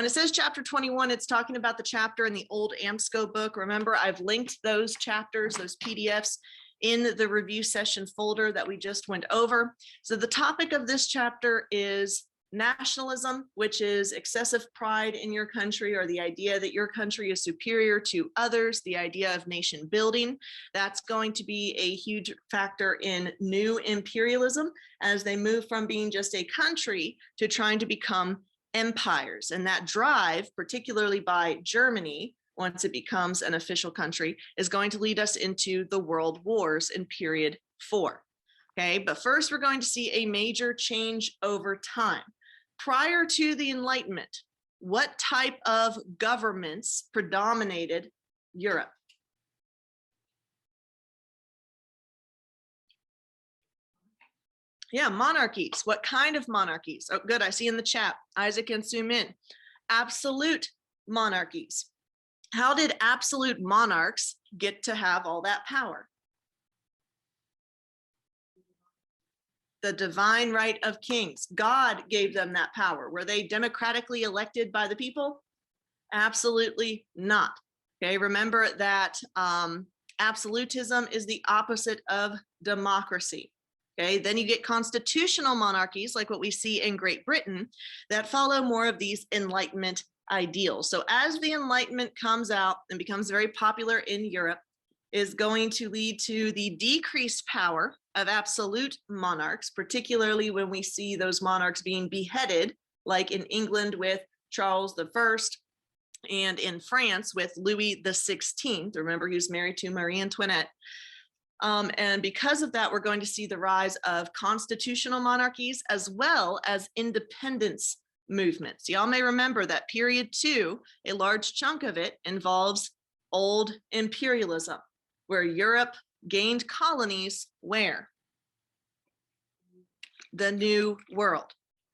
When it says chapter 21, it's talking about the chapter in the old AMSCO book. Remember, I've linked those chapters, those PDFs, in the review session folder that we just went over. So the topic of this chapter is nationalism, which is excessive pride in your country, or the idea that your country is superior to others, the idea of nation building. That's going to be a huge factor in new imperialism as they move from being just a country to trying to become empires. And that drive, particularly by Germany, once it becomes an official country, is going to lead us into the world wars in period 4. Okay, but first we're going to see a major change over time. Prior to the Enlightenment, what type of governments predominated Europe? Yeah, monarchies. What kind of monarchies? Oh, good. I see in the chat, Isaac and Sumin. Absolute monarchies. How did absolute monarchs get to have all that power? The divine right of kings. God gave them that power. Were they democratically elected by the people? Absolutely not. Okay, remember that absolutism is the opposite of democracy. Okay, then you get constitutional monarchies like what we see in Great Britain that follow more of these Enlightenment ideals. So as the Enlightenment comes out and becomes very popular in Europe, is going to lead to the decreased power of absolute monarchs, particularly when we see those monarchs being beheaded, like in England with Charles I, and in France with Louis XVI. Remember, he was married to Marie Antoinette. And because of that, we're going to see the rise of constitutional monarchies as well as independence movements. Y'all may remember that period 2, a large chunk of it involves old imperialism, where Europe gained colonies where? The New World,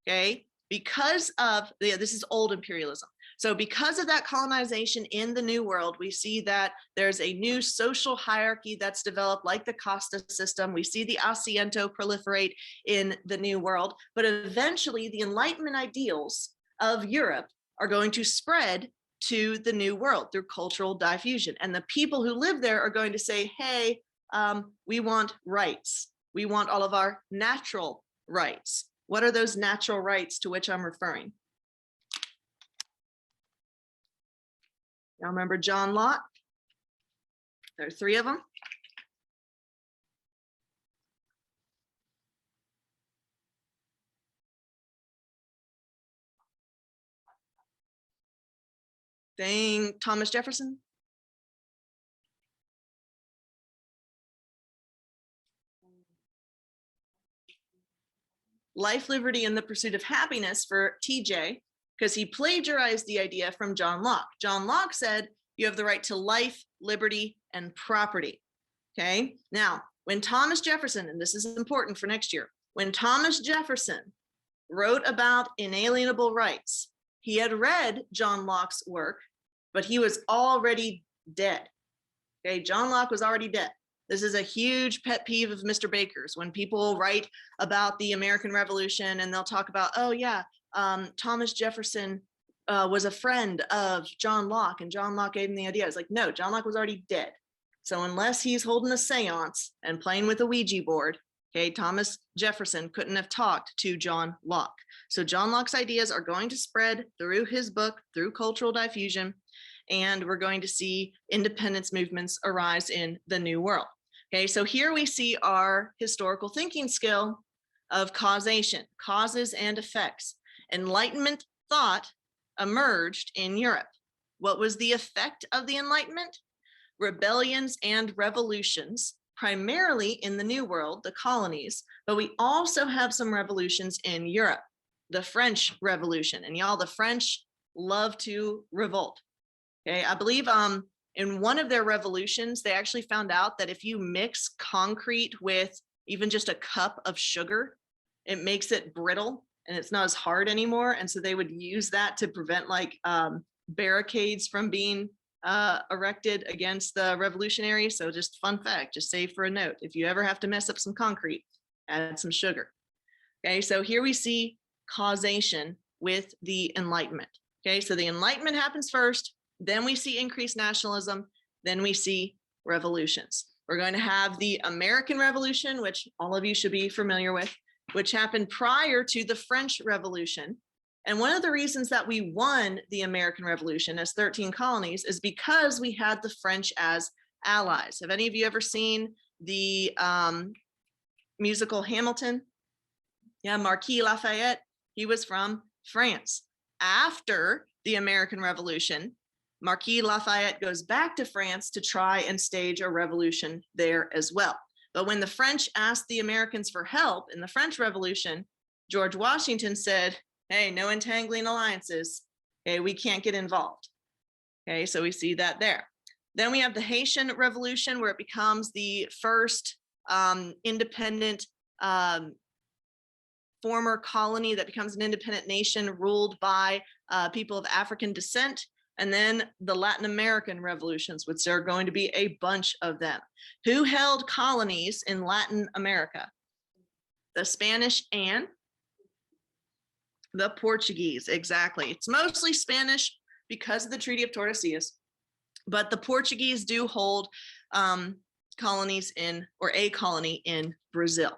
okay? Because of, this is old imperialism. So because of that colonization in the New World, we see that there's a new social hierarchy that's developed, like the Costa system. We see the Asiento proliferate in the New World, but eventually the Enlightenment ideals of Europe are going to spread to the New World through cultural diffusion. And the people who live there are going to say, hey, we want rights. We want all of our natural rights. What are those natural rights to which I'm referring? Y'all remember John Locke? There are 3 of them. Dang, Thomas Jefferson. Life, Liberty, and the Pursuit of Happiness for TJ, because he plagiarized the idea from John Locke. John Locke said, you have the right to life, liberty, and property. Okay, now, when Thomas Jefferson, and this is important for next year, when Thomas Jefferson wrote about inalienable rights, he had read John Locke's work, but he was already dead. Okay, John Locke was already dead. This is a huge pet peeve of Mr. Baker's, when people write about the American Revolution and they'll talk about, oh yeah, Thomas Jefferson was a friend of John Locke and John Locke gave him the idea. It's like, no, John Locke was already dead. So unless he's holding a seance and playing with a Ouija board, okay, Thomas Jefferson couldn't have talked to John Locke. So John Locke's ideas are going to spread through his book, through cultural diffusion, and we're going to see independence movements arise in the New World. Okay, so here we see our historical thinking skill of causation, causes and effects. Enlightenment thought emerged in Europe. What was the effect of the Enlightenment? Rebellions and revolutions, primarily in the New World, the colonies, but we also have some revolutions in Europe. The French Revolution, and y'all, the French love to revolt. Okay, I believe in one of their revolutions, they actually found out that if you mix concrete with even just a cup of sugar, it makes it brittle and it's not as hard anymore. And so they would use that to prevent like barricades from being erected against the revolutionaries. So just fun fact, just save for a note. If you ever have to mess up some concrete, add some sugar. Okay, so here we see causation with the Enlightenment. Okay, so the Enlightenment happens first, then we see increased nationalism, then we see revolutions. We're going to have the American Revolution, which all of you should be familiar with, which happened prior to the French Revolution. And one of the reasons that we won the American Revolution as 13 colonies is because we had the French as allies. Have any of you ever seen the musical Hamilton? Yeah, Marquis Lafayette, he was from France. After the American Revolution, Marquis Lafayette goes back to France to try and stage a revolution there as well. But when the French asked the Americans for help in the French Revolution, George Washington said, hey, no entangling alliances. Okay, we can't get involved. Okay, so we see that there. Then we have the Haitian Revolution, where it becomes the first independent former colony that becomes an independent nation ruled by people of African descent. And then the Latin American revolutions, which there are going to be a bunch of them. Who held colonies in Latin America? The Spanish and the Portuguese, exactly. It's mostly Spanish because of the Treaty of Tordesillas, but the Portuguese do hold colonies in, or a colony in Brazil.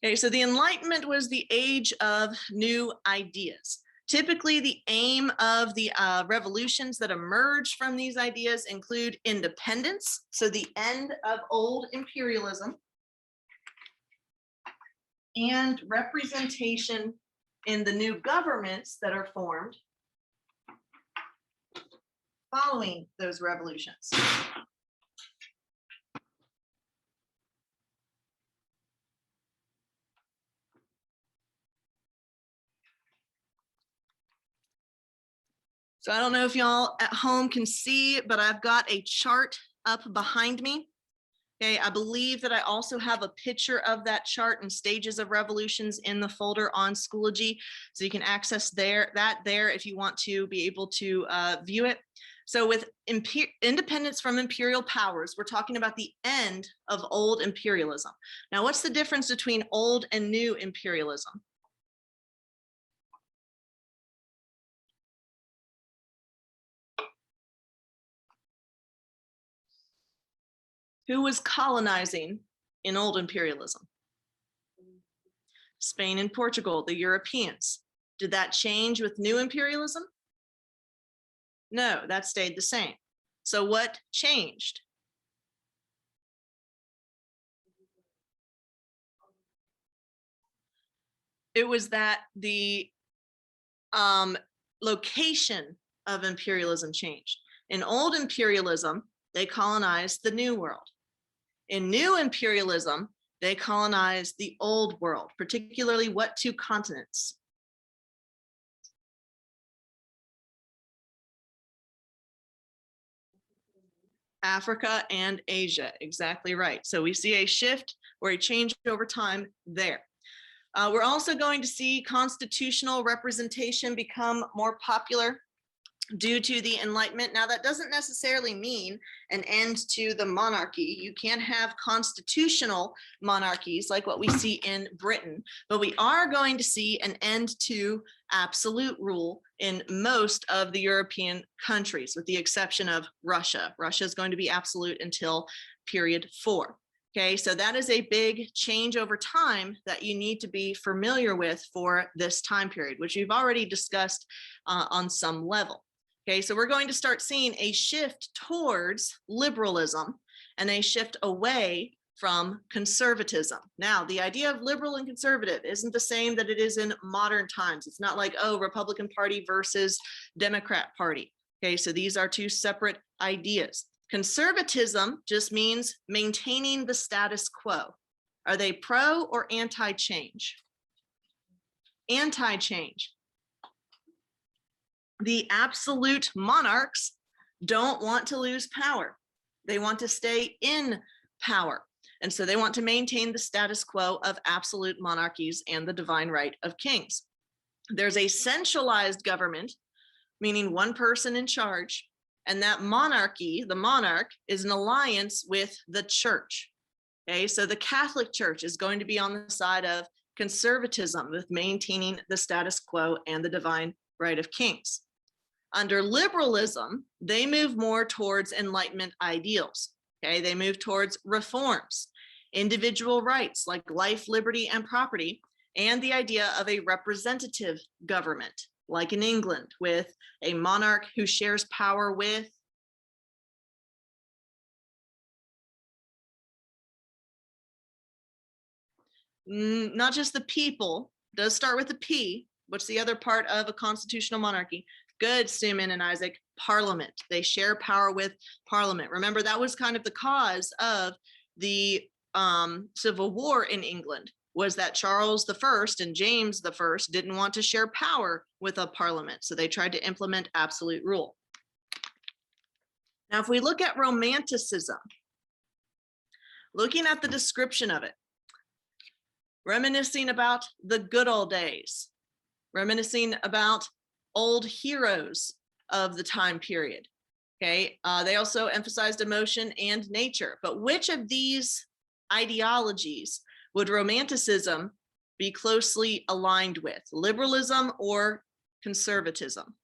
Okay, so the Enlightenment was the age of new ideas. Typically, the aim of the revolutions that emerge from these ideas include independence, so the end of old imperialism, and representation in the new governments that are formed following those revolutions. So I don't know if y'all at home can see, but I've got a chart up behind me. Okay, I believe that I also have a picture of that chart and stages of revolutions in the folder on Schoology. So you can access that there if you want to be able to view it. So with independence from imperial powers, we're talking about the end of old imperialism. Now, what's the difference between old and new imperialism? Who was colonizing in old imperialism? Spain and Portugal, the Europeans. Did that change with new imperialism? No, that stayed the same. So what changed? It was that the location of imperialism changed. In old imperialism, they colonized the New World. In new imperialism, they colonized the Old World, particularly what two continents? Africa and Asia, exactly right. So we see a shift or a change over time there. We're also going to see constitutional representation become more popular due to the Enlightenment. Now, that doesn't necessarily mean an end to the monarchy. You can have constitutional monarchies like what we see in Britain, but we are going to see an end to absolute rule in most of the European countries, with the exception of Russia. Russia is going to be absolute until period 4. Okay, so that is a big change over time that you need to be familiar with for this time period, which we've already discussed on some level. Okay, so we're going to start seeing a shift towards liberalism and a shift away from conservatism. Now, the idea of liberal and conservative isn't the same that it is in modern times. It's not like, oh, Republican Party versus Democrat Party. Okay, so these are two separate ideas. Conservatism just means maintaining the status quo. Are they pro or anti-change? Anti-change. The absolute monarchs don't want to lose power. They want to stay in power. And so they want to maintain the status quo of absolute monarchies and the divine right of kings. There's a centralized government, meaning one person in charge, and that monarchy, the monarch, is an alliance with the church. Okay, so the Catholic Church is going to be on the side of conservatism, with maintaining the status quo and the divine right of kings. Under liberalism, they move more towards Enlightenment ideals. Okay, they move towards reforms, individual rights like life, liberty, and property, and the idea of a representative government, like in England, with a monarch who shares power with not just the people, does start with a P. What's the other part of a constitutional monarchy? Good, Suman and Isaac, Parliament. They share power with Parliament. Remember, that was kind of the cause of the Civil War in England, was that Charles I and James I didn't want to share power with a Parliament, so they tried to implement absolute rule. Now, if we look at Romanticism, looking at the description of it, reminiscing about the good old days, reminiscing about old heroes of the time period. Okay, they also emphasized emotion and nature. But which of these ideologies would Romanticism be closely aligned with? Liberalism or conservatism?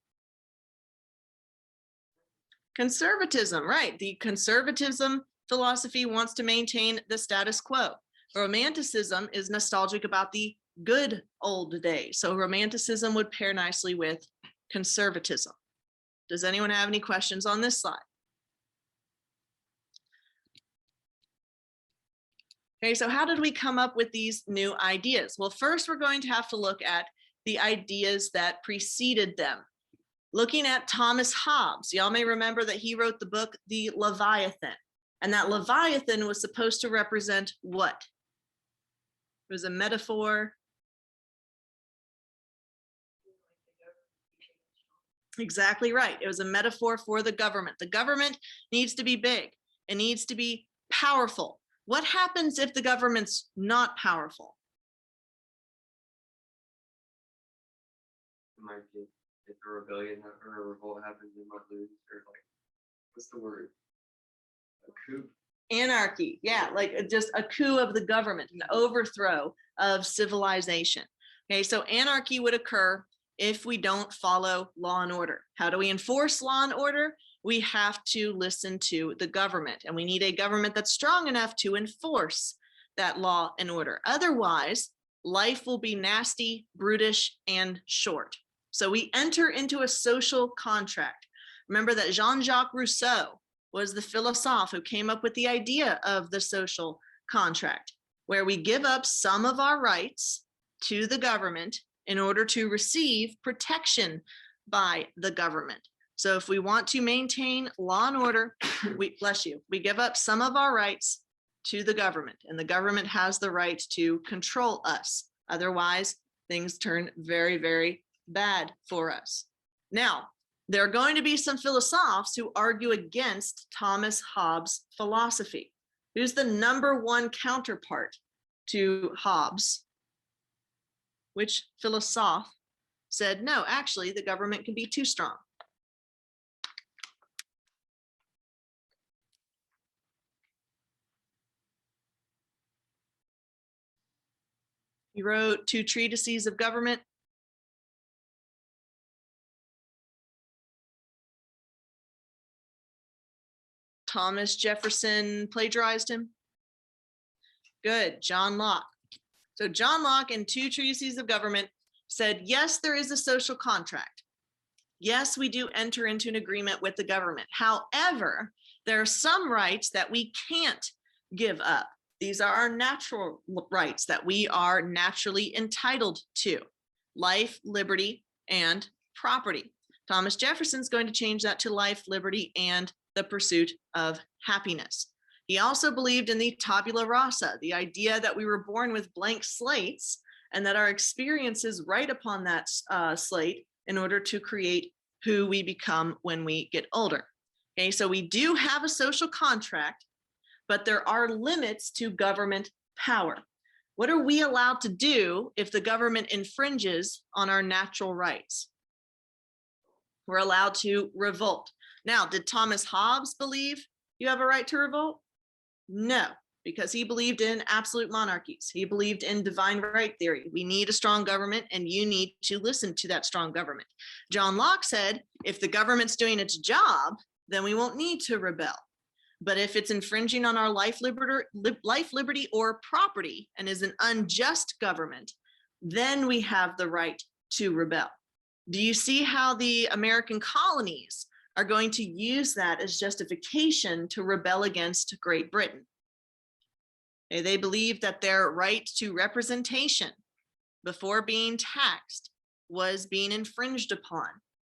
Conservatism, right. The conservatism philosophy wants to maintain the status quo. Romanticism is nostalgic about the good old days. So Romanticism would pair nicely with conservatism. Does anyone have any questions on this slide? Okay, so how did we come up with these new ideas? Well, first we're going to have to look at the ideas that preceded them. Looking at Thomas Hobbes, y'all may remember that he wrote the book, The Leviathan, and that Leviathan was supposed to represent what? It was a metaphor. Exactly right. It was a metaphor for the government. The government needs to be big. It needs to be powerful. What happens if the government's not powerful? It might be if a rebellion or a revolt happens, it might lose, or like, what's the word? A coup? Anarchy. Yeah, like just a coup of the government, an overthrow of civilization. Okay, so anarchy would occur if we don't follow law and order. How do we enforce law and order? We have to listen to the government, and we need a government that's strong enough to enforce that law and order. Otherwise, life will be nasty, brutish, and short. So we enter into a social contract. Remember that Jean-Jacques Rousseau was the philosopher who came up with the idea of the social contract, where we give up some of our rights to the government in order to receive protection by the government. So if we want to maintain law and order, we give up some of our rights to the government, and the government has the right to control us. Otherwise, things turn very, very bad for us. Now, there are going to be some philosophers who argue against Thomas Hobbes' philosophy. Who's the #1 counterpart to Hobbes? Which philosopher said, no, actually, the government can be too strong? He wrote 2 treatises of government. Thomas Jefferson plagiarized him. Good, John Locke. So John Locke in 2 treatises of government said, yes, there is a social contract. Yes, we do enter into an agreement with the government. However, there are some rights that we can't give up. These are our natural rights that we are naturally entitled to: life, liberty, and property. Thomas Jefferson's going to change that to life, liberty, and the pursuit of happiness. He also believed in the tabula rasa, the idea that we were born with blank slates and that our experiences write upon that slate in order to create who we become when we get older. Okay, so we do have a social contract, but there are limits to government power. What are we allowed to do if the government infringes on our natural rights? We're allowed to revolt. Now, did Thomas Hobbes believe you have a right to revolt? No, because he believed in absolute monarchies. He believed in divine right theory. We need a strong government, and you need to listen to that strong government. John Locke said, if the government's doing its job, then we won't need to rebel. But if it's infringing on our life, liberty, or property and is an unjust government, then we have the right to rebel. Do you see how the American colonies are going to use that as justification to rebel against Great Britain? Okay, they believed that their right to representation before being taxed was being infringed upon.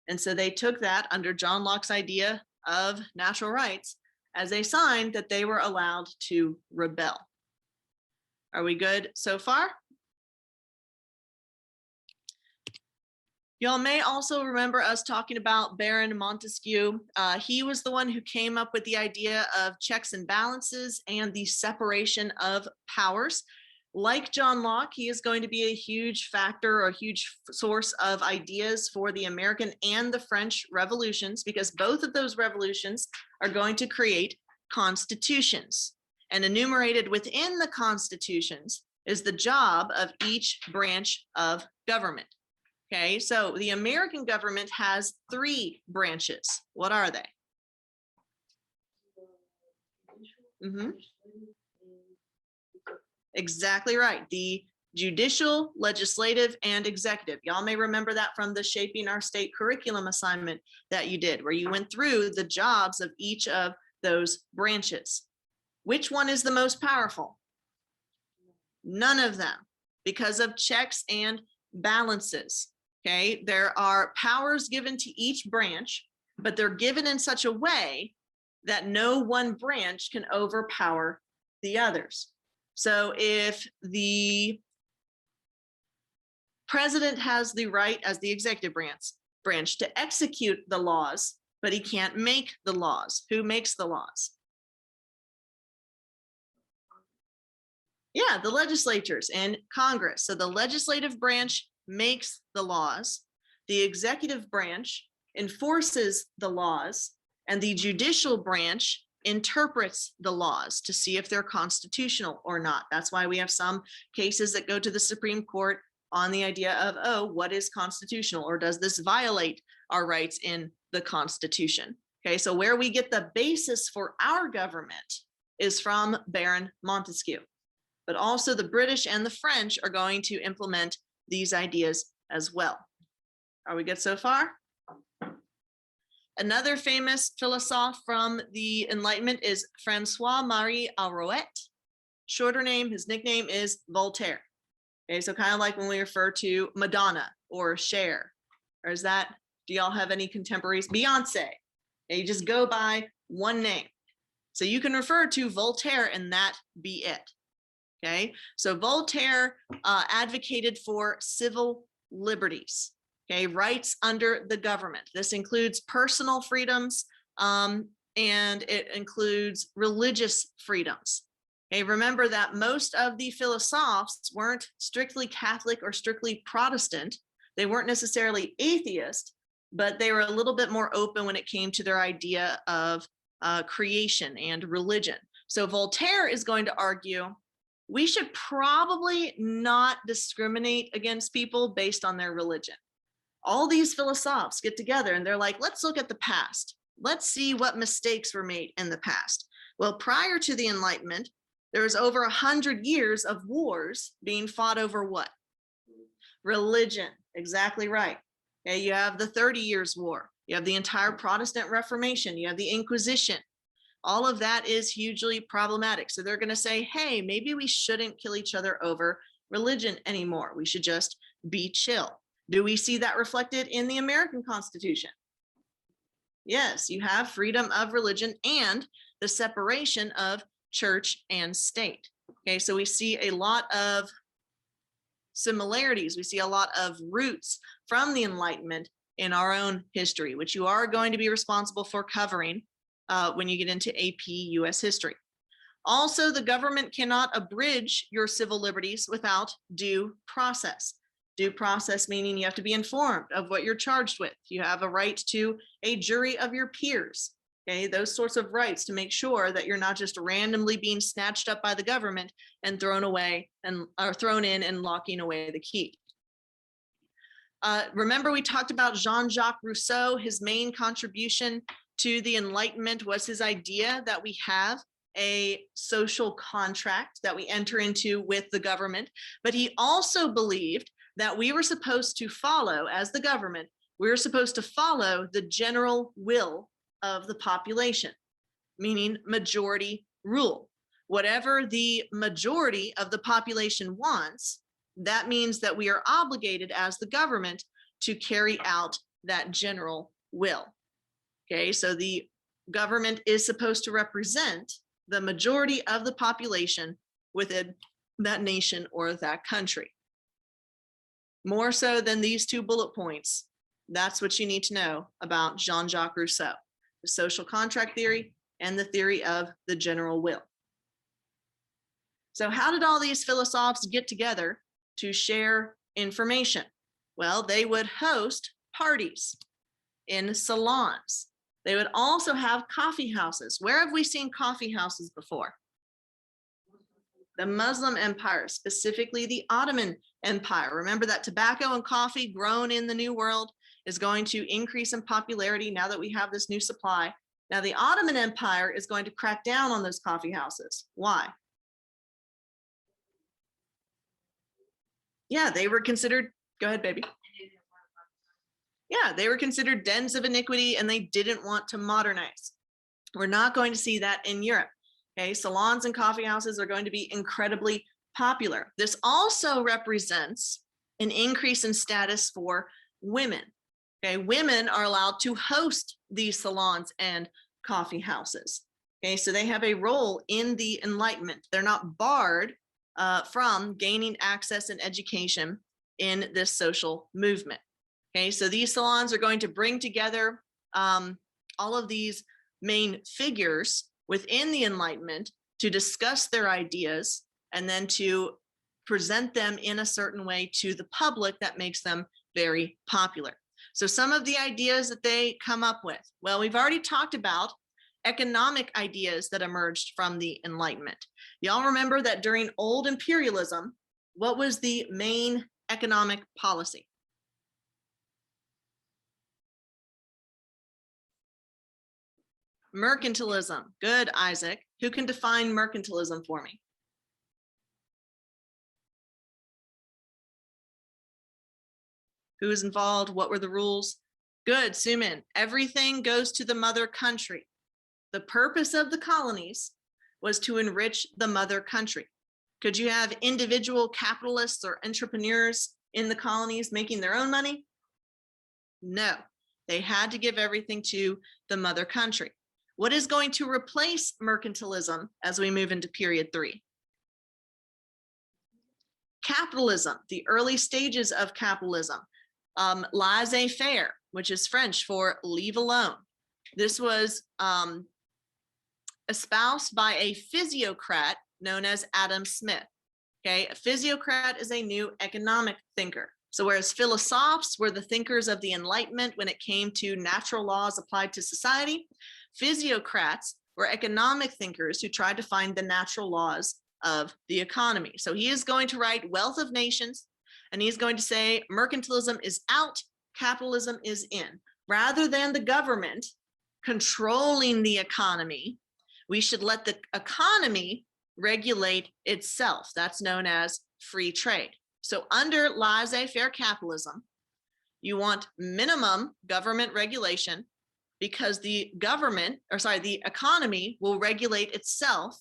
And so they took that under John Locke's idea of natural rights as a sign that they were allowed to rebel. Are we good so far? Y'all may also remember us talking about Baron Montesquieu. He was the one who came up with the idea of checks and balances and the separation of powers. Like John Locke, he is going to be a huge factor or a huge source of ideas for the American and the French revolutions, because both of those revolutions are going to create constitutions. And enumerated within the constitutions is the job of each branch of government. Okay, so the American government has 3 branches. What are they? Exactly right. The judicial, legislative, and executive. Y'all may remember that from the Shaping Our State curriculum assignment that you did, where you went through the jobs of each of those branches. Which one is the most powerful? None of them, because of checks and balances. Okay, there are powers given to each branch, but they're given in such a way that no one branch can overpower the others. So if the president has the right as the executive branch to execute the laws, but he can't make the laws. Who makes the laws? Yeah, the legislatures and Congress. So the legislative branch makes the laws, the executive branch enforces the laws, and the judicial branch interprets the laws to see if they're constitutional or not. That's why we have some cases that go to the Supreme Court on the idea of, oh, what is constitutional, or does this violate our rights in the Constitution? Okay, so where we get the basis for our government is from Baron Montesquieu. But also the British and the French are going to implement these ideas as well. Are we good so far? Another famous philosopher from the Enlightenment is Francois-Marie Arouet. Shorter name, his nickname is Voltaire. Okay, so kind of like when we refer to Madonna or Cher, or is that, do y'all have any contemporaries? Beyonce. Okay, you just go by one name. So you can refer to Voltaire and that be it. Okay, so Voltaire advocated for civil liberties, okay, rights under the government. This includes personal freedoms and it includes religious freedoms. Okay, remember that most of the philosophers weren't strictly Catholic or strictly Protestant. They weren't necessarily atheist, but they were a little bit more open when it came to their idea of creation and religion. So Voltaire is going to argue we should probably not discriminate against people based on their religion. All these philosophers get together and they're like, let's look at the past. Let's see what mistakes were made in the past. Well, prior to the Enlightenment, there was over 100 years of wars being fought over what? Religion. Exactly right. Okay, you have the 30 Years' War. You have the entire Protestant Reformation. You have the Inquisition. All of that is hugely problematic. So they're going to say, hey, maybe we shouldn't kill each other over religion anymore. We should just be chill. Do we see that reflected in the American Constitution? Yes, you have freedom of religion and the separation of church and state. Okay, so we see a lot of similarities. We see a lot of roots from the Enlightenment in our own history, which you are going to be responsible for covering when you get into AP US history. Also, the government cannot abridge your civil liberties without due process. Due process meaning you have to be informed of what you're charged with. You have a right to a jury of your peers. Okay, those sorts of rights to make sure that you're not just randomly being snatched up by the government and thrown away and are thrown in and locking away the key. Remember, we talked about Jean-Jacques Rousseau. His main contribution to the Enlightenment was his idea that we have a social contract that we enter into with the government, but he also believed that we were supposed to follow, as the government, we were supposed to follow the general will of the population, meaning majority rule. Whatever the majority of the population wants, that means that we are obligated as the government to carry out that general will. Okay, so the government is supposed to represent the majority of the population within that nation or that country. More so than these two bullet points, that's what you need to know about Jean-Jacques Rousseau, the social contract theory and the theory of the general will. So how did all these philosophers get together to share information? Well, they would host parties in salons. They would also have coffee houses. Where have we seen coffee houses before? The Muslim empire, specifically the Ottoman Empire. Remember that tobacco and coffee grown in the New World is going to increase in popularity now that we have this new supply. Now the Ottoman Empire is going to crack down on those coffee houses. Why? Yeah, they were considered, go ahead, baby. Yeah, they were considered dens of iniquity and they didn't want to modernize. We're not going to see that in Europe. Okay, salons and coffee houses are going to be incredibly popular. This also represents an increase in status for women. Okay, women are allowed to host these salons and coffee houses. Okay, so they have a role in the Enlightenment. They're not barred from gaining access and education in this social movement. Okay, so these salons are going to bring together all of these main figures within the Enlightenment to discuss their ideas and then to present them in a certain way to the public that makes them very popular. So some of the ideas that they come up with, well, we've already talked about economic ideas that emerged from the Enlightenment. Y'all remember that during old imperialism, what was the main economic policy? Mercantilism. Good, Isaac. Who can define mercantilism for me? Who is involved? What were the rules? Good, Sumin. Everything goes to the mother country. The purpose of the colonies was to enrich the mother country. Could you have individual capitalists or entrepreneurs in the colonies making their own money? No, they had to give everything to the mother country. What is going to replace mercantilism as we move into period 3? Capitalism, the early stages of capitalism. Laissez-faire, which is French for leave alone. This was espoused by a physiocrat known as Adam Smith. Okay, a physiocrat is a new economic thinker. So whereas philosophers were the thinkers of the Enlightenment when it came to natural laws applied to society, physiocrats were economic thinkers who tried to find the natural laws of the economy. So he is going to write Wealth of Nations, and he's going to say mercantilism is out, capitalism is in. Rather than the government controlling the economy, we should let the economy regulate itself. That's known as free trade. So under laissez-faire capitalism, you want minimum government regulation because the government, or sorry, the economy will regulate itself.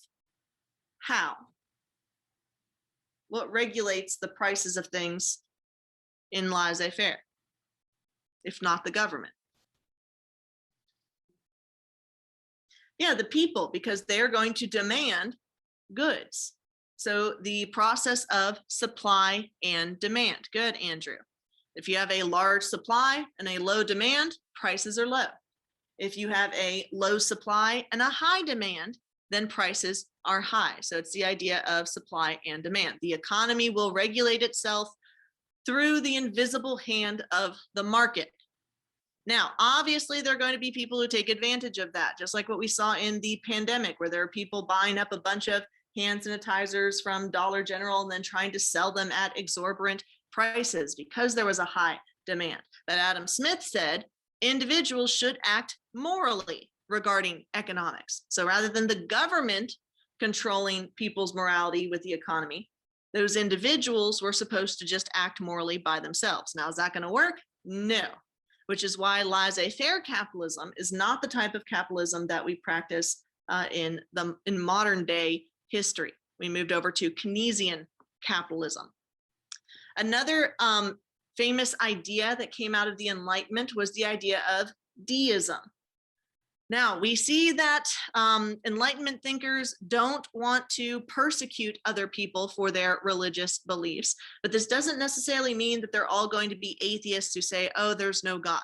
How? What regulates the prices of things in laissez-faire, if not the government? Yeah, the people, because they're going to demand goods. So the process of supply and demand. Good, Andrew. If you have a large supply and a low demand, prices are low. If you have a low supply and a high demand, then prices are high. So it's the idea of supply and demand. The economy will regulate itself through the invisible hand of the market. Now, obviously, there are going to be people who take advantage of that, just like what we saw in the pandemic, where there are people buying up a bunch of hand sanitizers from Dollar General and then trying to sell them at exorbitant prices because there was a high demand. But Adam Smith said individuals should act morally regarding economics. So rather than the government controlling people's morality with the economy, those individuals were supposed to just act morally by themselves. Now, is that going to work? No. Which is why laissez-faire capitalism is not the type of capitalism that we practice in modern day history. We moved over to Keynesian capitalism. Another famous idea that came out of the Enlightenment was the idea of deism. Now, we see that Enlightenment thinkers don't want to persecute other people for their religious beliefs, but this doesn't necessarily mean that they're all going to be atheists who say, oh, there's no God.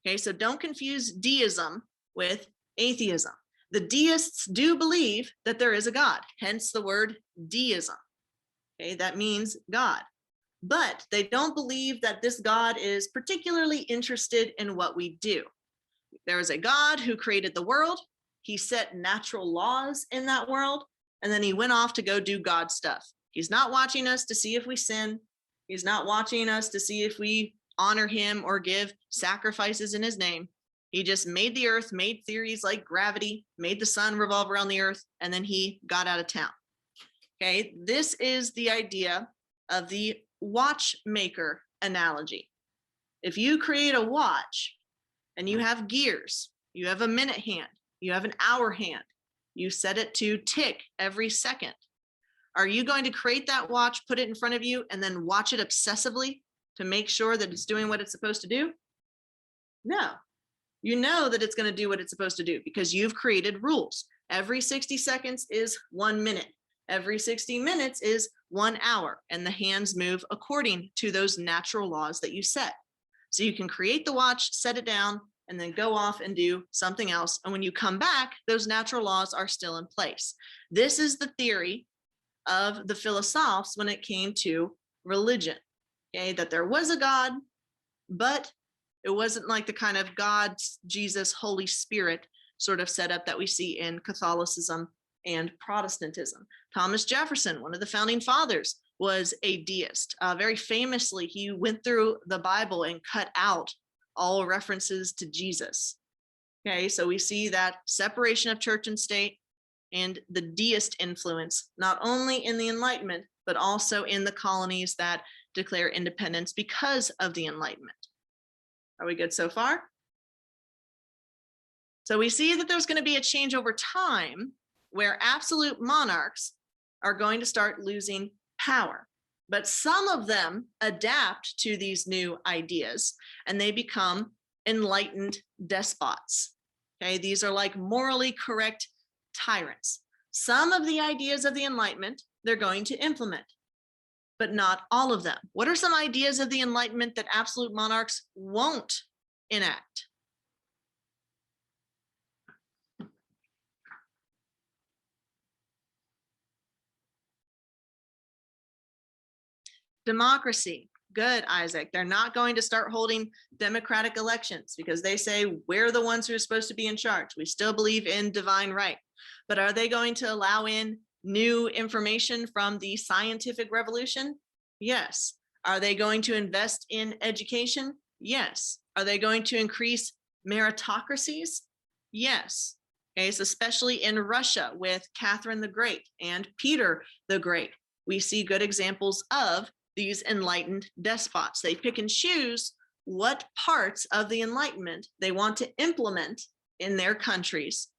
Okay, so don't confuse deism with atheism. The deists do believe that there is a God, hence the word deism. Okay, that means God. But they don't believe that this God is particularly interested in what we do. There is a God who created the world. He set natural laws in that world, and then he went off to go do God stuff. He's not watching us to see if we sin. He's not watching us to see if we honor him or give sacrifices in his name. He just made the earth, made theories like gravity, made the sun revolve around the earth, and then he got out of town. Okay, this is the idea of the watchmaker analogy. If you create a watch, and you have gears, you have a minute hand, you have an hour hand, you set it to tick every second. Are you going to create that watch, put it in front of you, and then watch it obsessively to make sure that it's doing what it's supposed to do? No. You know that it's going to do what it's supposed to do because you've created rules. Every 60 seconds is 1 minute. Every 60 minutes is 1 hour, and the hands move according to those natural laws that you set. So you can create the watch, set it down, and then go off and do something else. And when you come back, those natural laws are still in place. This is the theory of the philosophers when it came to religion, okay? That there was a God, but it wasn't like the kind of God, Jesus, Holy Spirit sort of setup that we see in Catholicism and Protestantism. Thomas Jefferson, one of the founding fathers, was a deist. Very famously, he went through the Bible and cut out all references to Jesus. Okay, so we see that separation of church and state and the deist influence, not only in the Enlightenment, but also in the colonies that declare independence because of the Enlightenment. Are we good so far? So we see that there's going to be a change over time where absolute monarchs are going to start losing power. But some of them adapt to these new ideas and they become enlightened despots. Okay, these are like morally correct tyrants. Some of the ideas of the Enlightenment they're going to implement, but not all of them. What are some ideas of the Enlightenment that absolute monarchs won't enact? Democracy. Good, Isaac. They're not going to start holding democratic elections because they say we're the ones who are supposed to be in charge. We still believe in divine right. But are they going to allow in new information from the scientific revolution? Yes. Are they going to invest in education? Yes. Are they going to increase meritocracies? Yes. Okay, so especially in Russia with Catherine the Great and Peter the Great, we see good examples of these enlightened despots. They pick and choose what parts of the Enlightenment they want to implement in their countries,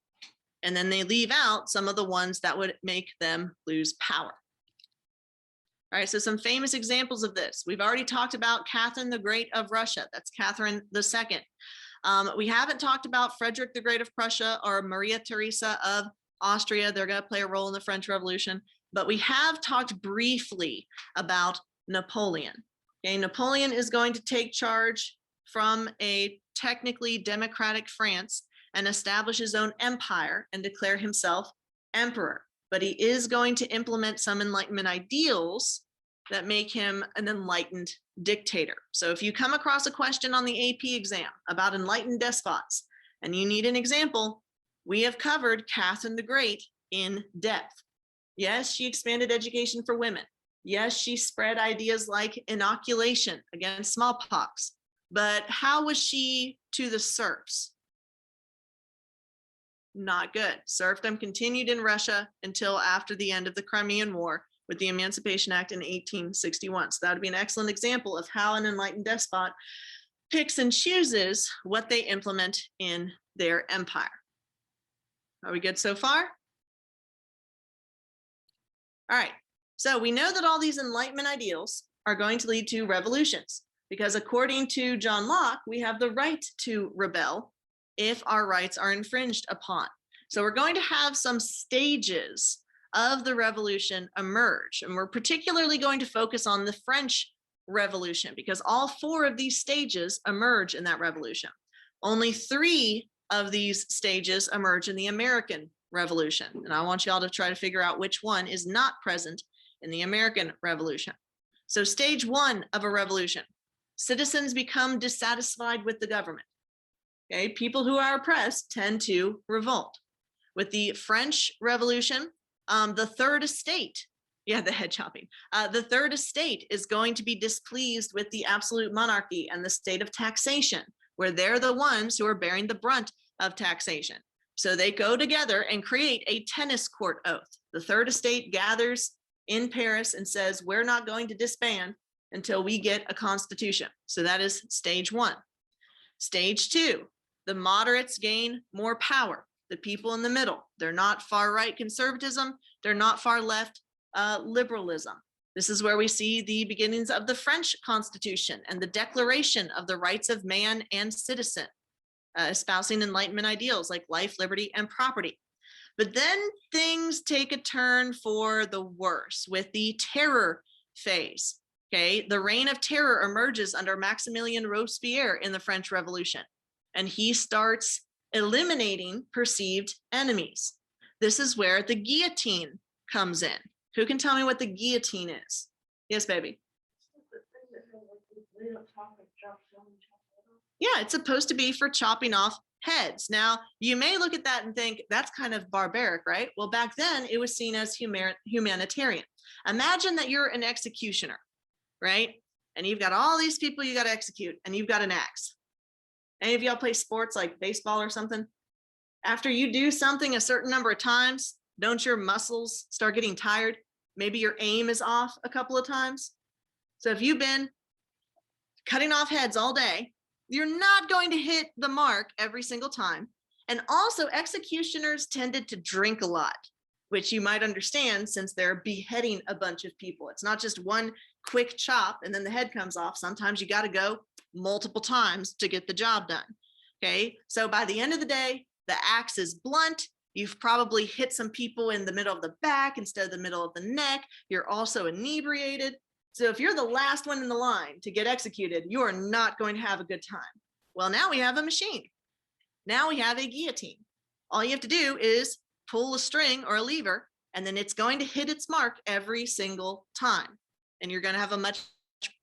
and then they leave out some of the ones that would make them lose power. All right, so some famous examples of this. We've already talked about Catherine the Great of Russia. That's Catherine II. We haven't talked about Frederick the Great of Prussia or Maria Theresa of Austria. They're going to play a role in the French Revolution. But we have talked briefly about Napoleon. Okay, Napoleon is going to take charge from a technically democratic France and establish his own empire and declare himself emperor. But he is going to implement some Enlightenment ideals that make him an enlightened dictator. So if you come across a question on the AP exam about enlightened despots and you need an example, we have covered Catherine the Great in depth. Yes, she expanded education for women. Yes, she spread ideas like inoculation against smallpox. But how was she to the serfs? Not good. Serfdom continued in Russia until after the end of the Crimean War with the Emancipation Act in 1861. So that would be an excellent example of how an enlightened despot picks and chooses what they implement in their empire. Are we good so far? All right, so we know that all these Enlightenment ideals are going to lead to revolutions because according to John Locke, we have the right to rebel if our rights are infringed upon. So we're going to have some stages of the revolution emerge, and we're particularly going to focus on the French Revolution because all 4 of these stages emerge in that revolution. Only 3 of these stages emerge in the American Revolution. And I want y'all to try to figure out which one is not present in the American Revolution. So stage 1 of a revolution, citizens become dissatisfied with the government. Okay, people who are oppressed tend to revolt. With the French Revolution, the third estate, the head chopping, the third estate is going to be displeased with the absolute monarchy and the state of taxation, where they're the ones who are bearing the brunt of taxation. So they go together and create a tennis court oath. The third estate gathers in Paris and says, we're not going to disband until we get a constitution. So that is stage 1. Stage 2, the moderates gain more power. The people in the middle, they're not far right conservatism, they're not far left liberalism. This is where we see the beginnings of the French Constitution and the Declaration of the Rights of Man and Citizen, espousing Enlightenment ideals like life, liberty, and property. But then things take a turn for the worse with the terror phase. Okay, the reign of terror emerges under Maximilien Robespierre in the French Revolution, and he starts eliminating perceived enemies. This is where the guillotine comes in. Who can tell me what the guillotine is? Yes, baby. Yeah, it's supposed to be for chopping off heads. Now, you may look at that and think that's kind of barbaric, right? Well, back then it was seen as humanitarian. Imagine that you're an executioner, right? And you've got all these people you got to execute, and you've got an axe. Any of y'all play sports like baseball or something? After you do something a certain number of times, don't your muscles start getting tired? Maybe your aim is off a couple of times. So if you've been cutting off heads all day, you're not going to hit the mark every single time. And also executioners tended to drink a lot, which you might understand since they're beheading a bunch of people. It's not just one quick chop and then the head comes off. Sometimes you got to go multiple times to get the job done. Okay, so by the end of the day, the axe is blunt. You've probably hit some people in the middle of the back instead of the middle of the neck. You're also inebriated. So if you're the last one in the line to get executed, you are not going to have a good time. Well, now we have a machine. Now we have a guillotine. All you have to do is pull a string or a lever, and then it's going to hit its mark every single time. And you're going to have a much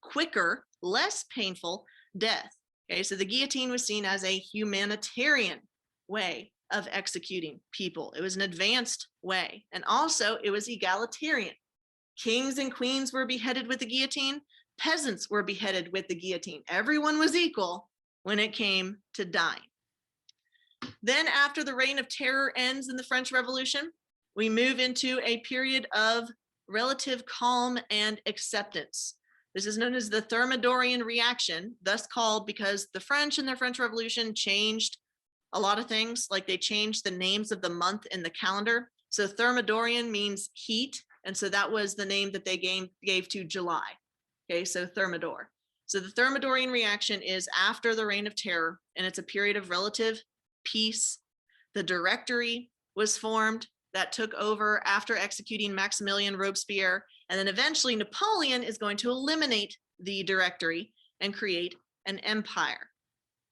quicker, less painful death. Okay, so the guillotine was seen as a humanitarian way of executing people. It was an advanced way. And also it was egalitarian. Kings and queens were beheaded with the guillotine. Peasants were beheaded with the guillotine. Everyone was equal when it came to dying. Then after the reign of terror ends in the French Revolution, we move into a period of relative calm and acceptance. This is known as the Thermidorian reaction, thus called because the French in their French Revolution changed a lot of things, like they changed the names of the month in the calendar. So Thermidorian means heat, and so that was the name that they gave to July. Okay, so Thermidor. So the Thermidorian reaction is after the Reign of Terror, and it's a period of relative peace. The Directory was formed that took over after executing Maximilien Robespierre, and then eventually Napoleon is going to eliminate the Directory and create an empire.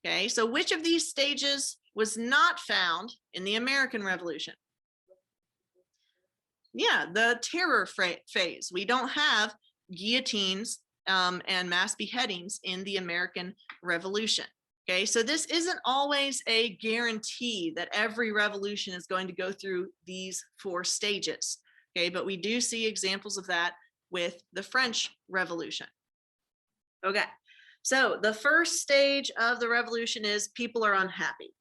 Okay, so which of these stages was not found in the American Revolution? Yeah, the terror phase. We don't have guillotines and mass beheadings in the American Revolution. Okay, so this isn't always a guarantee that every revolution is going to go through these 4 stages. Okay, but we do see examples of that with the French Revolution. Okay, so the first stage of the revolution is people are unhappy.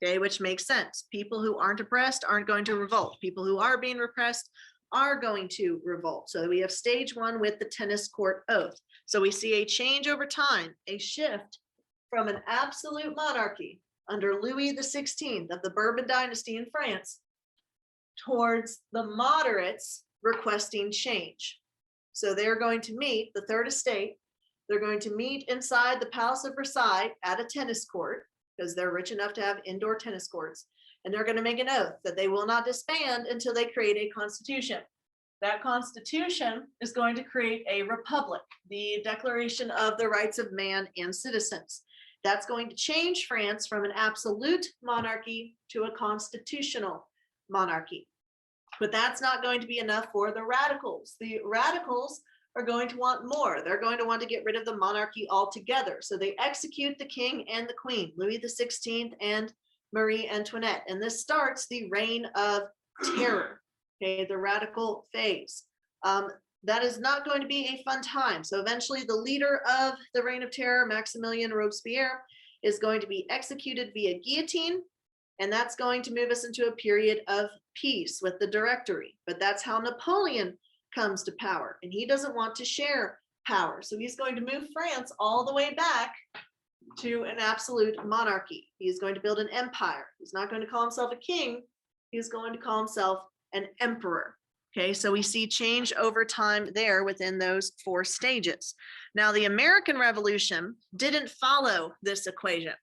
Okay, which makes sense. People who aren't oppressed aren't going to revolt. People who are being repressed are going to revolt. So we have stage 1 with the tennis court oath. So we see a change over time, a shift from an absolute monarchy under Louis XVI of the Bourbon dynasty in France towards the moderates requesting change. So they're going to meet the third estate. They're going to meet inside the Palace of Versailles at a tennis court because they're rich enough to have indoor tennis courts. And they're going to make an oath that they will not disband until they create a constitution. That constitution is going to create a republic, the Declaration of the Rights of Man and Citizens. That's going to change France from an absolute monarchy to a constitutional monarchy. But that's not going to be enough for the radicals. The radicals are going to want more. They're going to want to get rid of the monarchy altogether. So they execute the king and the queen, Louis XVI and Marie Antoinette. And this starts the reign of terror, okay, the radical phase. That is not going to be a fun time. So eventually the leader of the reign of terror, Maximilien Robespierre, is going to be executed via guillotine. And that's going to move us into a period of peace with the Directory. But that's how Napoleon comes to power. And he doesn't want to share power. So he's going to move France all the way back to an absolute monarchy. He's going to build an empire. He's not going to call himself a king. He's going to call himself an emperor. Okay, so we see change over time there within those 4 stages. Now, the American Revolution didn't follow this equation.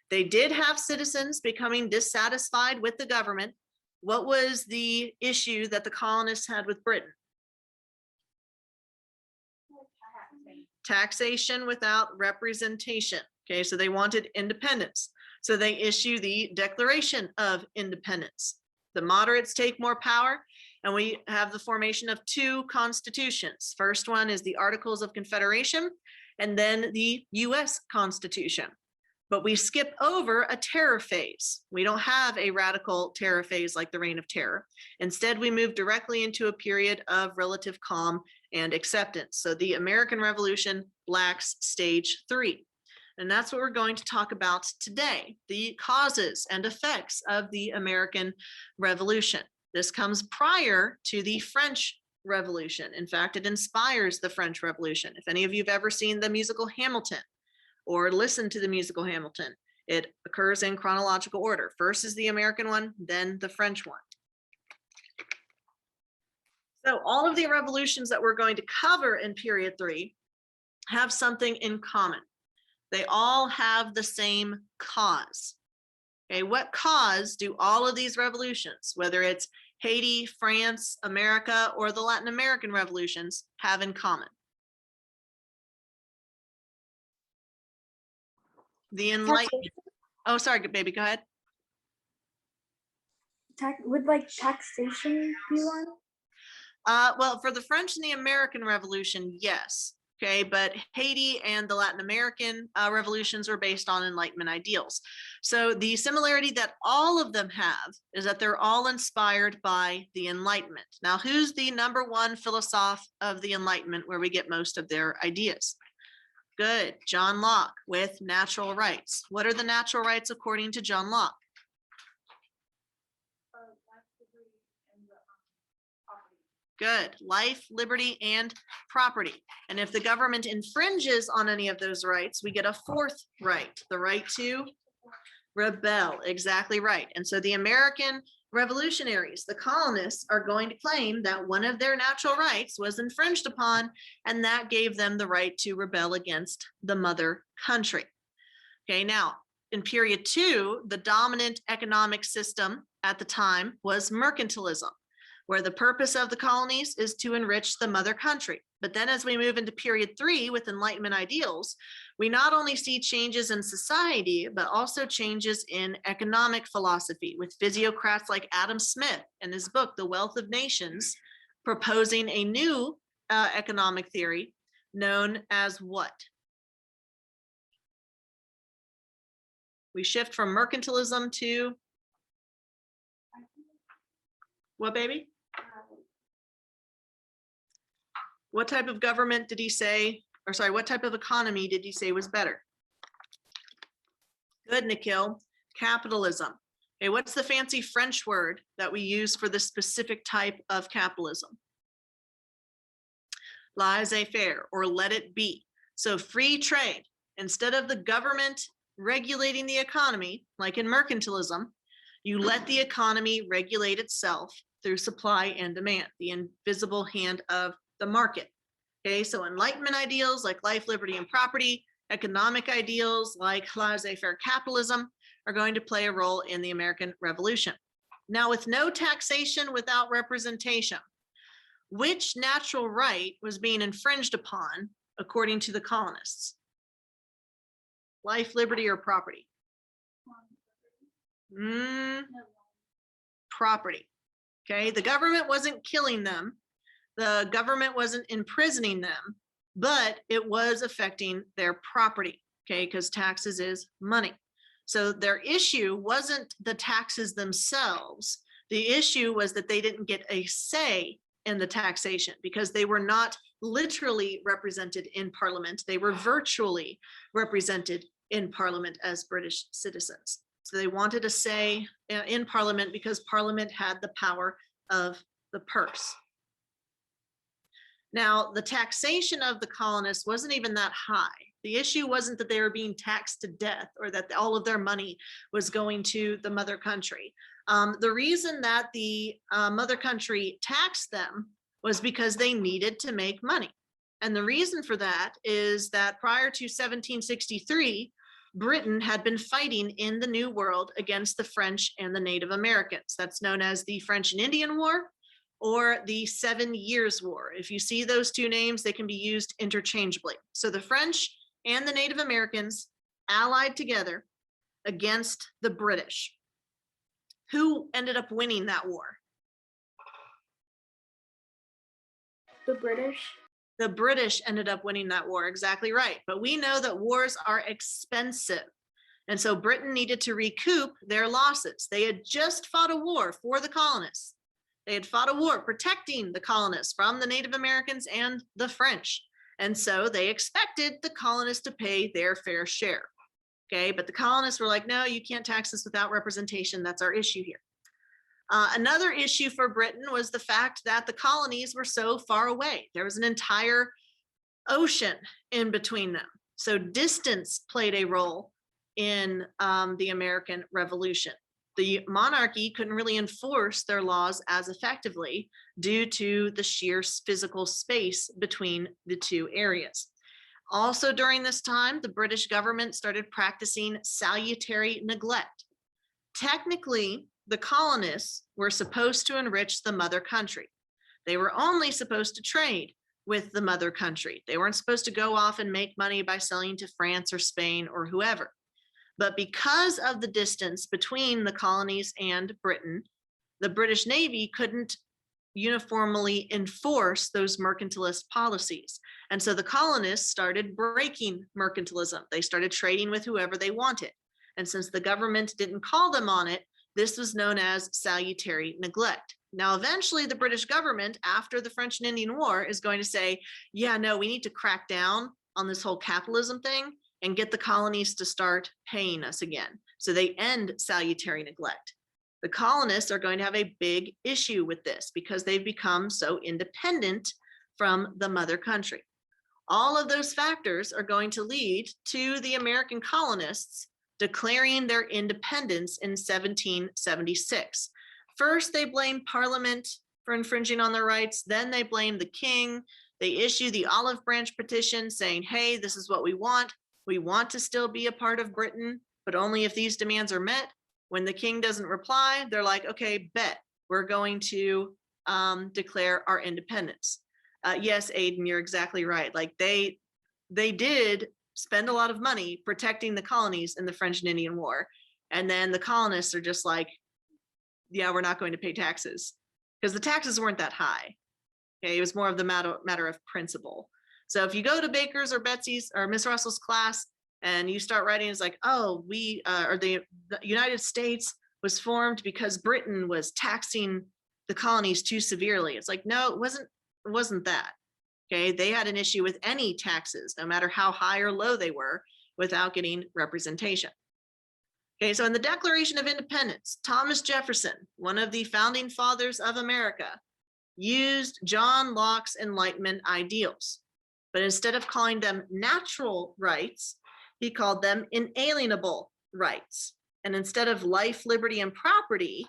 They did have citizens becoming dissatisfied with the government. What was the issue that the colonists had with Britain? Taxation without representation. Okay, so they wanted independence. So they issue the Declaration of Independence. The moderates take more power, and we have the formation of 2 constitutions. First one is the Articles of Confederation, and then the US Constitution. But we skip over a terror phase. We don't have a radical terror phase like the Reign of Terror. Instead, we move directly into a period of relative calm and acceptance. So the American Revolution lacks stage 3. And that's what we're going to talk about today, the causes and effects of the American Revolution. This comes prior to the French Revolution. In fact, it inspires the French Revolution. If any of you have ever seen the musical Hamilton or listened to the musical Hamilton, it occurs in chronological order. First is the American one, then the French one. So all of the revolutions that we're going to cover in period 3 have something in common. They all have the same cause. Okay, what cause do all of these revolutions, whether it's Haiti, France, America, or the Latin American revolutions, have in common? The Enlightenment. Oh, sorry, baby, go ahead. Would like taxation be one? Well, for the French and the American Revolution, yes. Okay, but Haiti and the Latin American revolutions are based on Enlightenment ideals. So the similarity that all of them have is that they're all inspired by the Enlightenment. Now, who's the #1 philosopher of the Enlightenment where we get most of their ideas? Good, John Locke with natural rights. What are the natural rights according to John Locke? Good, life, liberty, and property. And if the government infringes on any of those rights, we get a 4th right, the right to rebel. Exactly right. And so the American revolutionaries, the colonists, are going to claim that one of their natural rights was infringed upon, and that gave them the right to rebel against the mother country. Okay, now in period 2, the dominant economic system at the time was mercantilism, where the purpose of the colonies is to enrich the mother country. But then as we move into period 3 with Enlightenment ideals, we not only see changes in society, but also changes in economic philosophy with physiocrats like Adam Smith in his book, The Wealth of Nations, proposing a new economic theory known as what? We shift from mercantilism to what, baby? What type of government did he say, or sorry, what type of economy did he say was better? Good, Nikhil. Capitalism. Okay, what's the fancy French word that we use for this specific type of capitalism? Laissez-faire, or let it be. So free trade. Instead of the government regulating the economy, like in mercantilism, you let the economy regulate itself through supply and demand, the invisible hand of the market. Okay, so Enlightenment ideals like life, liberty, and property, economic ideals like laissez-faire capitalism are going to play a role in the American Revolution. Now, with no taxation without representation, which natural right was being infringed upon according to the colonists? Life, liberty, or property? Property. Okay, the government wasn't killing them. The government wasn't imprisoning them, but it was affecting their property, okay, because taxes is money. So their issue wasn't the taxes themselves. The issue was that they didn't get a say in the taxation because they were not literally represented in Parliament. They were virtually represented in Parliament as British citizens. So they wanted a say in Parliament because Parliament had the power of the purse. Now, the taxation of the colonists wasn't even that high. The issue wasn't that they were being taxed to death or that all of their money was going to the mother country. The reason that the mother country taxed them was because they needed to make money. And the reason for that is that prior to 1763, Britain had been fighting in the New World against the French and the Native Americans. That's known as the French and Indian War or the 7 Years' War. If you see those two names, they can be used interchangeably. So the French and the Native Americans allied together against the British. Who ended up winning that war? The British. The British ended up winning that war, exactly right. But we know that wars are expensive. And so Britain needed to recoup their losses. They had just fought a war for the colonists. They had fought a war protecting the colonists from the Native Americans and the French. And so they expected the colonists to pay their fair share. Okay, but the colonists were like, no, you can't tax us without representation. That's our issue here. Another issue for Britain was the fact that the colonies were so far away. There was an entire ocean in between them. So distance played a role in the American Revolution. The monarchy couldn't really enforce their laws as effectively due to the sheer physical space between the two areas. Also during this time, the British government started practicing salutary neglect. Technically, the colonists were supposed to enrich the mother country. They were only supposed to trade with the mother country. They weren't supposed to go off and make money by selling to France or Spain or whoever. But because of the distance between the colonies and Britain, the British Navy couldn't uniformly enforce those mercantilist policies. And so the colonists started breaking mercantilism. They started trading with whoever they wanted. And since the government didn't call them on it, this was known as salutary neglect. Now, eventually the British government, after the French and Indian War, is going to say, yeah, no, we need to crack down on this whole capitalism thing and get the colonies to start paying us again. So they end salutary neglect. The colonists are going to have a big issue with this because they've become so independent from the mother country. All of those factors are going to lead to the American colonists declaring their independence in 1776. First, they blamed Parliament for infringing on their rights. Then they blamed the king. They issue the Olive Branch petition saying, hey, this is what we want. We want to still be a part of Britain, but only if these demands are met. When the king doesn't reply, they're like, okay, bet, we're going to declare our independence. Yes, Aiden, you're exactly right. Like they did spend a lot of money protecting the colonies in the French and Indian War. And then the colonists are just like, yeah, we're not going to pay taxes because the taxes weren't that high. Okay, it was more of the matter of principle. So if you go to Baker's or Betsy's or Miss Russell's class and you start writing, it's like, oh, the United States was formed because Britain was taxing the colonies too severely. It's like, no, it wasn't that. Okay, they had an issue with any taxes, no matter how high or low they were, without getting representation. Okay, so in the Declaration of Independence, Thomas Jefferson, one of the founding fathers of America, used John Locke's Enlightenment ideals. But instead of calling them natural rights, he called them inalienable rights. And instead of life, liberty, and property,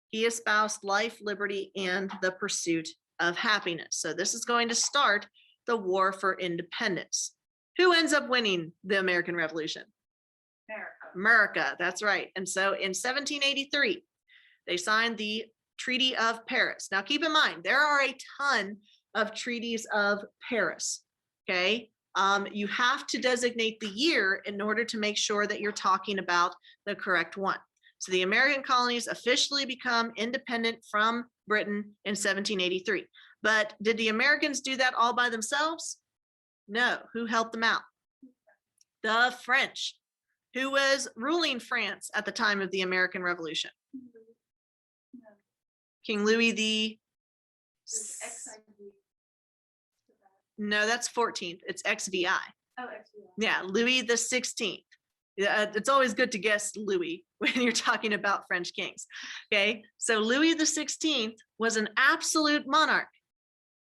he espoused life, liberty, and the pursuit of happiness. So this is going to start the War for Independence. Who ends up winning the American Revolution? America, that's right. And so in 1783, they signed the Treaty of Paris. Now keep in mind, there are a ton of treaties of Paris, okay? You have to designate the year in order to make sure that you're talking about the correct one. So the American colonies officially become independent from Britain in 1783. But did the Americans do that all by themselves? No. Who helped them out? The French. Who was ruling France at the time of the American Revolution? King Louis the... No, that's 14th. It's XVI. Oh, XVI. Yeah, Louis the 16th. It's always good to guess Louis when you're talking about French kings. Okay, so Louis the 16th was an absolute monarch.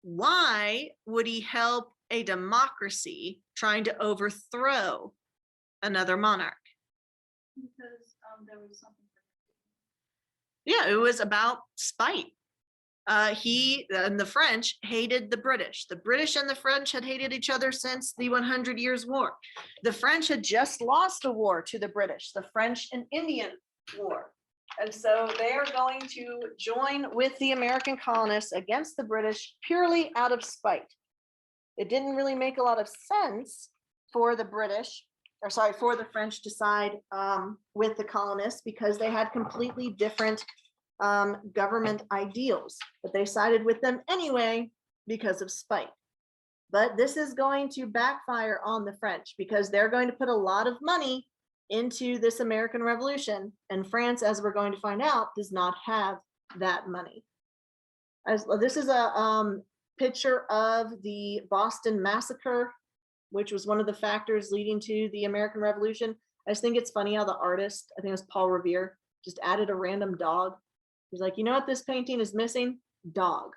Why would he help a democracy trying to overthrow another monarch? Because there was something. Yeah, it was about spite. He and the French hated the British. The British and the French had hated each other since the 100 Years' War. The French had just lost a war to the British, the French and Indian War. And so they are going to join with the American colonists against the British purely out of spite. It didn't really make a lot of sense for the for the French to side with the colonists because they had completely different government ideals, but they sided with them anyway because of spite. But this is going to backfire on the French because they're going to put a lot of money into this American Revolution, and France, as we're going to find out, does not have that money. This is a picture of the Boston Massacre, which was one of the factors leading to the American Revolution. I just think it's funny how the artist, I think it was Paul Revere, just added a random dog. He's like, you know what this painting is missing? Dog.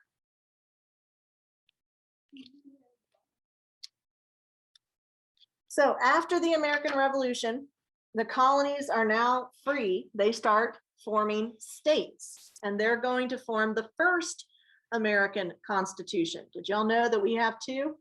So after the American Revolution, the colonies are now free. They start forming states, and they're going to form the first American Constitution. Did y'all know that we have two?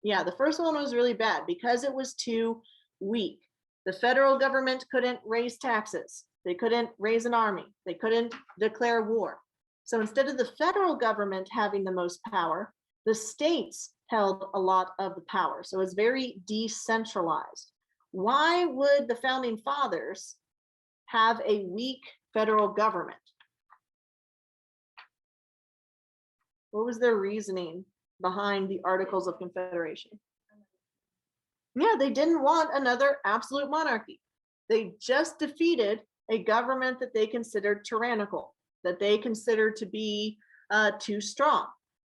Yeah, the first one was really bad because it was too weak. The federal government couldn't raise taxes. They couldn't raise an army. They couldn't declare war. So instead of the federal government having the most power, the states held a lot of the power. So it's very decentralized. Why would the founding fathers have a weak federal government? What was their reasoning behind the Articles of Confederation? Yeah, they didn't want another absolute monarchy. They just defeated a government that they considered tyrannical, that they considered to be too strong.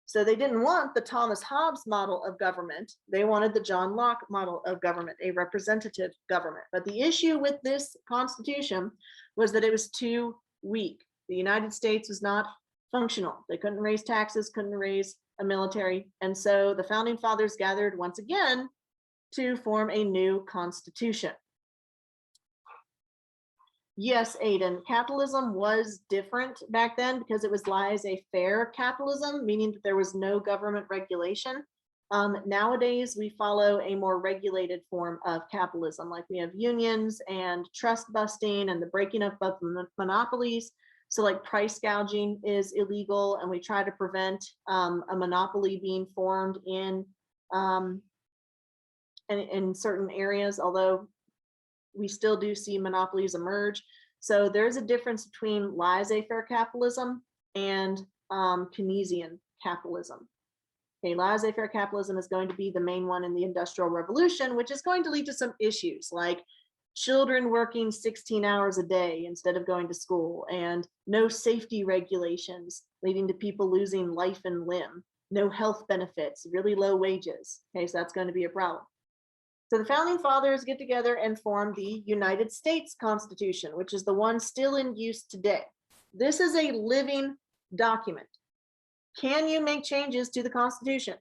So they didn't want the Thomas Hobbes model of government. They wanted the John Locke model of government, a representative government. But the issue with this Constitution was that it was too weak. The United States was not functional. They couldn't raise taxes, couldn't raise a military. And so the founding fathers gathered once again to form a new constitution. Yes, Aiden, capitalism was different back then because it was laissez-faire capitalism, meaning that there was no government regulation. Nowadays, we follow a more regulated form of capitalism, like we have unions and trust busting and the breaking up of monopolies. So like price gouging is illegal, and we try to prevent a monopoly being formed in certain areas, although we still do see monopolies emerge. So there's a difference between laissez-faire capitalism and Keynesian capitalism. Okay, laissez-faire capitalism is going to be the main one in the Industrial Revolution, which is going to lead to some issues like children working 16 hours a day instead of going to school, and no safety regulations leading to people losing life and limb, no health benefits, really low wages. Okay, so that's going to be a problem. So the founding fathers get together and form the United States Constitution, which is the one still in use today. This is a living document. Can you make changes to the Constitution?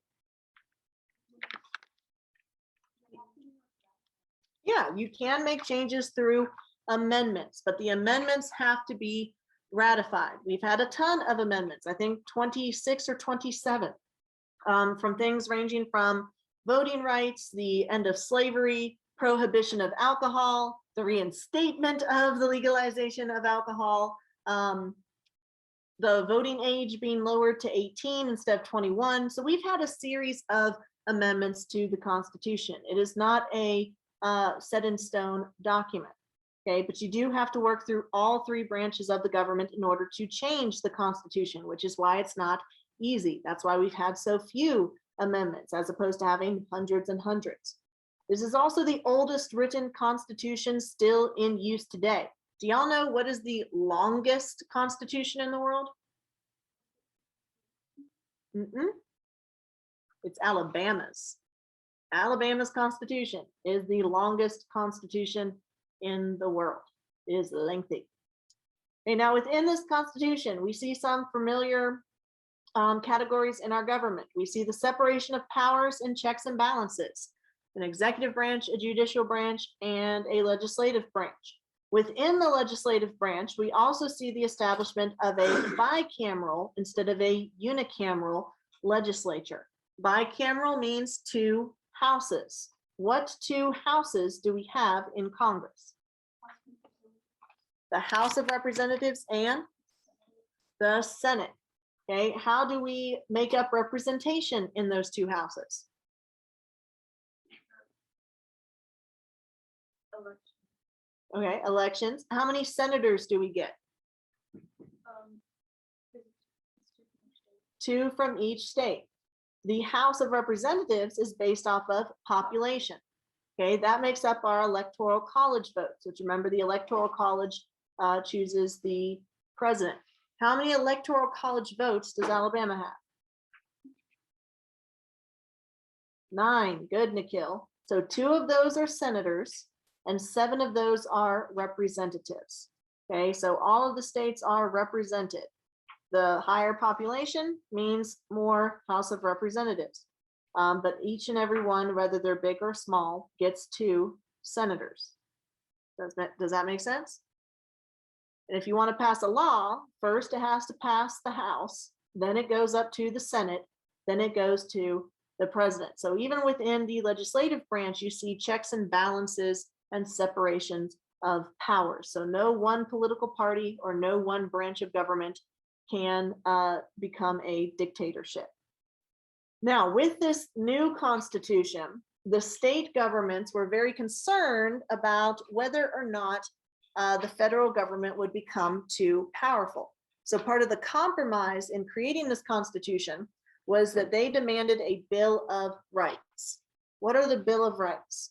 Yeah, you can make changes through amendments, but the amendments have to be ratified. We've had a ton of amendments, I think 26 or 27, from things ranging from voting rights, the end of slavery, prohibition of alcohol, the reinstatement of the legalization of alcohol, the voting age being lowered to 18 instead of 21. So we've had a series of amendments to the Constitution. It is not a set in stone document. Okay, but you do have to work through all three branches of the government in order to change the Constitution, which is why it's not easy. That's why we've had so few amendments as opposed to having hundreds and hundreds. This is also the oldest written constitution still in use today. Do y'all know what is the longest constitution in the world? It's Alabama's. Alabama's constitution is the longest constitution in the world. It is lengthy. Okay, now within this constitution, we see some familiar categories in our government. We see the separation of powers and checks and balances, an executive branch, a judicial branch, and a legislative branch. Within the legislative branch, we also see the establishment of a bicameral instead of a unicameral legislature. Bicameral means two houses. What two houses do we have in Congress? The House of Representatives and the Senate. Okay, how do we make up representation in those two houses? Okay, elections. How many senators do we get? Two from each state. The House of Representatives is based off of population. Okay, that makes up our electoral college votes, which remember the electoral college chooses the president. How many electoral college votes does Alabama have? 9. Good, Nikhil. So 2 of those are senators and 7 of those are representatives. Okay, so all of the states are represented. The higher population means more House of Representatives. But each and every one, whether they're big or small, gets 2 senators. Does that make sense? And if you want to pass a law, first it has to pass the House, then it goes up to the Senate, then it goes to the president. So even within the legislative branch, you see checks and balances and separations of powers. So no one political party or no one branch of government can become a dictatorship. Now, with this new constitution, the state governments were very concerned about whether or not the federal government would become too powerful. So part of the compromise in creating this constitution was that they demanded a Bill of Rights. What are the Bill of Rights?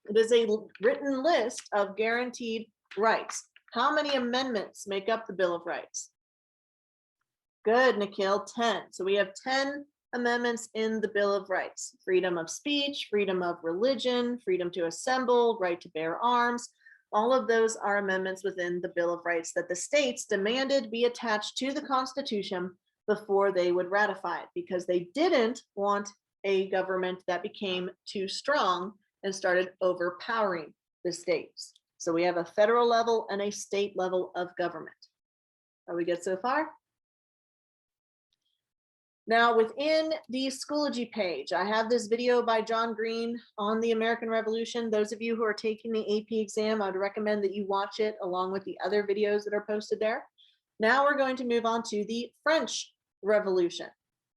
It is a written list of guaranteed rights. How many amendments make up the Bill of Rights? Good, Nikhil, 10. So we have 10 amendments in the Bill of Rights: freedom of speech, freedom of religion, freedom to assemble, right to bear arms. All of those are amendments within the Bill of Rights that the states demanded be attached to the Constitution before they would ratify it, because they didn't want a government that became too strong and started overpowering the states. So we have a federal level and a state level of government. Are we good so far? Now, within the Schoology page, I have this video by John Green on the American Revolution. Those of you who are taking the AP exam, I would recommend that you watch it along with the other videos that are posted there. Now we're going to move on to the French Revolution.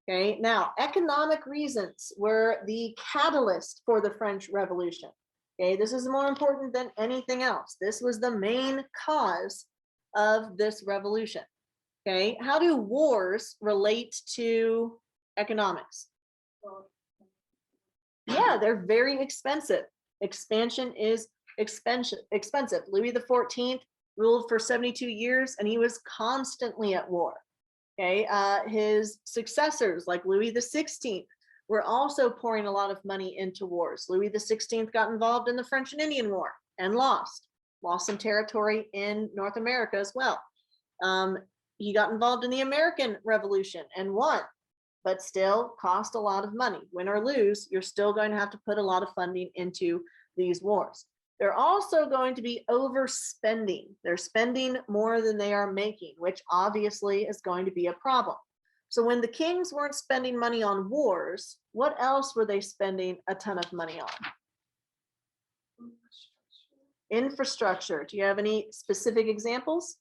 Okay, now economic reasons were the catalyst for the French Revolution. Okay, this is more important than anything else. This was the main cause of this revolution. Okay, how do wars relate to economics? Well, Yeah, they're very expensive. Expansion is expensive. Louis the 14th ruled for 72 years and he was constantly at war. Okay, his successors like Louis the 16th were also pouring a lot of money into wars. Louis the 16th got involved in the French and Indian War and lost some territory in North America as well. He got involved in the American Revolution and won, but still cost a lot of money. Win or lose, you're still going to have to put a lot of funding into these wars. They're also going to be overspending. They're spending more than they are making, which obviously is going to be a problem. So when the kings weren't spending money on wars, what else were they spending a ton of money on? Infrastructure. Do you have any specific examples?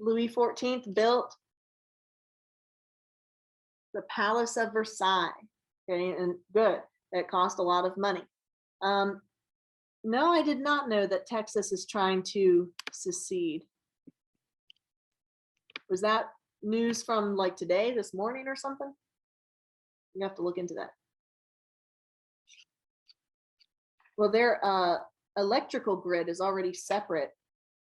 Louis XIV built the Palace of Versailles. Okay, and good, it cost a lot of money. No, I did not know that Texas is trying to secede. Was that news from like today, this morning or something? You have to look into that. Well, their electrical grid is already separate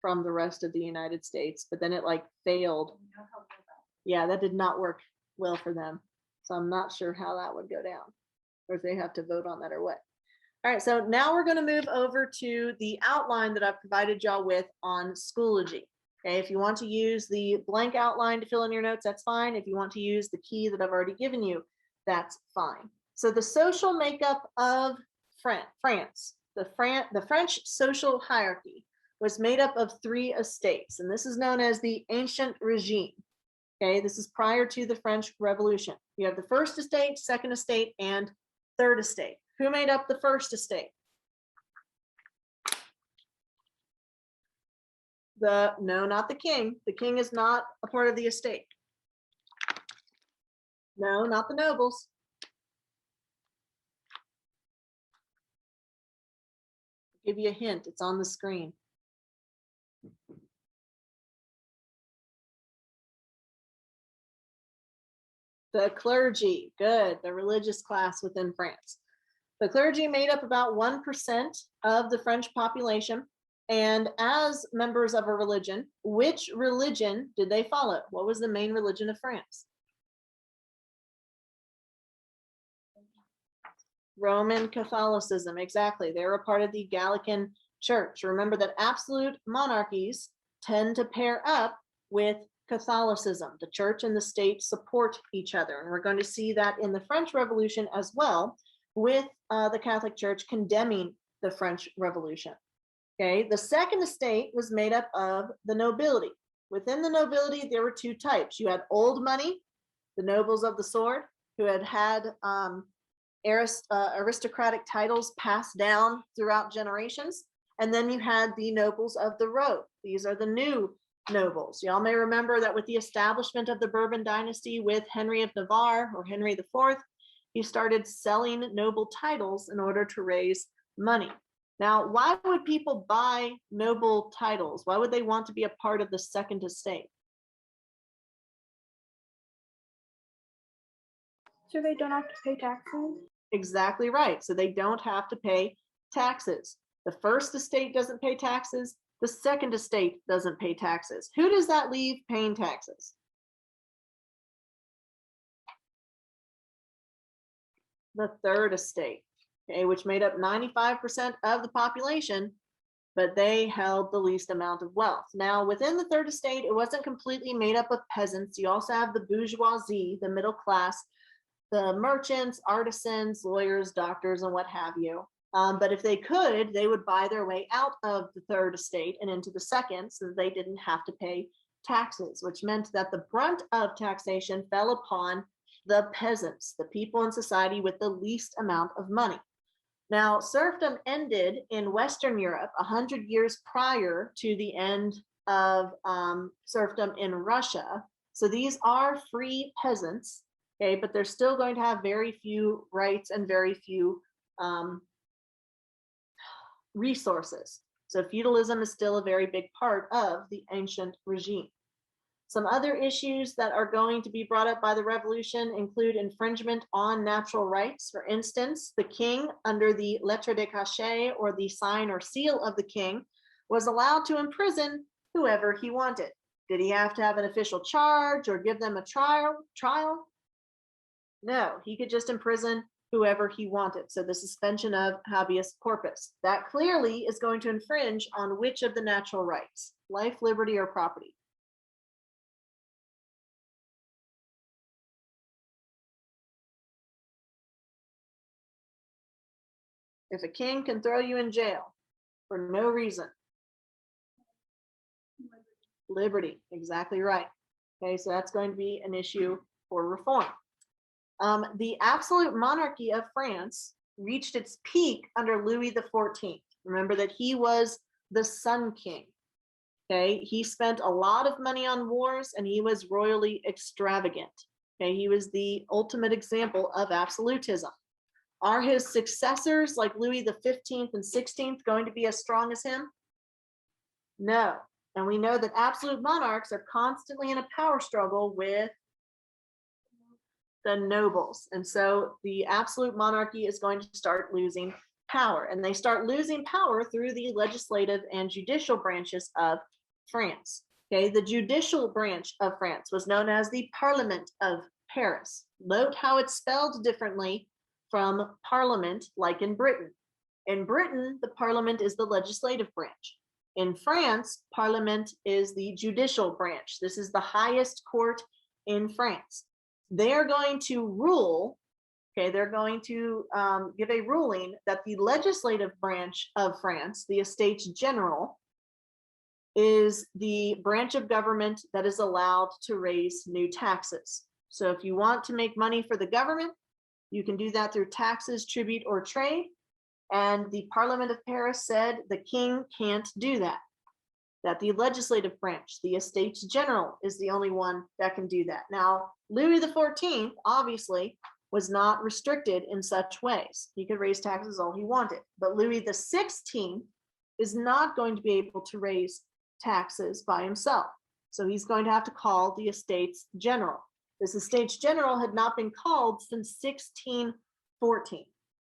from the rest of the United States, but then it like failed. Yeah, that did not work well for them. So I'm not sure how that would go down, or if they have to vote on that or what. All right, so now we're going to move over to the outline that I've provided y'all with on Schoology. Okay, if you want to use the blank outline to fill in your notes, that's fine. If you want to use the key that I've already given you, that's fine. So the social makeup of France, the French social hierarchy was made up of 3 estates, and this is known as the ancient regime. Okay, this is prior to the French Revolution. You have the first estate, second estate, and third estate. Who made up the first estate? No, not the king. The king is not a part of the estate. No, not the nobles. I'll give you a hint, it's on the screen. The clergy, good, the religious class within France. The clergy made up about 1% of the French population. And as members of a religion, which religion did they follow? What was the main religion of France? Roman Catholicism, exactly. They were a part of the Gallican Church. Remember that absolute monarchies tend to pair up with Catholicism. The church and the state support each other. And we're going to see that in the French Revolution as well, with the Catholic Church condemning the French Revolution. Okay, the second estate was made up of the nobility. Within the nobility, there were 2 types. You had old money, the nobles of the sword, who had aristocratic titles passed down throughout generations. And then you had the nobles of the road. These are the new nobles. Y'all may remember that with the establishment of the Bourbon dynasty with Henry of Navarre, or Henry IV, he started selling noble titles in order to raise money. Now, why would people buy noble titles? Why would they want to be a part of the second estate? So they don't have to pay taxes? Exactly right. So they don't have to pay taxes. The first estate doesn't pay taxes. The second estate doesn't pay taxes. Who does that leave paying taxes? The third estate, okay, which made up 95% of the population, but they held the least amount of wealth. Now, within the third estate, it wasn't completely made up of peasants. You also have the bourgeoisie, the middle class, the merchants, artisans, lawyers, doctors, and what have you. But if they could, they would buy their way out of the third estate and into the second, so that they didn't have to pay taxes, which meant that the brunt of taxation fell upon the peasants, the people in society with the least amount of money. Now, serfdom ended in Western Europe 100 years prior to the end of serfdom in Russia. So these are free peasants Okay, but they're still going to have very few rights and very few resources. So feudalism is still a very big part of the ancient regime. Some other issues that are going to be brought up by the revolution include infringement on natural rights. For instance, the king, under the lettre de cachet, or the sign or seal of the king, was allowed to imprison whoever he wanted. Did he have to have an official charge or give them a trial? No, he could just imprison whoever he wanted. So the suspension of habeas corpus. That clearly is going to infringe on which of the natural rights? Life, liberty, or property? If a king can throw you in jail for no reason. Liberty, exactly right. Okay, so that's going to be an issue for reform. The absolute monarchy of France reached its peak under Louis XIV. Remember that he was the Sun King. Okay, he spent a lot of money on wars and he was royally extravagant. Okay, he was the ultimate example of absolutism. Are his successors like Louis XV and XVI going to be as strong as him? No. And we know that absolute monarchs are constantly in a power struggle with the nobles. And so the absolute monarchy is going to start losing power. And they start losing power through the legislative and judicial branches of France. Okay, the judicial branch of France was known as the Parliament of Paris. Note how it's spelled differently from parliament, like in Britain. In Britain, the parliament is the legislative branch. In France, parliament is the judicial branch. This is the highest court in France. They're going to rule, okay, they're going to give a ruling that the legislative branch of France, the Estates General, is the branch of government that is allowed to raise new taxes. So if you want to make money for the government, you can do that through taxes, tribute, or trade. And the Parliament of Paris said the king can't do that. That the legislative branch, the Estates General, is the only one that can do that. Now, Louis XIV, obviously, was not restricted in such ways. He could raise taxes all he wanted. But Louis XVI is not going to be able to raise taxes by himself. So he's going to have to call the Estates General. This Estates General had not been called since 1614,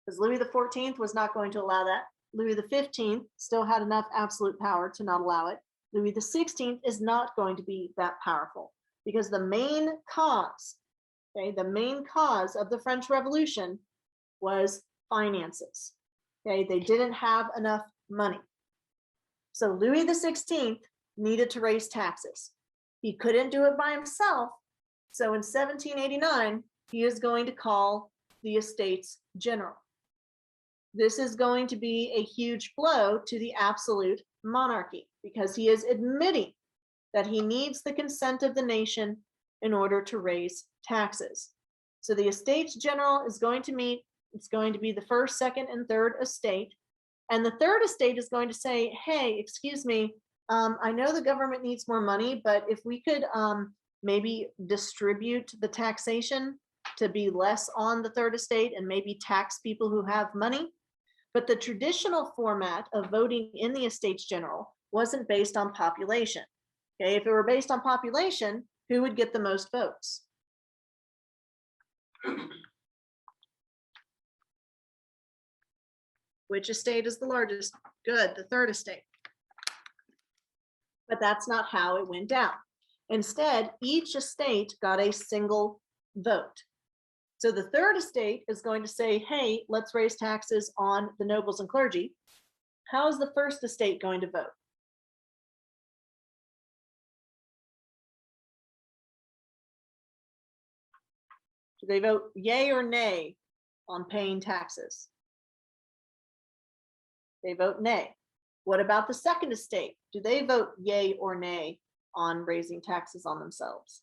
because Louis XIV was not going to allow that. Louis XV still had enough absolute power to not allow it. Louis XVI is not going to be that powerful, because the main cause, okay, the main cause of the French Revolution was finances. Okay, they didn't have enough money. So Louis XVI needed to raise taxes. He couldn't do it by himself. So in 1789, he is going to call the Estates General. This is going to be a huge blow to the absolute monarchy, because he is admitting that he needs the consent of the nation in order to raise taxes. So the Estates General is going to meet. It's going to be the first, second, and third estate. And the third estate is going to say, hey, excuse me, I know the government needs more money, but if we could maybe distribute the taxation to be less on the third estate and maybe tax people who have money. But the traditional format of voting in the Estates General wasn't based on population. Okay, if it were based on population, who would get the most votes? Which estate is the largest? Good, the third estate. But that's not how it went down. Instead, each estate got a single vote. So the third estate is going to say, hey, let's raise taxes on the nobles and clergy. How is the first estate going to vote? Do they vote yay or nay on paying taxes? They vote nay. What about the second estate? Do they vote yay or nay on raising taxes on themselves?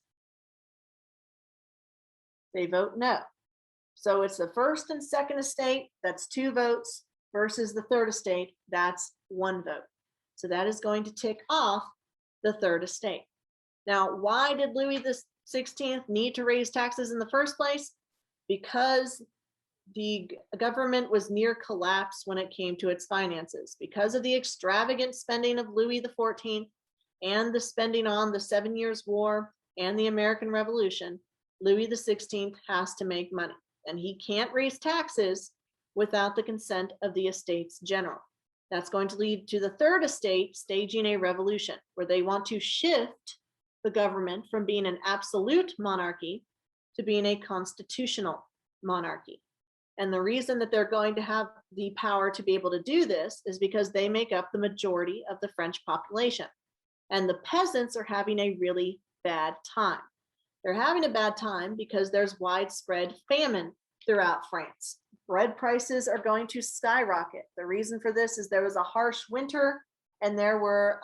They vote no. So it's the first and second estate, that's 2 votes, versus the third estate, that's 1 vote. So that is going to tick off the third estate. Now, why did Louis 16th need to raise taxes in the first place? Because the government was near collapse when it came to its finances. Because of the extravagant spending of Louis XIV and the spending on the 7 Years' War and the American Revolution, Louis XVI has to make money, and he can't raise taxes without the consent of the Estates General. That's going to lead to the Third Estate staging a revolution where they want to shift the government from being an absolute monarchy to being a constitutional monarchy. And the reason that they're going to have the power to be able to do this is because they make up the majority of the French population. And the peasants are having a really bad time. They're having a bad time because there's widespread famine throughout France. Bread prices are going to skyrocket. The reason for this is there was a harsh winter and there were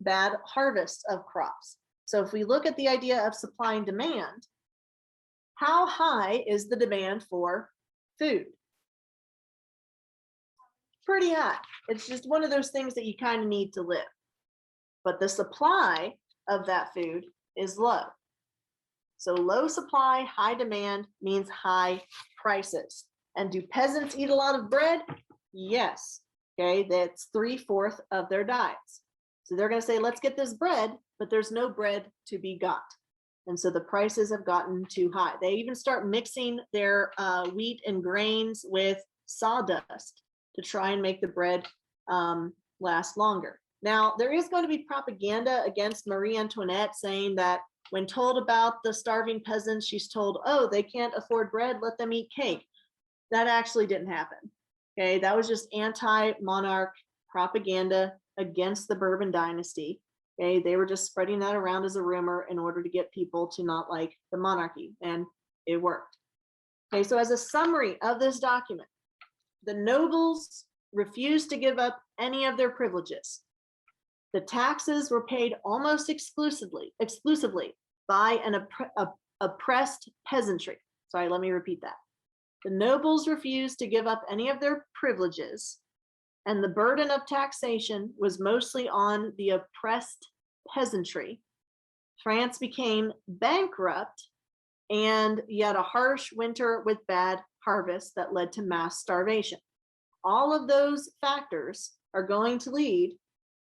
bad harvests of crops. So if we look at the idea of supply and demand, how high is the demand for food? Pretty high. It's just one of those things that you kind of need to live. But the supply of that food is low. So low supply, high demand means high prices. And do peasants eat a lot of bread? Yes. Okay, that's 3/4 of their diets. So they're going to say, let's get this bread, but there's no bread to be got. And so the prices have gotten too high. They even start mixing their wheat and grains with sawdust to try and make the bread last longer. Now, there is going to be propaganda against Marie Antoinette saying that when told about the starving peasants, she's told, oh, they can't afford bread, let them eat cake. That actually didn't happen. Okay, that was just anti-monarch propaganda against the Bourbon dynasty. Okay, they were just spreading that around as a rumor in order to get people to not like the monarchy, and it worked. Okay, so as a summary of this document, the nobles refused to give up any of their privileges. The taxes were paid almost exclusively by an oppressed peasantry. Sorry, let me repeat that. The nobles refused to give up any of their privileges, and the burden of taxation was mostly on the oppressed peasantry. France became bankrupt, and you had a harsh winter with bad harvests that led to mass starvation. All of those factors are going to lead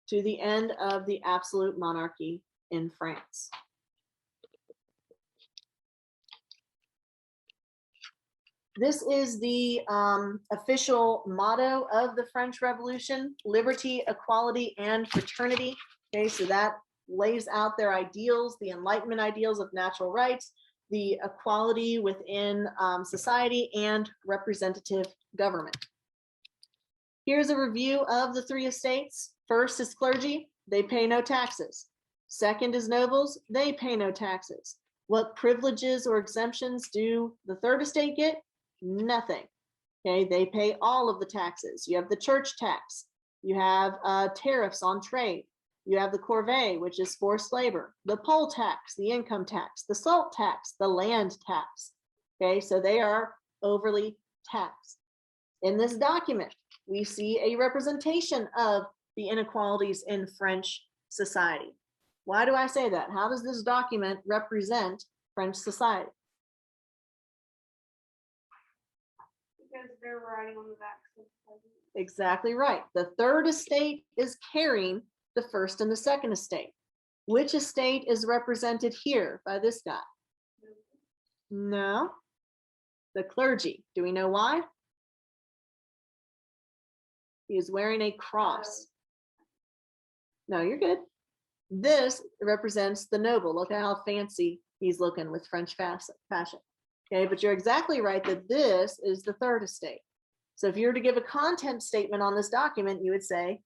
to the end of the absolute monarchy in France. This is the official motto of the French Revolution: liberty, equality, and fraternity. Okay, so that lays out their ideals, the Enlightenment ideals of natural rights, the equality within society, and representative government. Here's a review of the three estates. First is clergy, they pay no taxes. Second is nobles, they pay no taxes. What privileges or exemptions do the third estate get? Nothing. Okay, they pay all of the taxes. You have the church tax, you have tariffs on trade, you have the corvée, which is forced labor, the poll tax, the income tax, the salt tax, the land tax. Okay, so they are overly taxed. In this document, we see a representation of the inequalities in French society. Why do I say that? How does this document represent French society? Because they're riding on the backs of the peasants. Exactly right. The third estate is carrying the first and the second estate. Which estate is represented here by this guy? No, the clergy. Do we know why? He is wearing a cross. No, you're good. This represents the noble. Look at how fancy he's looking with French fashion. Okay, but you're exactly right that this is the third estate. So if you were to give a content statement on this document, you would say,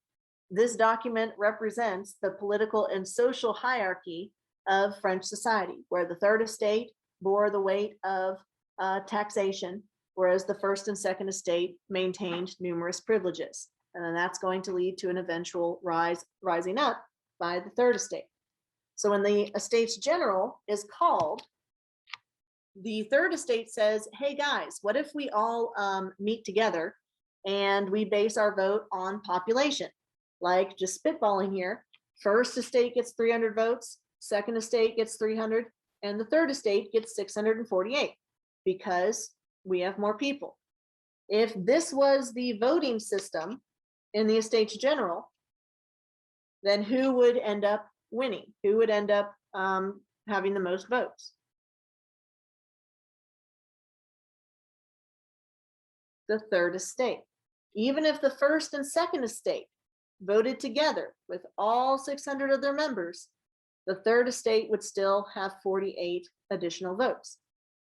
this document represents the political and social hierarchy of French society, where the third estate bore the weight of taxation, whereas the first and second estate maintained numerous privileges. And then that's going to lead to an eventual rising up by the third estate. So when the Estates General is called, the third estate says, hey guys, what if we all meet together and we base our vote on population? Like, just spitballing here, first estate gets 300 votes, second estate gets 300, and the third estate gets 648 because we have more people. If this was the voting system in the Estates General, then who would end up winning? Who would end up having the most votes? The third estate. Even if the first and second estate voted together with all 600 of their members, the third estate would still have 48 additional votes.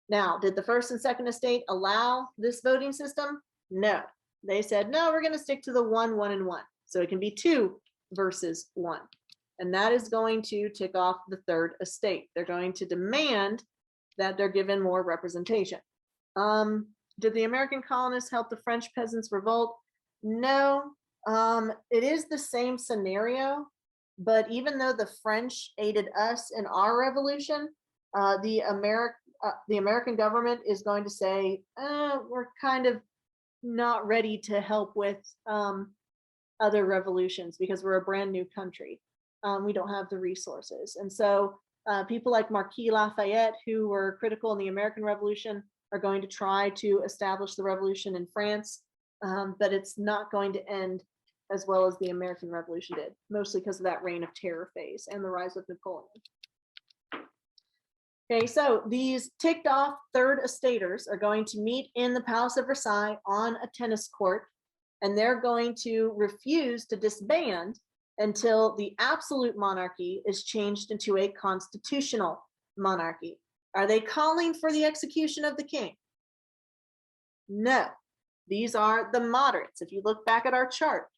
Now, did the first and second estate allow this voting system? No. They said, no, we're going to stick to the 1, 1, and 1. So it can be 2 versus 1. And that is going to tick off the third estate. They're going to demand that they're given more representation. Did the American colonists help the French peasants revolt? No. It is the same scenario, but even though the French aided us in our revolution, the American government is going to say, we're kind of not ready to help with other revolutions because we're a brand new country. We don't have the resources. And so people like Marquis Lafayette, who were critical in the American Revolution, are going to try to establish the revolution in France, but it's not going to end as well as the American Revolution did, mostly because of that reign of terror phase and the rise of Napoleon. Okay, so these ticked off third estaters are going to meet in the Palace of Versailles on a tennis court, and they're going to refuse to disband until the absolute monarchy is changed into a constitutional monarchy. Are they calling for the execution of the king? No, these are the moderates. If you look back at our chart,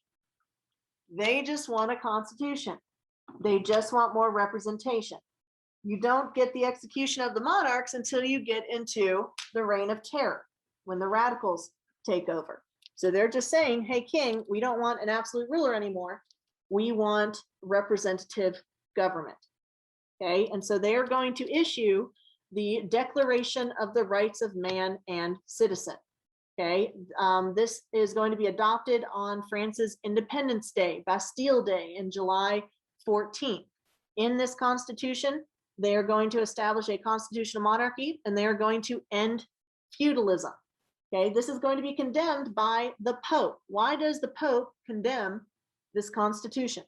they just want a constitution. They just want more representation. You don't get the execution of the monarchs until you get into the reign of terror, when the radicals take over. So they're just saying, hey, king, we don't want an absolute ruler anymore. We want representative government. Okay, and so they are going to issue the Declaration of the Rights of Man and Citizen. Okay, this is going to be adopted on France's Independence Day, Bastille Day, in July 14th. In this constitution, they are going to establish a constitutional monarchy, and they are going to end feudalism. Okay, this is going to be condemned by the Pope. Why does the Pope condemn this constitution?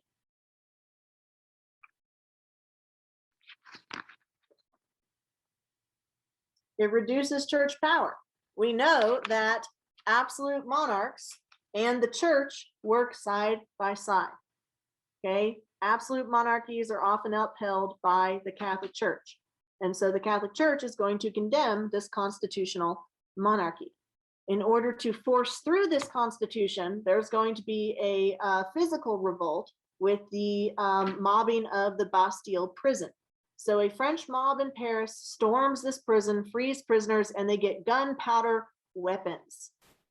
It reduces church power. We know that absolute monarchs and the church work side by side. Okay, absolute monarchies are often upheld by the Catholic Church. And so the Catholic Church is going to condemn this constitutional monarchy. In order to force through this constitution, there's going to be a physical revolt with the mobbing of the Bastille prison. So a French mob in Paris storms this prison, frees prisoners, and they get gunpowder weapons.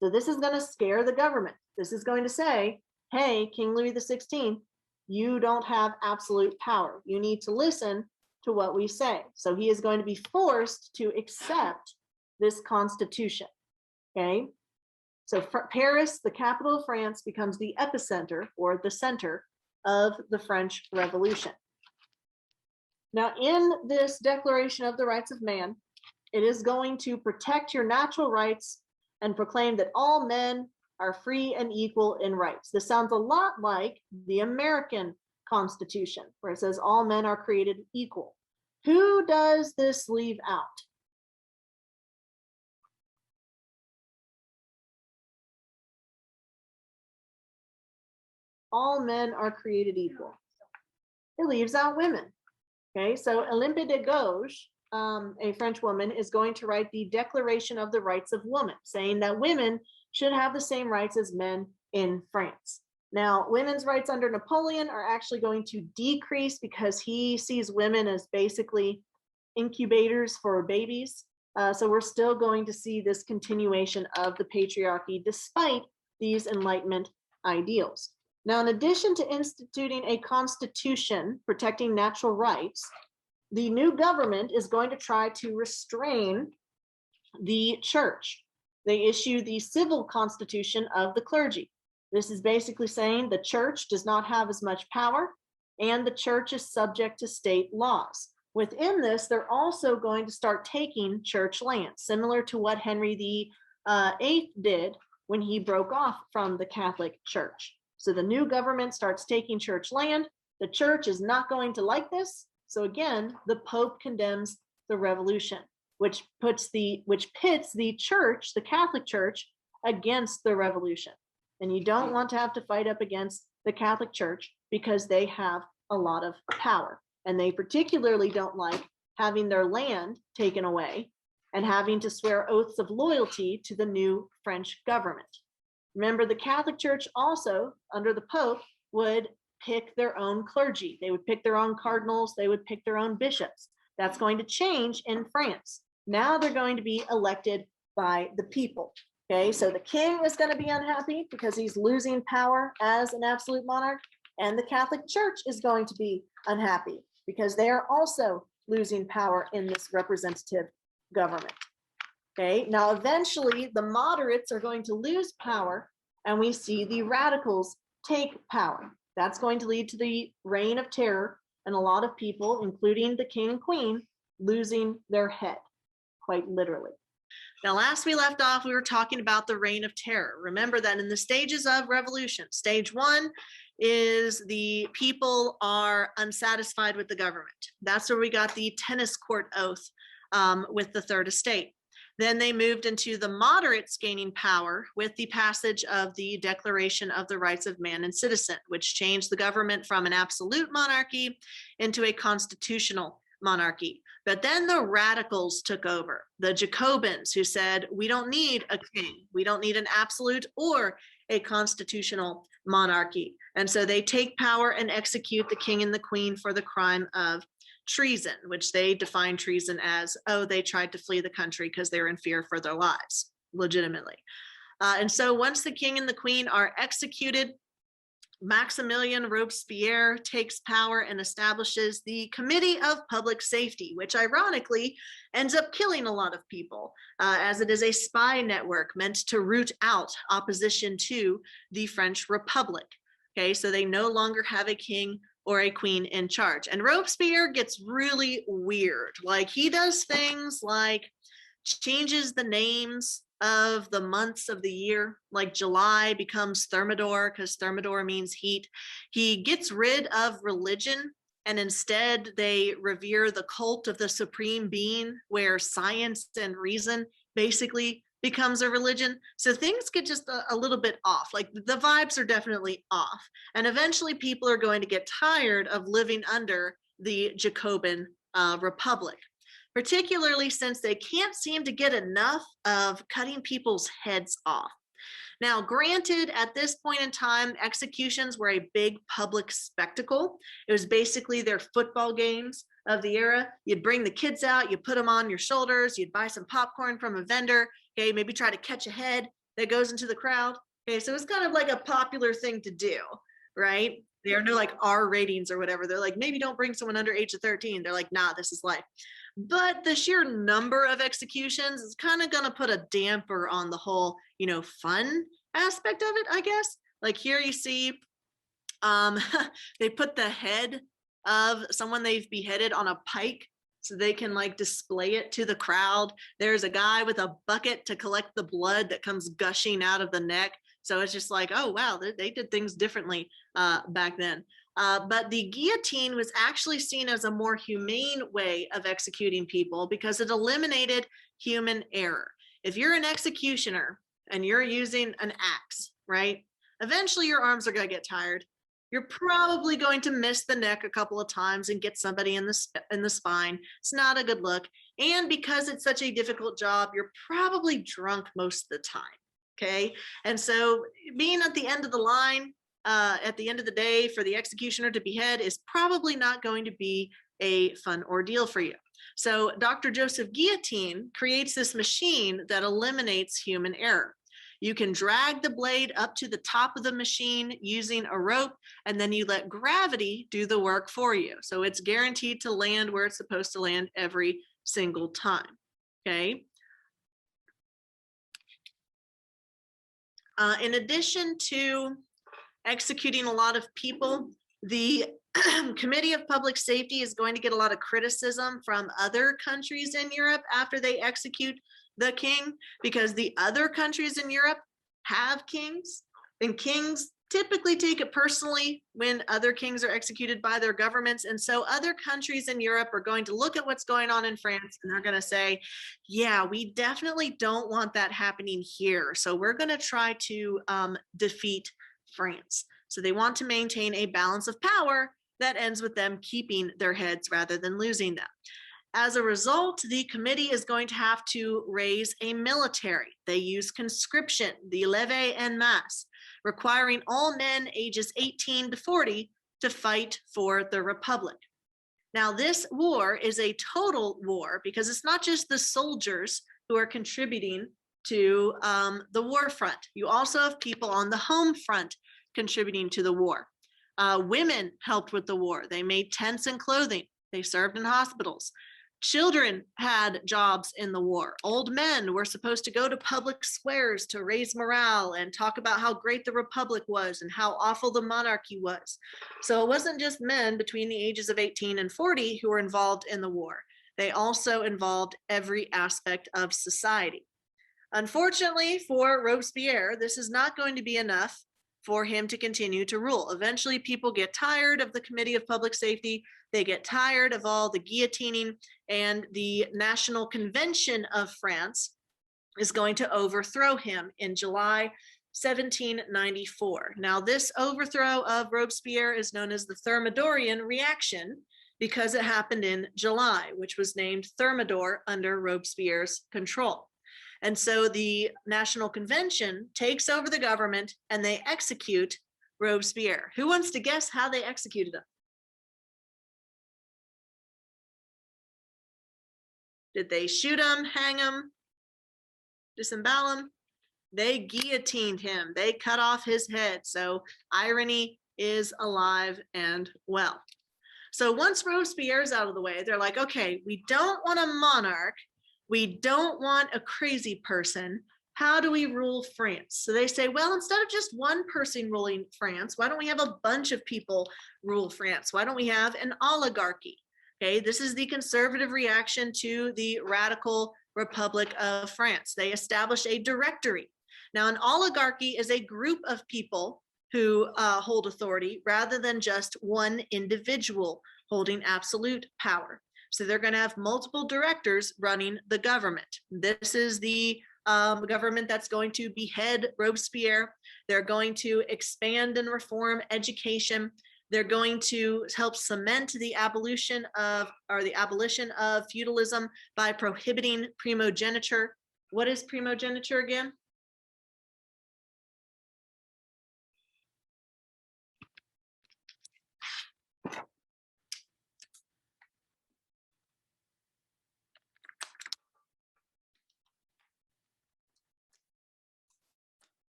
So this is going to scare the government. This is going to say, hey, King Louis XVI, you don't have absolute power. You need to listen to what we say. So he is going to be forced to accept this constitution. Okay, so Paris, the capital of France, becomes the epicenter or the center of the French Revolution. Now, in this Declaration of the Rights of Man, it is going to protect your natural rights and proclaim that all men are free and equal in rights. This sounds a lot like the American Constitution, where it says all men are created equal. Who does this leave out? All men are created equal. It leaves out women. Okay, so Olympe de Gouges, a French woman, is going to write the Declaration of the Rights of Women, saying that women should have the same rights as men in France. Now, women's rights under Napoleon are actually going to decrease because he sees women as basically incubators for babies. So we're still going to see this continuation of the patriarchy despite these Enlightenment ideals. Now, in addition to instituting a constitution protecting natural rights, the new government is going to try to restrain the church. They issue the civil constitution of the clergy. This is basically saying the church does not have as much power and the church is subject to state laws. within this, they're also going to start taking church land, similar to what Henry VIII did when he broke off from the Catholic Church. So the new government starts taking church land. The church is not going to like this. So again, the Pope condemns the revolution, which pits the church, the Catholic Church, against the revolution. And you don't want to have to fight up against the Catholic Church because they have a lot of power. And they particularly don't like having their land taken away and having to swear oaths of loyalty to the new French government. Remember, the Catholic Church also, under the Pope, would pick their own clergy. They would pick their own cardinals. They would pick their own bishops. That's going to change in France. Now they're going to be elected by the people. Okay, so the king is going to be unhappy because he's losing power as an absolute monarch, and the Catholic Church is going to be unhappy because they are also losing power in this representative government. Okay, now eventually the moderates are going to lose power, and we see the radicals take power. That's going to lead to the reign of terror and a lot of people, including the king and queen, losing their head, quite literally. Now, last we left off, we were talking about the reign of terror. Remember that in the stages of revolution, stage one is the people are unsatisfied with the government. That's where we got the tennis court oath with the Third Estate. Then they moved into the moderates gaining power with the passage of the Declaration of the Rights of Man and Citizen, which changed the government from an absolute monarchy into a constitutional monarchy. But then the radicals took over, the Jacobins, who said, we don't need a king. We don't need an absolute or a constitutional monarchy. And so they take power and execute the king and the queen for the crime of treason, which they define treason as, oh, they tried to flee the country because they're in fear for their lives, legitimately. And so once the king and the queen are executed, Maximilien Robespierre takes power and establishes the Committee of Public Safety, which ironically ends up killing a lot of people, as it is a spy network meant to root out opposition to the French Republic. Okay, so they no longer have a king or a queen in charge. And Robespierre gets really weird. Like, he does things like changes the names of the months of the year, like July becomes Thermidor because Thermidor means heat. He gets rid of religion, and instead they revere the cult of the supreme being, where science and reason basically becomes a religion. So things get just a little bit off. Like, the vibes are definitely off. And eventually people are going to get tired of living under the Jacobin Republic, particularly since they can't seem to get enough of cutting people's heads off. Now, granted, at this point in time, executions were a big public spectacle. It was basically their football games of the era. You'd bring the kids out, you put them on your shoulders, you'd buy some popcorn from a vendor, okay, maybe try to catch a head that goes into the crowd. Okay, so it's kind of like a popular thing to do, right? There are no like R ratings or whatever. They're like, maybe don't bring someone under age of 13. They're like, nah, this is life. But the sheer number of executions is kind of going to put a damper on the whole, fun aspect of it, I guess. Like, here you see they put the head of someone they've beheaded on a pike so they can like display it to the crowd. There's a guy with a bucket to collect the blood that comes gushing out of the neck. So it's just like, oh, wow, they did things differently back then. But the guillotine was actually seen as a more humane way of executing people because it eliminated human error. If you're an executioner and you're using an axe, right? Eventually your arms are going to get tired. You're probably going to miss the neck a couple of times and get somebody in the spine. It's not a good look. And because it's such a difficult job, you're probably drunk most of the time. Okay. And so being at the end of the line, at the end of the day, for the executioner to behead is probably not going to be a fun ordeal for you. So Dr. Joseph Guillotine creates this machine that eliminates human error. You can drag the blade up to the top of the machine using a rope, and then you let gravity do the work for you. So it's guaranteed to land where it's supposed to land every single time. Okay. In addition to executing a lot of people, The Committee of Public Safety is going to get a lot of criticism from other countries in Europe after they execute the king, because the other countries in Europe have kings, and kings typically take it personally when other kings are executed by their governments. And so other countries in Europe are going to look at what's going on in France and they're going to say, yeah, we definitely don't want that happening here. So we're going to try to defeat France. So they want to maintain a balance of power that ends with them keeping their heads rather than losing them. As a result, the committee is going to have to raise a military. They use conscription, the levée en masse, requiring all men ages 18 to 40 to fight for the Republic. Now, this war is a total war because it's not just the soldiers who are contributing to the war front. You also have people on the home front contributing to the war. Women helped with the war. They made tents and clothing. They served in hospitals. Children had jobs in the war. Old men were supposed to go to public squares to raise morale and talk about how great the Republic was and how awful the monarchy was. So it wasn't just men between the ages of 18 and 40 who were involved in the war. They also involved every aspect of society. Unfortunately for Robespierre, this is not going to be enough for him to continue to rule. Eventually, people get tired of the Committee of Public Safety. They get tired of all the guillotining, and the National Convention of France is going to overthrow him in July 1794. Now, this overthrow of Robespierre is known as the Thermidorian reaction because it happened in July, which was named Thermidor under Robespierre's control. And so the National Convention takes over the government and they execute Robespierre. Who wants to guess how they executed him? Did they shoot him, hang him, disembowel him? They guillotined him. They cut off his head. So irony is alive and well. So once Robespierre's out of the way, they're like, okay, we don't want a monarch. We don't want a crazy person. How do we rule France? So they say, well, instead of just one person ruling France, why don't we have a bunch of people rule France? Why don't we have an oligarchy? Okay, this is the conservative reaction to the radical Republic of France. They establish a directory. Now, an oligarchy is a group of people who hold authority rather than just one individual holding absolute power. So they're going to have multiple directors running the government. This is the government that's going to behead Robespierre. They're going to expand and reform education. They're going to help cement the abolition of feudalism by prohibiting primogeniture. What is primogeniture again?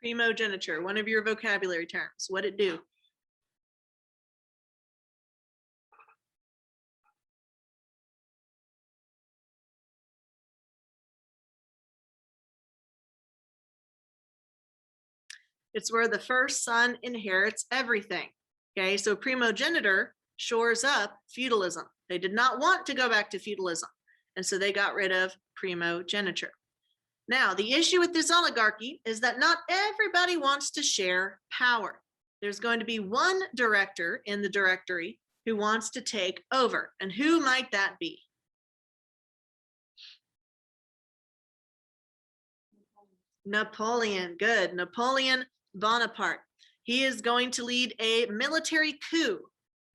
Primogeniture, one of your vocabulary terms. What'd it do? It's where the first son inherits everything. Okay, so primogeniture shores up feudalism. They did not want to go back to feudalism, and so they got rid of primogeniture. Now, the issue with this oligarchy is that not everybody wants to share power. There's going to be one director in the directory who wants to take over. And who might that be? Napoleon. Good. Napoleon Bonaparte. He is going to lead a military coup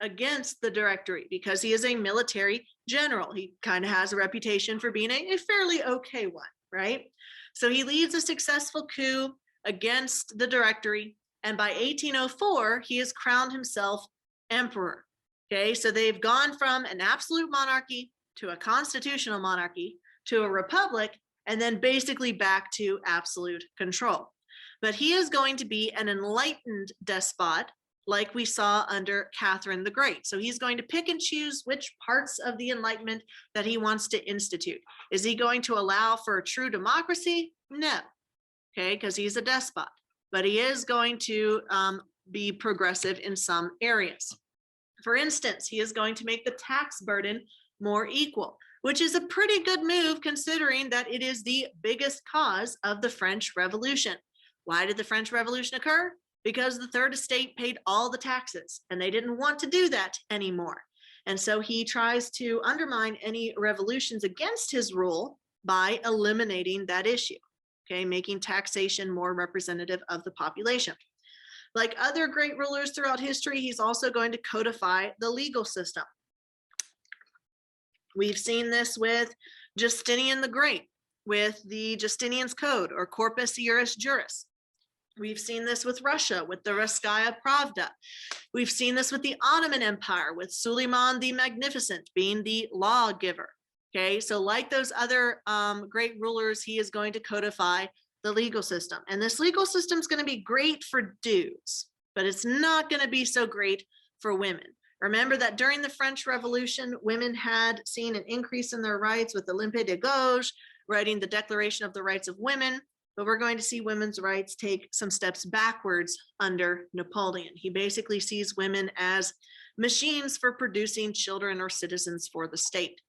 against the directory because he is a military general. He kind of has a reputation for being a fairly okay one, right? So he leads a successful coup against the directory. And by 1804, he has crowned himself emperor. Okay, so they've gone from an absolute monarchy to a constitutional monarchy to a republic, and then basically back to absolute control. But he is going to be an enlightened despot, like we saw under Catherine the Great. So he's going to pick and choose which parts of the Enlightenment that he wants to institute. Is he going to allow for a true democracy? No, okay, because he's a despot. But he is going to be progressive in some areas. For instance, he is going to make the tax burden more equal, which is a pretty good move considering that it is the biggest cause of the French Revolution. Why did the French Revolution occur? Because the Third Estate paid all the taxes and they didn't want to do that anymore. And so he tries to undermine any revolutions against his rule by eliminating that issue, okay, making taxation more representative of the population. Like other great rulers throughout history, he's also going to codify the legal system. We've seen this with Justinian the Great, with the Justinian's Code or Corpus Iuris Juris. We've seen this with Russia, with the Raskaya Pravda. We've seen this with the Ottoman Empire, with Suleiman the Magnificent being the lawgiver. Okay, so like those other great rulers, he is going to codify the legal system. And this legal system is going to be great for dudes, but it's not going to be so great for women. Remember that during the French Revolution, women had seen an increase in their rights with Olympe de Gouges, writing the Declaration of the Rights of Women, but we're going to see women's rights take some steps backwards under Napoleon. He basically sees women as machines for producing children or citizens for the state.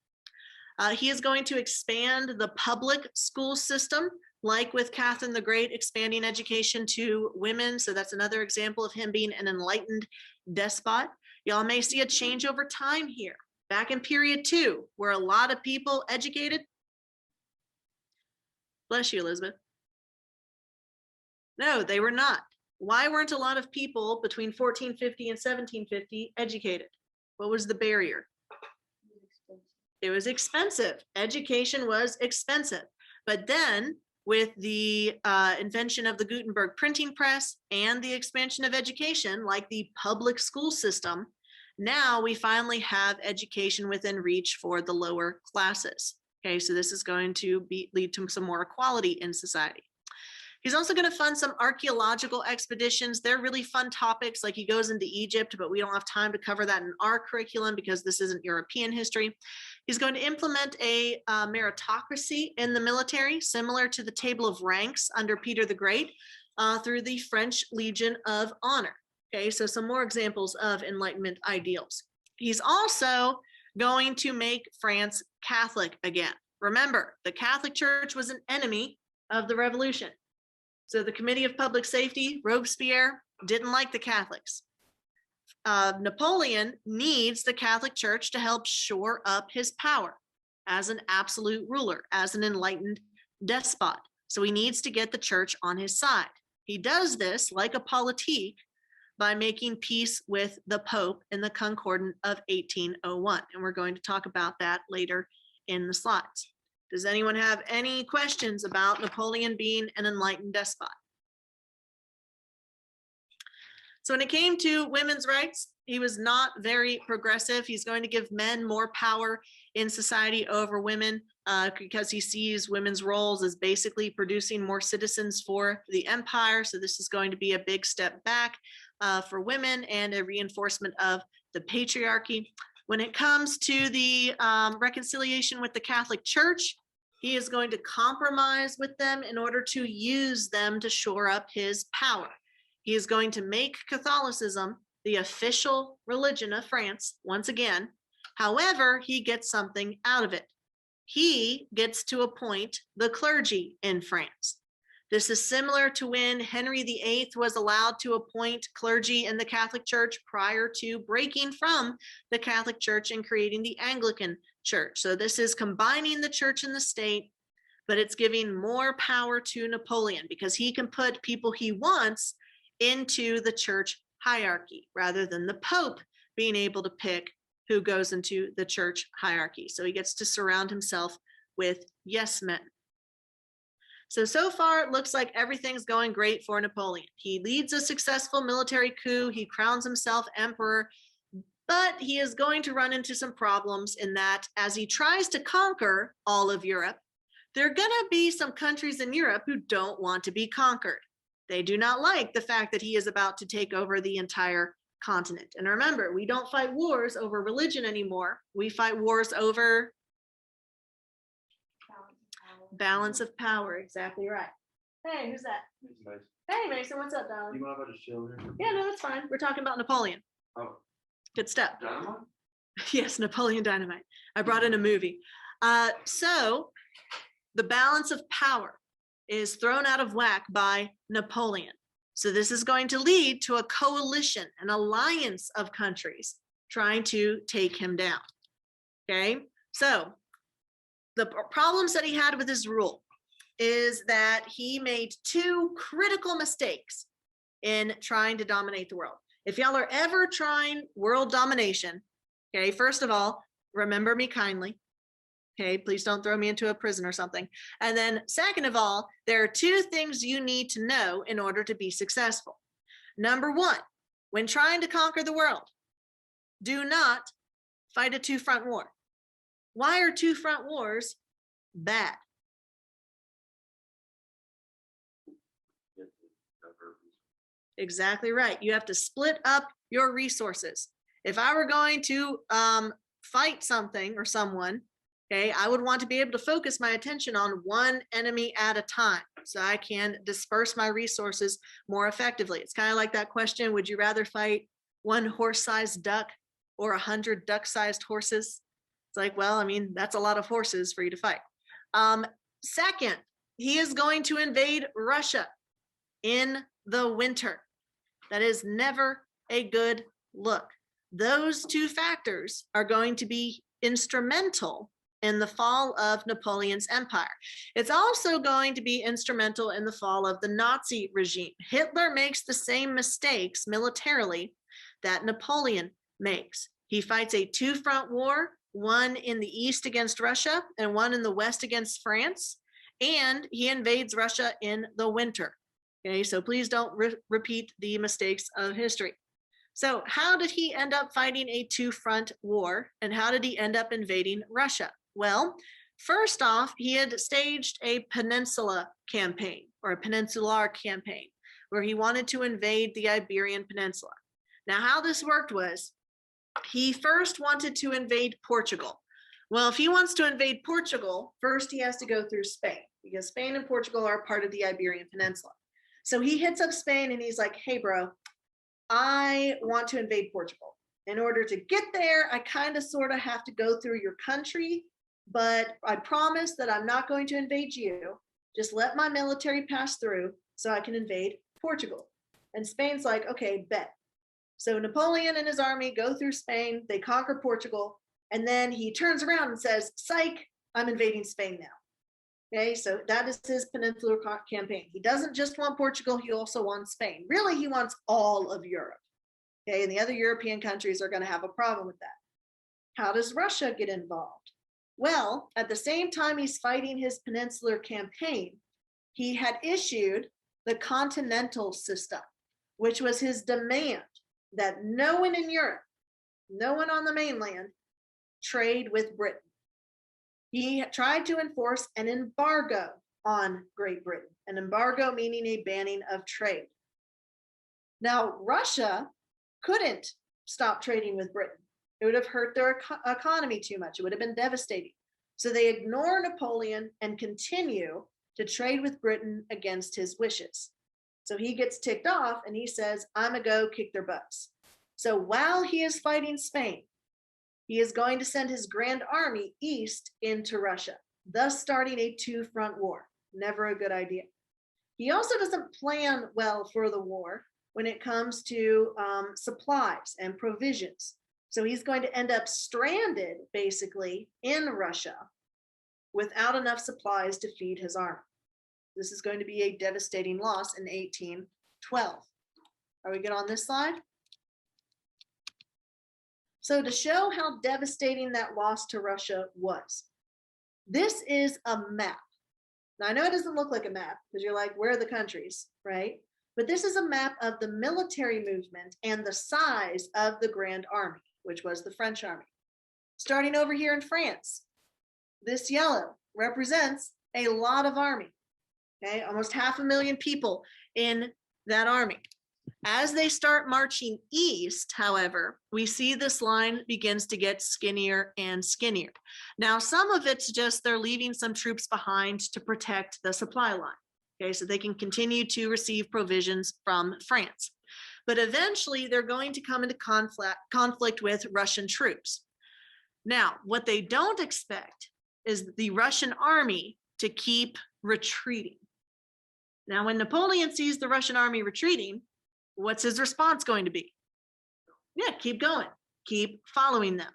He is going to expand the public school system, like with Catherine the Great, expanding education to women. So that's another example of him being an enlightened despot. Y'all may see a change over time here. Back in period 2, were a lot of people educated? Bless you, Elizabeth. No, they were not. Why weren't a lot of people between 1450 and 1750 educated? What was the barrier? It was expensive. Education was expensive. But then with the invention of the Gutenberg printing press and the expansion of education, like the public school system, now we finally have education within reach for the lower classes. Okay, so this is going to lead to some more equality in society. He's also going to fund some archaeological expeditions. They're really fun topics, like he goes into Egypt, but we don't have time to cover that in our curriculum because this isn't European history. He's going to implement a meritocracy in the military, similar to the table of ranks under Peter the Great, through the French Legion of Honor. Okay, so some more examples of Enlightenment ideals. He's also going to make France Catholic again. Remember, the Catholic Church was an enemy of the revolution. So the Committee of Public Safety, Robespierre, didn't like the Catholics. Napoleon needs the Catholic Church to help shore up his power as an absolute ruler, as an enlightened despot. So he needs to get the church on his side. He does this like a politique by making peace with the Pope in the Concordat of 1801. And we're going to talk about that later in the slides. Does anyone have any questions about Napoleon being an enlightened despot? So when it came to women's rights, he was not very progressive. He's going to give men more power in society over women because he sees women's roles as basically producing more citizens for the empire. So this is going to be a big step back for women and a reinforcement of the patriarchy. When it comes to the reconciliation with the Catholic Church, he is going to compromise with them in order to use them to shore up his power. He is going to make Catholicism the official religion of France once again. However, he gets something out of it. He gets to appoint the clergy in France. This is similar to when Henry VIII was allowed to appoint clergy in the Catholic Church prior to breaking from the Catholic Church and creating the Anglican Church. So this is combining the church and the state, but it's giving more power to Napoleon because he can put people he wants into the church hierarchy rather than the Pope being able to pick who goes into the church hierarchy. So he gets to surround himself with yes men. So far, it looks like everything's going great for Napoleon. He leads a successful military coup. He crowns himself emperor, but he is going to run into some problems in that as he tries to conquer all of Europe, there are going to be some countries in Europe who don't want to be conquered. They do not like the fact that he is about to take over the entire continent. And remember, we don't fight wars over religion anymore. We fight wars over balance of power. Exactly right. Hey, who's that? Hey, Mason, what's up, You darling? mind if I just chill here? Yeah, no, that's fine. We're talking about Napoleon. Oh, Good stuff. dynamite? Yes, Napoleon Dynamite. I brought in a movie. So the balance of power is thrown out of whack by Napoleon. So this is going to lead to a coalition, an alliance of countries trying to take him down. Okay, so the problems that he had with his rule is that he made two critical mistakes in trying to dominate the world. If y'all are ever trying world domination, okay, first of all, remember me kindly. Okay, please don't throw me into a prison or something. And then second of all, there are two things you need to know in order to be successful. Number one, when trying to conquer the world, do not fight a two-front war. Why are two-front wars bad? Exactly right. You have to split up your resources. If I were going to fight something or someone, okay, I would want to be able to focus my attention on one enemy at a time so I can disperse my resources more effectively. It's kind of like that question, would you rather fight one horse-sized duck or 100 duck-sized horses? It's like, well, I mean, that's a lot of horses for you to fight. Second, he is going to invade Russia in the winter. That is never a good look. Those two factors are going to be instrumental in the fall of Napoleon's empire. It's also going to be instrumental in the fall of the Nazi regime. Hitler makes the same mistakes militarily that Napoleon makes. He fights a two-front war, one in the east against Russia and one in the west against France, and he invades Russia in the winter. Okay, so please don't repeat the mistakes of history. So how did he end up fighting a two-front war, and how did he end up invading Russia? Well, first off, he had staged a peninsula campaign or a peninsular campaign where he wanted to invade the Iberian Peninsula. Now, how this worked was he first wanted to invade Portugal. Well, if he wants to invade Portugal, first he has to go through Spain because Spain and Portugal are part of the Iberian Peninsula. So he hits up Spain and he's like, hey, bro, I want to invade Portugal. In order to get there, I kind of sort of have to go through your country, but I promise that I'm not going to invade you. Just let my military pass through so I can invade Portugal. And Spain's like, okay, bet. So Napoleon and his army go through Spain, they conquer Portugal, and then he turns around and says, psych, I'm invading Spain now. Okay, so that is his peninsular campaign. He doesn't just want Portugal, he also wants Spain. Really, he wants all of Europe. Okay, and the other European countries are going to have a problem with that. How does Russia get involved? Well, at the same time he's fighting his peninsular campaign, he had issued the continental system, which was his demand that no one in Europe, no one on the mainland, trade with Britain. He tried to enforce an embargo on Great Britain, an embargo meaning a banning of trade. Now, Russia couldn't stop trading with Britain. It would have hurt their economy too much. It would have been devastating. So they ignore Napoleon and continue to trade with Britain against his wishes. So he gets ticked off and he says, I'm gonna go kick their butts. So while he is fighting Spain, he is going to send his grand army east into Russia, thus starting a two-front war. Never a good idea. He also doesn't plan well for the war when it comes to supplies and provisions. So he's going to end up stranded, basically, in Russia without enough supplies to feed his army. This is going to be a devastating loss in 1812. Are we good on this slide? So to show how devastating that loss to Russia was, this is a map. Now I know it doesn't look like a map because you're like, where are the countries, right? But this is a map of the military movement and the size of the Grand Army, which was the French army. Starting over here in France, this yellow represents a lot of army, okay? Almost 500,000 people in that army. As they start marching east, however, we see this line begins to get skinnier and skinnier. Now, some of it's just they're leaving some troops behind to protect the supply line. Okay, so they can continue to receive provisions from France. But eventually they're going to come into conflict with Russian troops. Now, what they don't expect is the Russian army to keep retreating. Now, when Napoleon sees the Russian army retreating, what's his response going to be? Yeah, keep going, keep following them.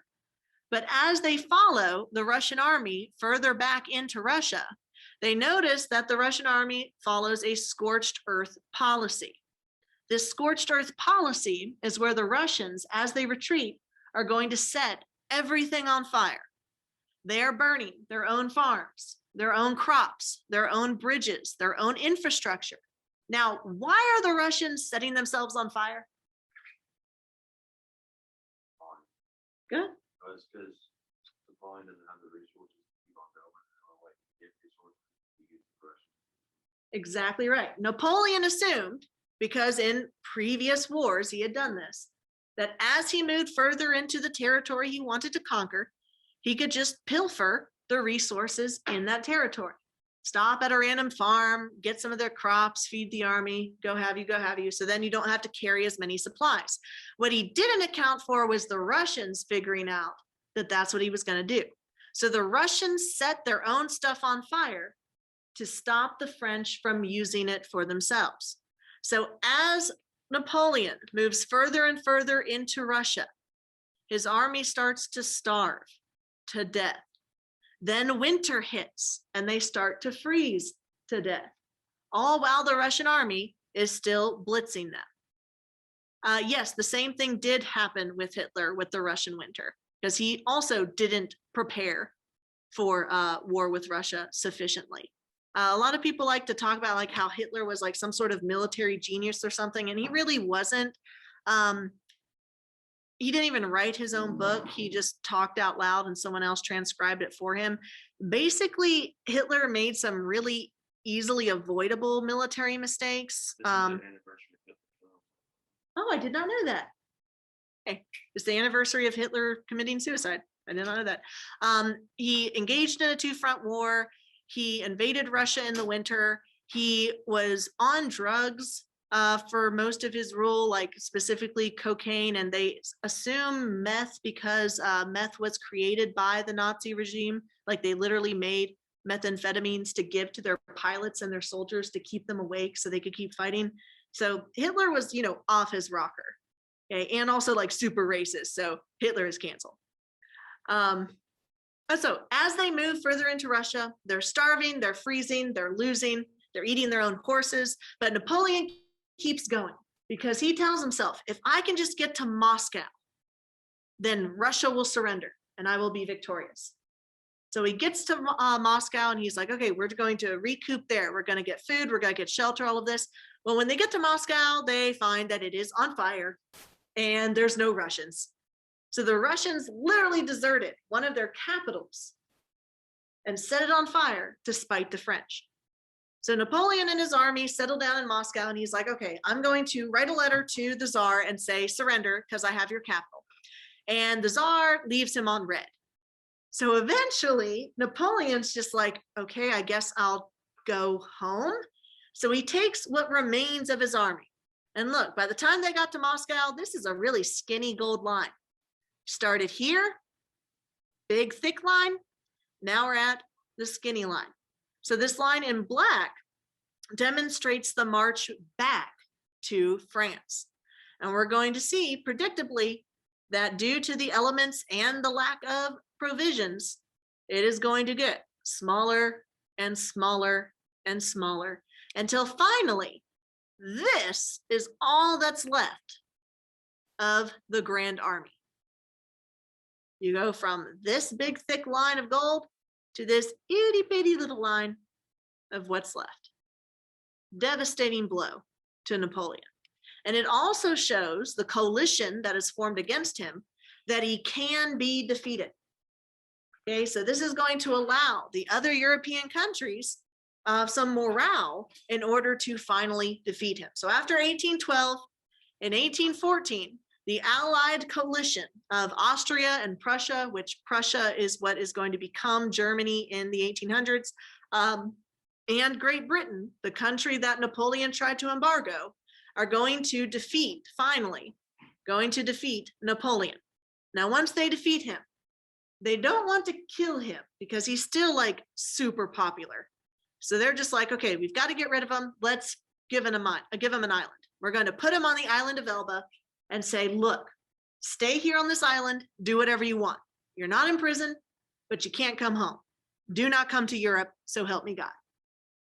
But as they follow the Russian army further back into Russia, they notice that the Russian army follows a scorched earth policy. This scorched earth policy is where the Russians, as they retreat, are going to set everything on fire. They are burning their own farms, their own crops, their own bridges, their own infrastructure. Now, why are the Russians setting themselves on fire? Good. It's because Napoleon doesn't have the resources to keep on going. Like, get resources to use the Russians. Exactly right. Napoleon assumed, because in previous wars he had done this, that as he moved further into the territory he wanted to conquer, he could just pilfer the resources in that territory. Stop at a random farm, get some of their crops, feed the army, go have you. So then you don't have to carry as many supplies. What he didn't account for was the Russians figuring out that that's what he was going to do. So the Russians set their own stuff on fire to stop the French from using it for themselves. So as Napoleon moves further and further into Russia, his army starts to starve to death. Then winter hits and they start to freeze to death, all while the Russian army is still blitzing them. Yes, the same thing did happen with Hitler with the Russian winter, because he also didn't prepare for war with Russia sufficiently. A lot of people like to talk about like how Hitler was like some sort of military genius or something, and he really wasn't. He didn't even write his own book. He just talked out loud and someone else transcribed it for him. Basically, Hitler made some really easily avoidable military mistakes. This is the anniversary of Hitler. Oh, I did not know that. Okay, it's the anniversary of Hitler committing suicide. I did not know that. He engaged in a two-front war. He invaded Russia in the winter. He was on drugs for most of his rule, like specifically cocaine, and they assume meth because meth was created by the Nazi regime. Like they literally made methamphetamines to give to their pilots and their soldiers to keep them awake so they could keep fighting. So Hitler was, off his rocker. Okay, and also like super racist. So Hitler is canceled. So as they move further into Russia, they're starving, they're freezing, they're losing, they're eating their own horses. But Napoleon keeps going because he tells himself, if I can just get to Moscow, then Russia will surrender and I will be victorious. So he gets to Moscow and he's like, okay, we're going to recoup there. We're going to get food. We're going to get shelter, all of this. Well, when they get to Moscow, they find that it is on fire and there's no Russians. So the Russians literally deserted one of their capitals and set it on fire to spite the French. So Napoleon and his army settle down in Moscow and he's like, okay, I'm going to write a letter to the Tsar and say, surrender because I have your capital. And the Tsar leaves him on red. So eventually Napoleon's just like, okay, I guess I'll go home. So he takes what remains of his army. And look, by the time they got to Moscow, this is a really skinny gold line. Started here, big thick line. Now we're at the skinny line. So this line in black demonstrates the march back to France. And we're going to see, predictably, that due to the elements and the lack of provisions, it is going to get smaller and smaller and smaller until finally, this is all that's left of the Grand Army. You go from this big thick line of gold to this itty bitty little line of what's left. Devastating blow to Napoleon. And it also shows the coalition that is formed against him that he can be defeated. Okay, so this is going to allow the other European countries some morale in order to finally defeat him. So after 1812, in 1814, the Allied coalition of Austria and Prussia, which Prussia is what is going to become Germany in the 1800s, and Great Britain, the country that Napoleon tried to embargo, are going to defeat, finally, going to defeat Napoleon. Now, once they defeat him, they don't want to kill him because he's still like super popular. So they're just like, okay, we've got to get rid of him. Let's give him an island. We're going to put him on the island of Elba and say, look, stay here on this island, do whatever you want. You're not in prison, but you can't come home. Do not come to Europe, so help me God.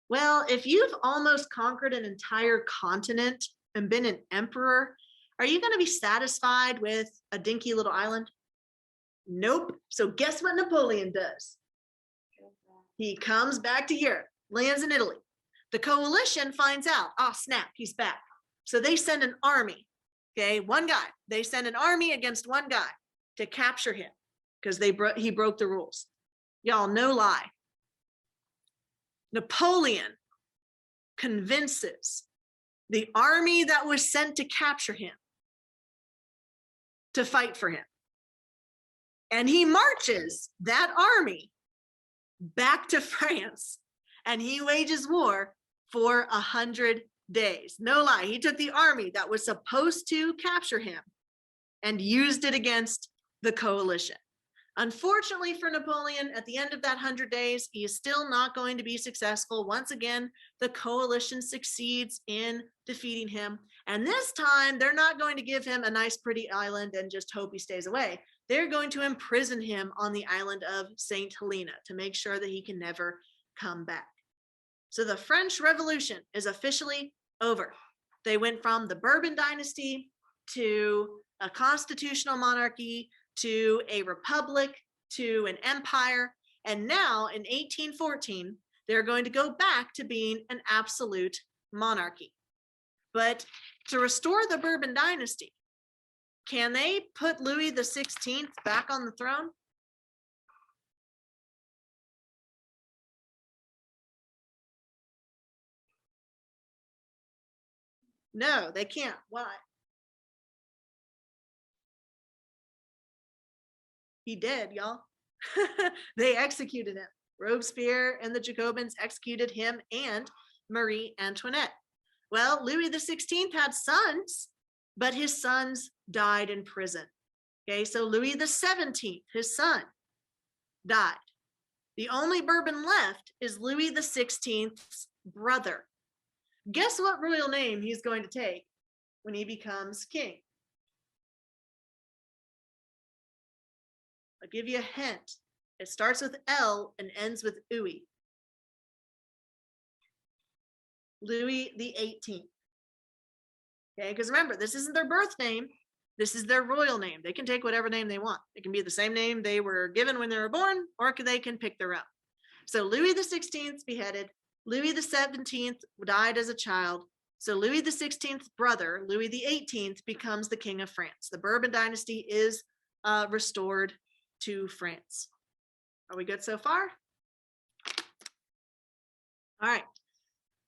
Well, if you've almost conquered an entire continent and been an emperor, are you going to be satisfied with a dinky little island? Nope. So guess what Napoleon does? He comes back to Europe, lands in Italy. The coalition finds out, oh snap, he's back. So they send an army, okay, one guy. They send an army against one guy to capture him because he broke the rules. Y'all, no lie. Napoleon convinces the army that was sent to capture him to fight for him. And he marches that army back to France and he wages war for 100 days. No lie, he took the army that was supposed to capture him and used it against the coalition. Unfortunately for Napoleon, at the end of that 100 days, he is still not going to be successful. Once again, the coalition succeeds in defeating him. And this time, they're not going to give him a nice, pretty island and just hope he stays away. They're going to imprison him on the island of St. Helena to make sure that he can never come back. So the French Revolution is officially over. They went from the Bourbon dynasty to a constitutional monarchy to a republic, to an empire, and now in 1814, they're going to go back to being an absolute monarchy. But to restore the Bourbon dynasty, can they put Louis XVI back on the throne? No, they can't. Why? He did, y'all. They executed him. Robespierre and the Jacobins executed him and Marie Antoinette. Well, Louis XVI had sons, but his sons died in prison. Okay, so Louis XVII, his son, died. The only Bourbon left is Louis XVI's brother. Guess what royal name he's going to take when he becomes king? I'll give you a hint. It starts with L and ends with Louis. Louis XVIII. Okay, because remember, this isn't their birth name. This is their royal name. They can take whatever name they want. It can be the same name they were given when they were born, or they can pick their own. So Louis XVI beheaded. Louis XVII died as a child. So Louis XVI's brother, Louis XVIII, becomes the king of France. The Bourbon dynasty is restored to France. Are we good so far? All right.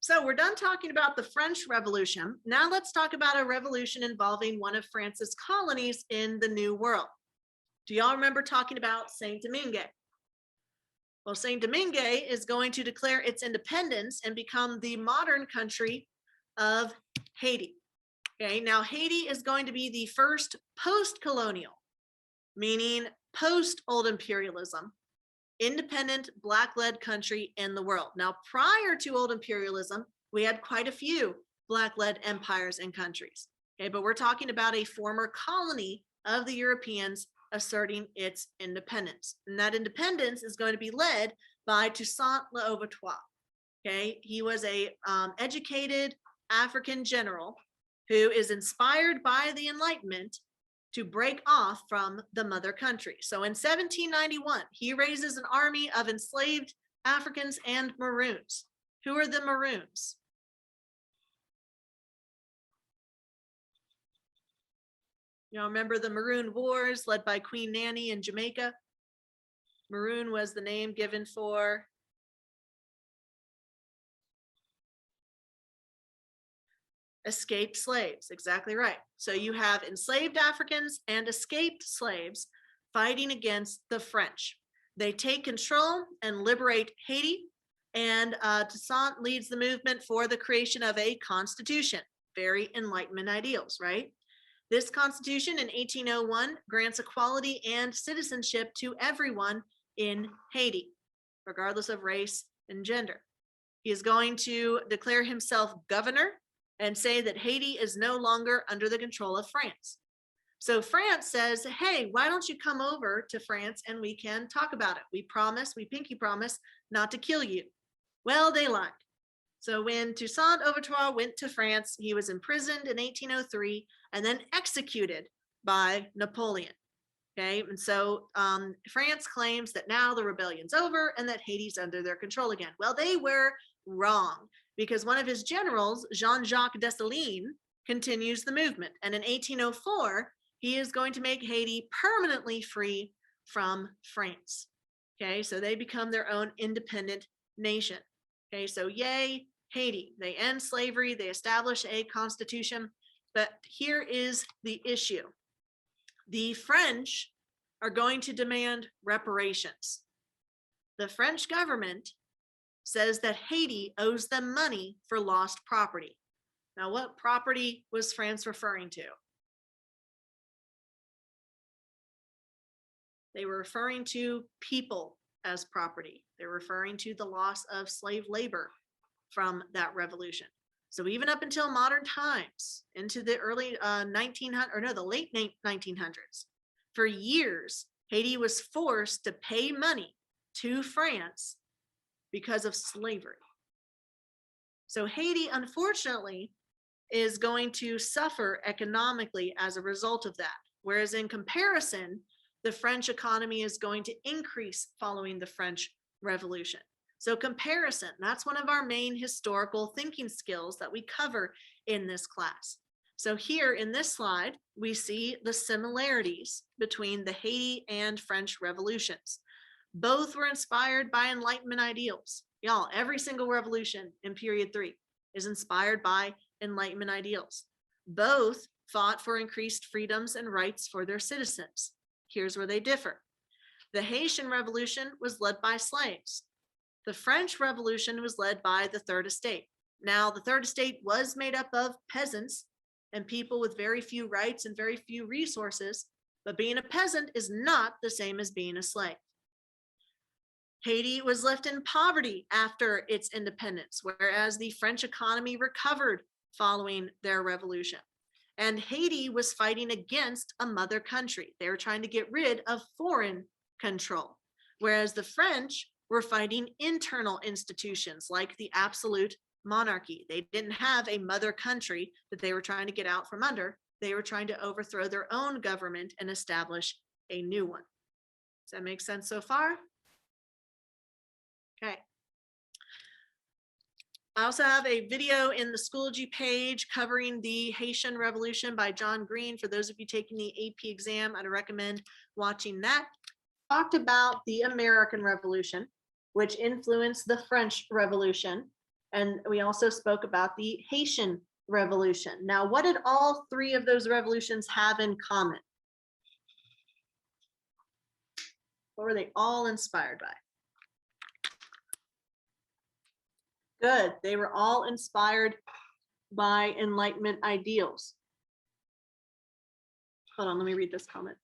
So we're done talking about the French Revolution. Now let's talk about a revolution involving one of France's colonies in the New World. Do y'all remember talking about Saint-Domingue? Well, Saint-Domingue is going to declare its independence and become the modern country of Haiti. Okay, now Haiti is going to be the first post-colonial, meaning post-old imperialism, independent Black-led country in the world. Now, prior to old imperialism, we had quite a few Black-led empires and countries. Okay, but we're talking about a former colony of the Europeans asserting its independence. And that independence is going to be led by Toussaint Louverture. Okay, he was a educated African general who is inspired by the Enlightenment to break off from the mother country. So in 1791, he raises an army of enslaved Africans and Maroons. Who are the Maroons? You know, remember the Maroon Wars led by Queen Nanny in Jamaica? Maroon was the name given for escaped slaves. Exactly right. So you have enslaved Africans and escaped slaves fighting against the French. They take control and liberate Haiti. And Toussaint leads the movement for the creation of a constitution, very Enlightenment ideals, right? This constitution in 1801 grants equality and citizenship to everyone in Haiti, regardless of race and gender. He is going to declare himself governor and say that Haiti is no longer under the control of France. So France says, hey, why don't you come over to France and we can talk about it? We pinky promise not to kill you. Well, they lied. So when Toussaint Louverture went to France, he was imprisoned in 1803 and then executed by Napoleon. Okay, and so France claims that now the rebellion's over and that Haiti's under their control again. Well, they were wrong, because one of his generals, JeanJacques Rousseau, continues the movement. And in 1804, he is going to make Haiti permanently free from France. Okay, so they become their own independent nation. Okay, so yay, Haiti. They end slavery, they establish a constitution. But here is the issue. The French are going to demand reparations. The French government says that Haiti owes them money for lost property. Now, what property was France referring to? They were referring to people as property. They're referring to the loss of slave labor from that revolution. So even up until modern times, into the early the late 1900s, for years, Haiti was forced to pay money to France because of slavery. So Haiti, unfortunately, is going to suffer economically as a result of that. Whereas in comparison, the French economy is going to increase following the French Revolution. So comparison, that's one of our main historical thinking skills that we cover in this class. So here in this slide, we see the similarities between the Haiti and French revolutions. Both were inspired by Enlightenment ideals. Y'all, every single revolution in period 3 is inspired by Enlightenment ideals. Both fought for increased freedoms and rights for their citizens. Here's where they differ. The Haitian Revolution was led by slaves. The French Revolution was led by the Third Estate. Now, the Third Estate was made up of peasants and people with very few rights and very few resources, but being a peasant is not the same as being a slave. Haiti was left in poverty after its independence, whereas the French economy recovered following their revolution. And Haiti was fighting against a mother country. They were trying to get rid of foreign control, whereas the French were fighting internal institutions like the absolute monarchy. They didn't have a mother country that they were trying to get out from under. They were trying to overthrow their own government and establish a new one. Does that make sense so far? Okay. I also have a video in the Schoology page covering the Haitian Revolution by John Green. For those of you taking the AP exam, I'd recommend watching that. Talked about the American Revolution, which influenced the French Revolution. And we also spoke about the Haitian Revolution. Now, what did all three of those revolutions have in common? What were they all inspired by? Good. They were all inspired by Enlightenment ideals. Hold on, let me read this comment.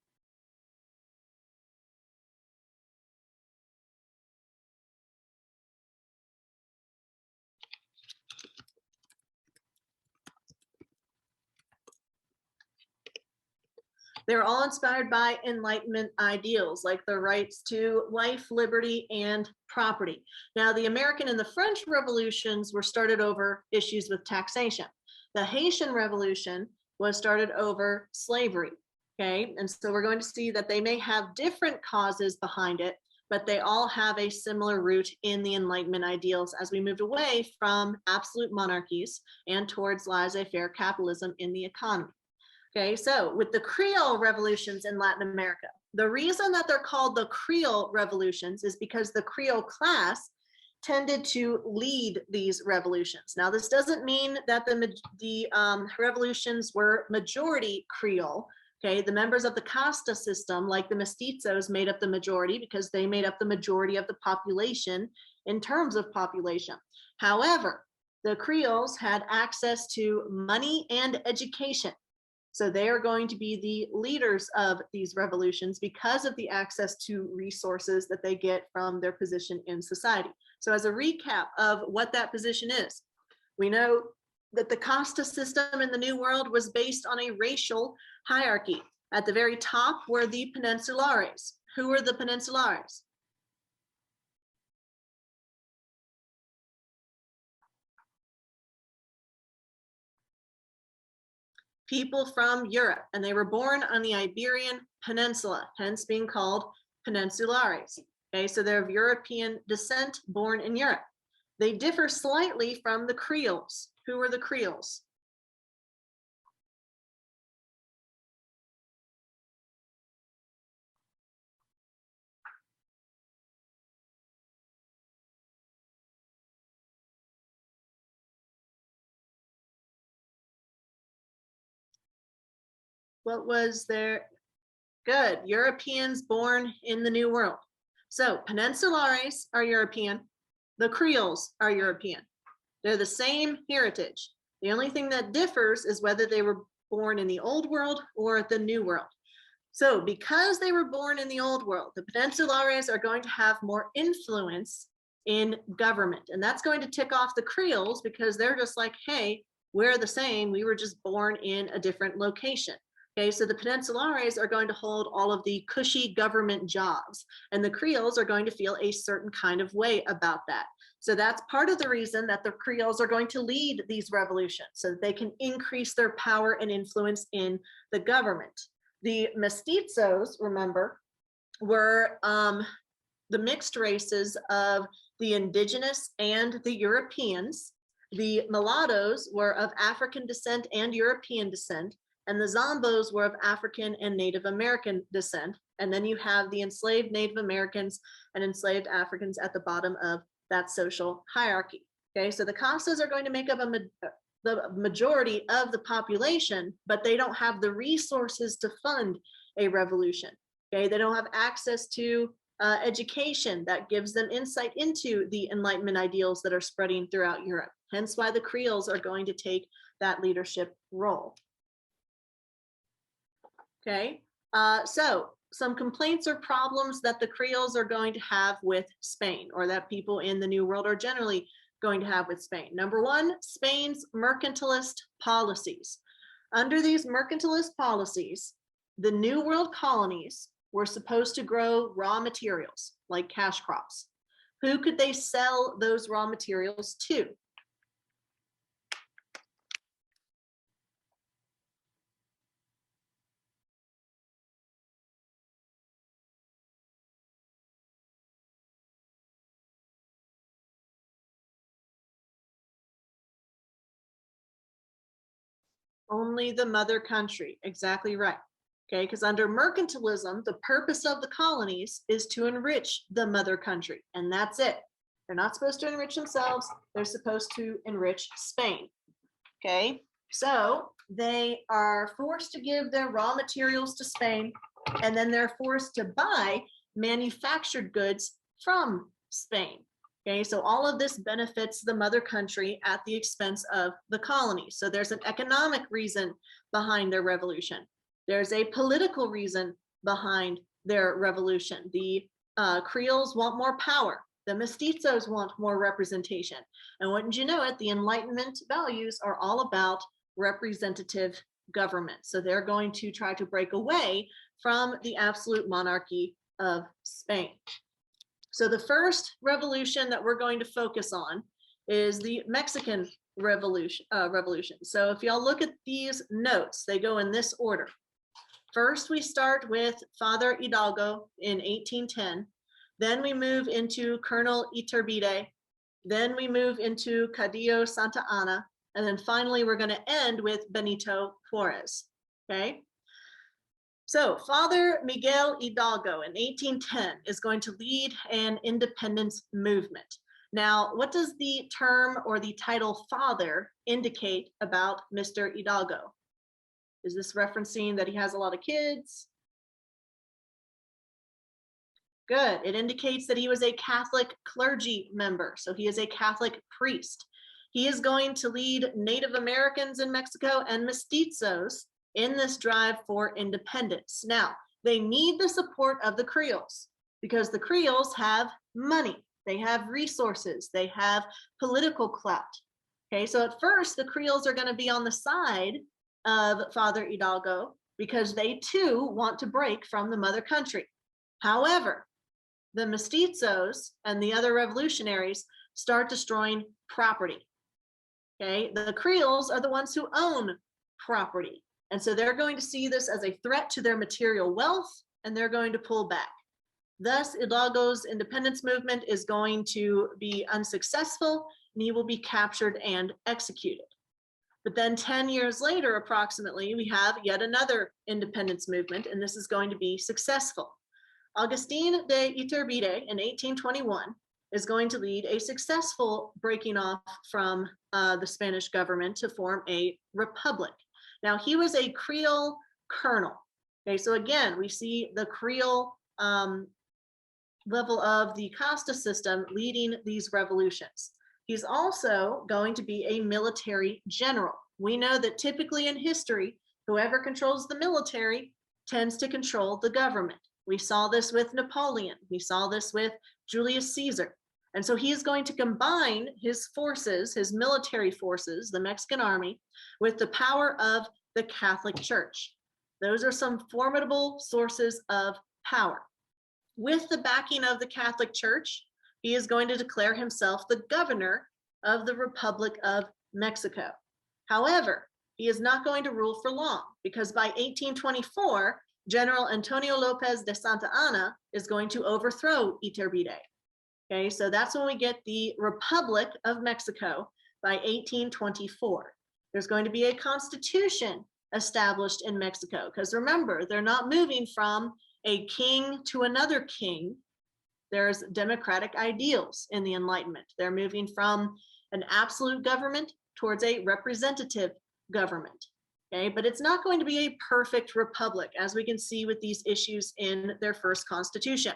They were all inspired by Enlightenment ideals, like the rights to life, liberty, and property. Now, the American and the French revolutions were started over issues with taxation. The Haitian Revolution was started over slavery, okay? And so we're going to see that they may have different causes behind it, but they all have a similar root in the Enlightenment ideals as we moved away from absolute monarchies and towards laissez-faire capitalism in the economy. Okay, so with the Creole revolutions in Latin America, the reason that they're called the Creole revolutions is because the Creole class tended to lead these revolutions. Now, this doesn't mean that the revolutions were majority Creole. Okay, the members of the casta system, like the mestizos, made up the majority because they made up the majority of the population in terms of population. However, the Creoles had access to money and education. So they are going to be the leaders of these revolutions because of the access to resources that they get from their position in society. So as a recap of what that position is, we know that the casta system in the New World was based on a racial hierarchy. At the very top were the peninsulares. Who were the peninsulares? People from Europe, and they were born on the Iberian Peninsula, hence being called peninsulares. Okay, so they're of European descent, born in Europe. They differ slightly from the Creoles. Who were the Creoles? What was their, good, Europeans born in the New World. So peninsulares are European, the Creoles are European. They're the same heritage. The only thing that differs is whether they were born in the Old World or the New World. So because they were born in the Old World, the peninsulares are going to have more influence in government. And that's going to tick off the Creoles because they're just like, hey, we're the same. We were just born in a different location. Okay, so the peninsulares are going to hold all of the cushy government jobs, and the Creoles are going to feel a certain kind of way about that. So that's part of the reason that the Creoles are going to lead these revolutions, so that they can increase their power and influence in the government. The mestizos, remember, were the mixed races of the indigenous and the Europeans. The mulattoes were of African descent and European descent, and the zombos were of African and Native American descent. And then you have the enslaved Native Americans and enslaved Africans at the bottom of that social hierarchy. Okay, so the castas are going to make up the majority of the population, but they don't have the resources to fund a revolution. Okay, they don't have access to education that gives them insight into the Enlightenment ideals that are spreading throughout Europe. Hence why the Creoles are going to take that leadership role. Okay, so some complaints or problems that the Creoles are going to have with Spain, or that people in the New World are generally going to have with Spain. Number one, Spain's mercantilist policies. Under these mercantilist policies, the New World colonies were supposed to grow raw materials like cash crops. Who could they sell those raw materials to? Only the mother country, exactly right. Okay, because under mercantilism, the purpose of the colonies is to enrich the mother country, and that's it. They're not supposed to enrich themselves, they're supposed to enrich Spain. Okay, so they are forced to give their raw materials to Spain, and then they're forced to buy manufactured goods from Spain. Okay, so all of this benefits the mother country at the expense of the colonies. So there's an economic reason behind their revolution. There's a political reason behind their revolution. The Creoles want more power. The mestizos want more representation. And wouldn't you know it, the Enlightenment values are all about representative government. So they're going to try to break away from the absolute monarchy of Spain. So the first revolution that we're going to focus on is the Mexican Revolution. So if y'all look at these notes, they go in this order. First, we start with Father Hidalgo in 1810. Then we move into Colonel Iturbide. Then we move into Cadillo Santa Anna. And then finally, we're going to end with Benito Juarez. Okay. So Father Miguel Hidalgo in 1810 is going to lead an independence movement. Now, what does the term or the title father indicate about Mr. Hidalgo? Is this referencing that he has a lot of kids? Good. It indicates that he was a Catholic clergy member. So he is a Catholic priest. He is going to lead Native Americans in Mexico and mestizos in this drive for independence. Now, they need the support of the Creoles because the Creoles have money, they have resources, they have political clout. Okay, so at first the Creoles are going to be on the side of Father Hidalgo because they too want to break from the mother country. However, the mestizos and the other revolutionaries start destroying property. Okay, the Creoles are the ones who own property. And so they're going to see this as a threat to their material wealth, and they're going to pull back. Thus, Hidalgo's independence movement is going to be unsuccessful, and he will be captured and executed. But then 10 years later, approximately, we have yet another independence movement, and this is going to be successful. Agustin de Iturbide in 1821 is going to lead a successful breaking off from the Spanish government to form a republic. Now, he was a Creole colonel. Okay, so again, we see the Creole level of the casta system leading these revolutions. He's also going to be a military general. We know that typically in history, whoever controls the military tends to control the government. We saw this with Napoleon. We saw this with Julius Caesar. And so he is going to combine his forces, his military forces, the Mexican army, with the power of the Catholic Church. Those are some formidable sources of power. With the backing of the Catholic Church, he is going to declare himself the governor of the Republic of Mexico. However, he is not going to rule for long because by 1824, General Antonio López de Santa Anna is going to overthrow Iturbide. Okay, so that's when we get the Republic of Mexico by 1824. There's going to be a constitution established in Mexico because remember, they're not moving from a king to another king. There's democratic ideals in the Enlightenment. They're moving from an absolute government towards a representative government. Okay, but it's not going to be a perfect republic, as we can see with these issues in their first constitution.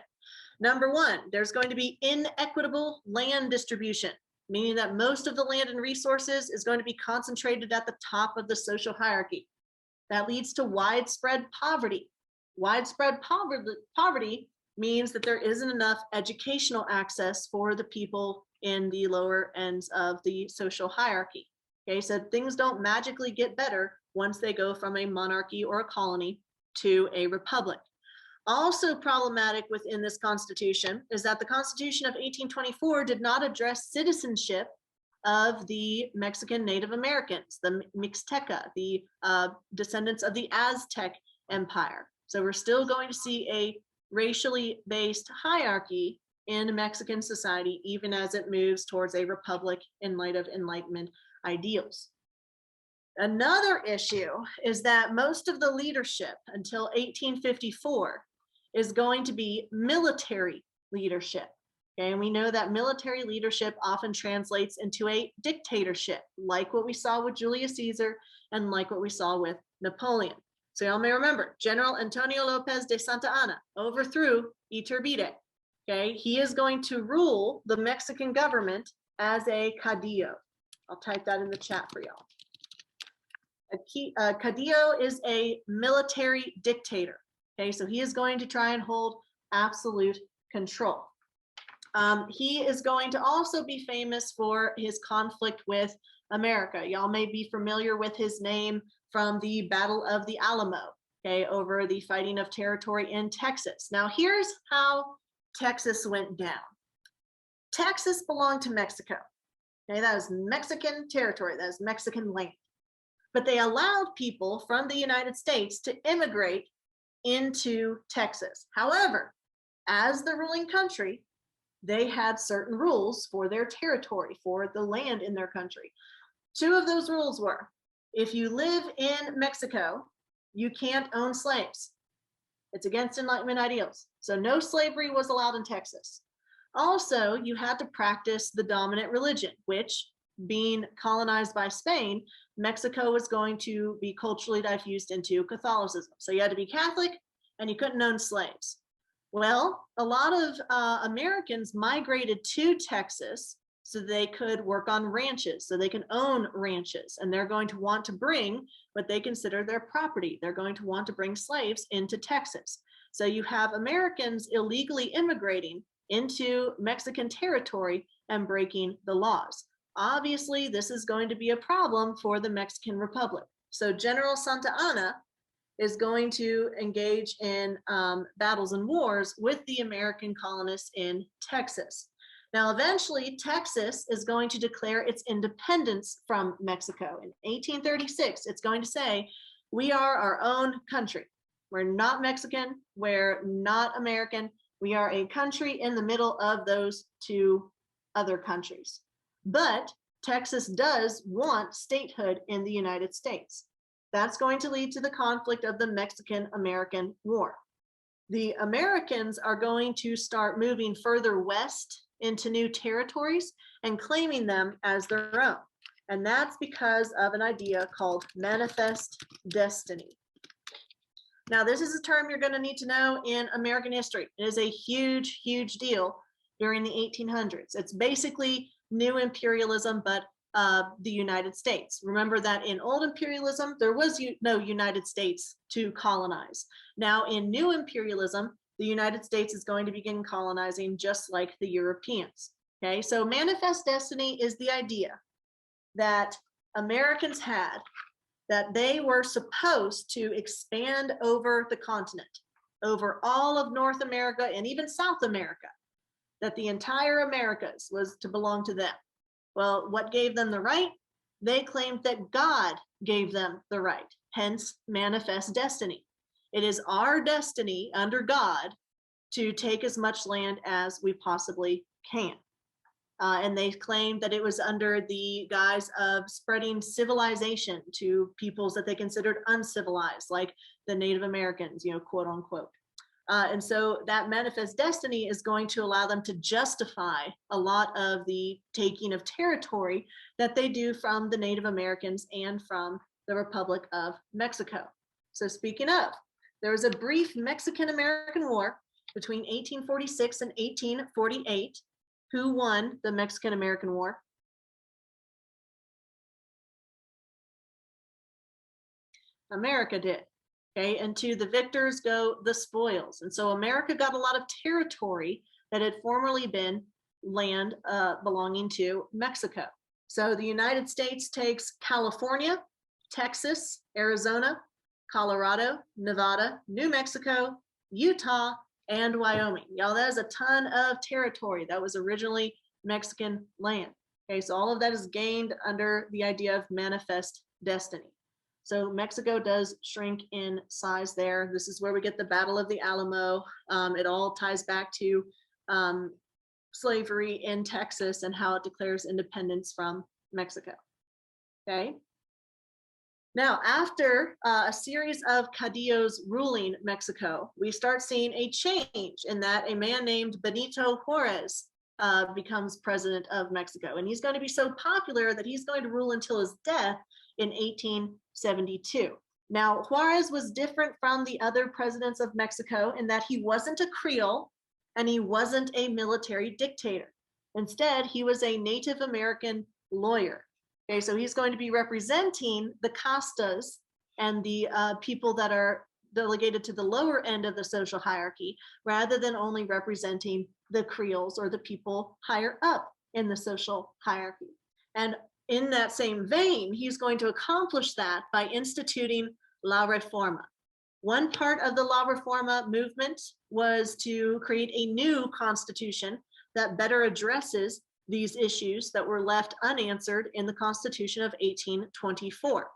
Number one, there's going to be inequitable land distribution, meaning that most of the land and resources is going to be concentrated at the top of the social hierarchy. That leads to widespread poverty. Widespread poverty means that there isn't enough educational access for the people in the lower ends of the social hierarchy. Okay, so things don't magically get better once they go from a monarchy or a colony to a republic. Also problematic within this constitution is that the Constitution of 1824 did not address citizenship of the Mexican Native Americans, the Mixteca, the descendants of the Aztec Empire. So we're still going to see a racially based hierarchy in Mexican society, even as it moves towards a republic in light of Enlightenment ideals. Another issue is that most of the leadership until 1854 is going to be military leadership. Okay, and we know that military leadership often translates into a dictatorship, like what we saw with Julius Caesar and like what we saw with Napoleon. So y'all may remember, General Antonio López de Santa Anna overthrew Iturbide. Okay, he is going to rule the Mexican government as a caudillo. I'll type that in the chat for y'all. A caudillo is a military dictator. Okay, so he is going to try and hold absolute control. He is going to also be famous for his conflict with America. Y'all may be familiar with his name from the Battle of the Alamo, okay, over the fighting of territory in Texas. Now, here's how Texas went down. Texas belonged to Mexico. Okay, that is Mexican territory, that is Mexican land. But they allowed people from the United States to immigrate into Texas. However, as the ruling country, they had certain rules for their territory, for the land in their country. Two of those rules were, if you live in Mexico, you can't own slaves. It's against Enlightenment ideals. So no slavery was allowed in Texas. Also, you had to practice the dominant religion, which, being colonized by Spain, Mexico was going to be culturally diffused into Catholicism. So you had to be Catholic and you couldn't own slaves. Well, a lot of Americans migrated to Texas so they could work on ranches, so they can own ranches, and they're going to want to bring what they consider their property. They're going to want to bring slaves into Texas. So you have Americans illegally immigrating into Mexican territory and breaking the laws. Obviously, this is going to be a problem for the Mexican Republic. So General Santa Anna is going to engage in battles and wars with the American colonists in Texas. Now, eventually, Texas is going to declare its independence from Mexico. In 1836, it's going to say, we are our own country. We're not Mexican, we're not American. We are a country in the middle of those two other countries. But Texas does want statehood in the United States. That's going to lead to the conflict of the Mexican-American War. The Americans are going to start moving further west into new territories and claiming them as their own. And that's because of an idea called manifest destiny. Now, this is a term you're going to need to know in American history. It is a huge, huge deal during the 1800s. It's basically new imperialism, but the United States. Remember that in old imperialism, there was no United States to colonize. Now, in new imperialism, the United States is going to begin colonizing just like the Europeans. Okay, so manifest destiny is the idea that Americans had that they were supposed to expand over the continent, over all of North America and even South America, that the entire Americas was to belong to them. Well, what gave them the right? They claimed that God gave them the right, hence manifest destiny. It is our destiny under God to take as much land as we possibly can. And they claimed that it was under the guise of spreading civilization to peoples that they considered uncivilized, like the Native Americans, quote unquote. And so that manifest destiny is going to allow them to justify a lot of the taking of territory that they do from the Native Americans and from the Republic of Mexico. So speaking of, there was a brief Mexican-American War between 1846 and 1848. Who won the Mexican-American War? America did. Okay, and to the victors go the spoils. And so America got a lot of territory that had formerly been land belonging to Mexico. So the United States takes California, Texas, Arizona, Colorado, Nevada, New Mexico, Utah, and Wyoming. Y'all, that is a ton of territory that was originally Mexican land. Okay, so all of that is gained under the idea of manifest destiny. So Mexico does shrink in size there. This is where we get the Battle of the Alamo. It all ties back to slavery in Texas and how it declares independence from Mexico. Okay. Now, after a series of caudillos ruling Mexico, we start seeing a change in that a man named Benito Juarez becomes president of Mexico. And he's going to be so popular that he's going to rule until his death in 1872. Now, Juarez was different from the other presidents of Mexico in that he wasn't a Creole and he wasn't a military dictator. Instead, he was a Native American lawyer. Okay, so he's going to be representing the castas and the people that are delegated to the lower end of the social hierarchy, rather than only representing the Creoles or the people higher up in the social hierarchy. And in that same vein, he's going to accomplish that by instituting La Reforma. One part of the La Reforma movement was to create a new constitution that better addresses these issues that were left unanswered in the Constitution of 1824.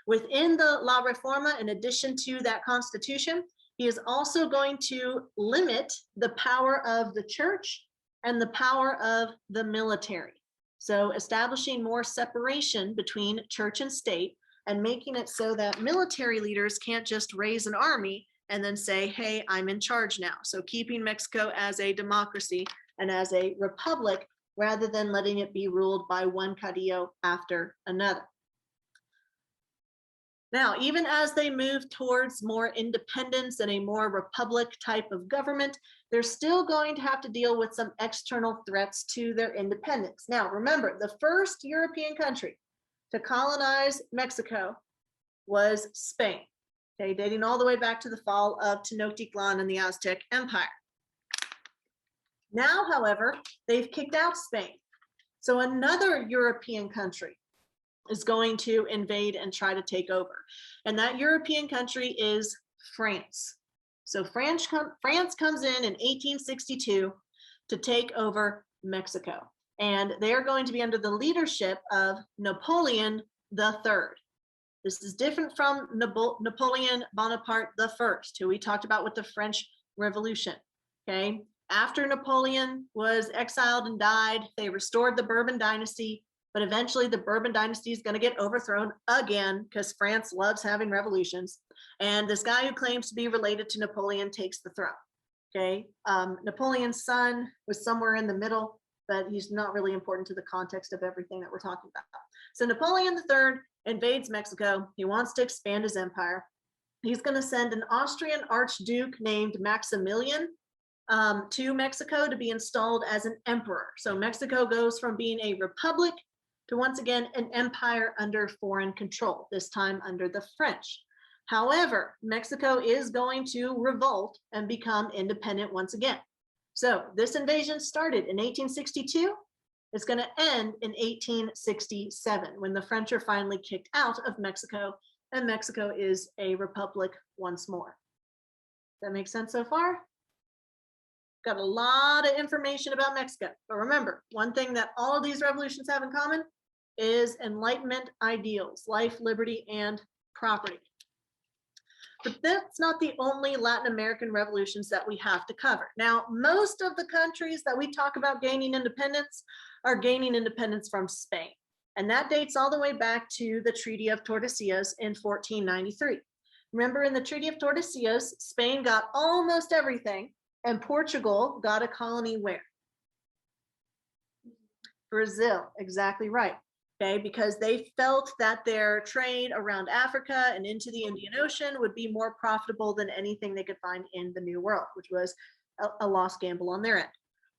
Within the La Reforma, in addition to that constitution, he is also going to limit the power of the church and the power of the military. So establishing more separation between church and state and making it so that military leaders can't just raise an army and then say, hey, I'm in charge now. So keeping Mexico as a democracy and as a republic, rather than letting it be ruled by one caudillo after another. Now, even as they move towards more independence and a more republic type of government, they're still going to have to deal with some external threats to their independence. Now, remember, the first European country to colonize Mexico was Spain, okay, dating all the way back to the fall of Tenochtitlan and the Aztec Empire. Now, however, they've kicked out Spain. So another European country is going to invade and try to take over. And that European country is France. So France comes in 1862 to take over Mexico. And they're going to be under the leadership of Napoleon III. This is different from Napoleon Bonaparte I, who we talked about with the French Revolution, okay? After Napoleon was exiled and died, they restored the Bourbon dynasty, but eventually the Bourbon dynasty is going to get overthrown again because France loves having revolutions. And this guy who claims to be related to Napoleon takes the throne, okay? Napoleon's son was somewhere in the middle, but he's not really important to the context of everything that we're talking about. So Napoleon III invades Mexico. He wants to expand his empire. He's going to send an Austrian archduke named Maximilian to Mexico to be installed as an emperor. So Mexico goes from being a republic to once again an empire under foreign control, this time under the French. However, Mexico is going to revolt and become independent once again. So this invasion started in 1862. It's going to end in 1867 when the French are finally kicked out of Mexico and Mexico is a republic once more. Does that make sense so far? Got a lot of information about Mexico, but remember, one thing that all of these revolutions have in common is Enlightenment ideals, life, liberty, and property. But that's not the only Latin American revolutions that we have to cover. Now, most of the countries that we talk about gaining independence are gaining independence from Spain. And that dates all the way back to the Treaty of Tordesillas in 1493. Remember, in the Treaty of Tordesillas, Spain got almost everything, and Portugal got a colony where? Brazil, exactly right. Okay, because they felt that their trade around Africa and into the Indian Ocean would be more profitable than anything they could find in the New World, which was a lost gamble on their end.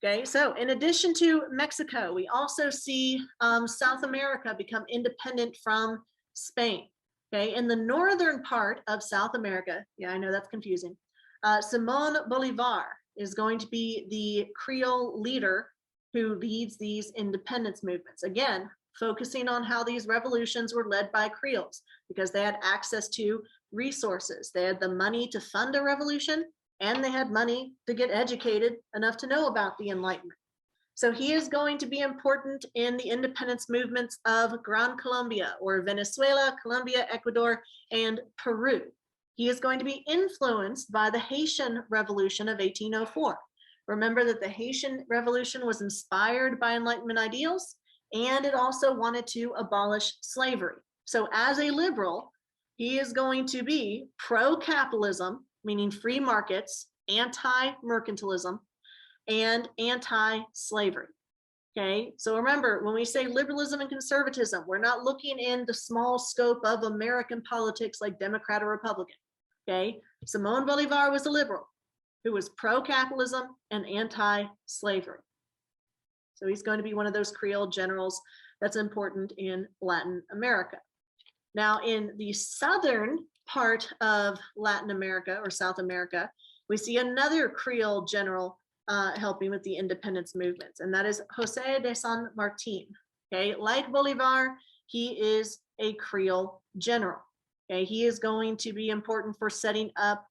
Okay, so in addition to Mexico, we also see South America become independent from Spain. Okay, in the northern part of South America, yeah, I know that's confusing, Simón Bolívar is going to be the Creole leader who leads these independence movements. Again, focusing on how these revolutions were led by Creoles because they had access to resources. They had the money to fund a revolution and they had money to get educated enough to know about the Enlightenment. So he is going to be important in the independence movements of Gran Colombia or Venezuela, Colombia, Ecuador, and Peru. He is going to be influenced by the Haitian Revolution of 1804. Remember that the Haitian Revolution was inspired by Enlightenment ideals, and it also wanted to abolish slavery. So as a liberal, he is going to be pro-capitalism, meaning free markets, anti-mercantilism, and anti-slavery. Okay, so remember, when we say liberalism and conservatism, we're not looking in the small scope of American politics like Democrat or Republican. Okay, Simón Bolívar was a liberal who was pro-capitalism and anti-slavery. So he's going to be one of those Creole generals that's important in Latin America. Now, in the southern part of Latin America or South America, we see another Creole general helping with the independence movements, and that is José de San Martín. Okay, like Bolivar, he is a Creole general. Okay, he is going to be important for setting up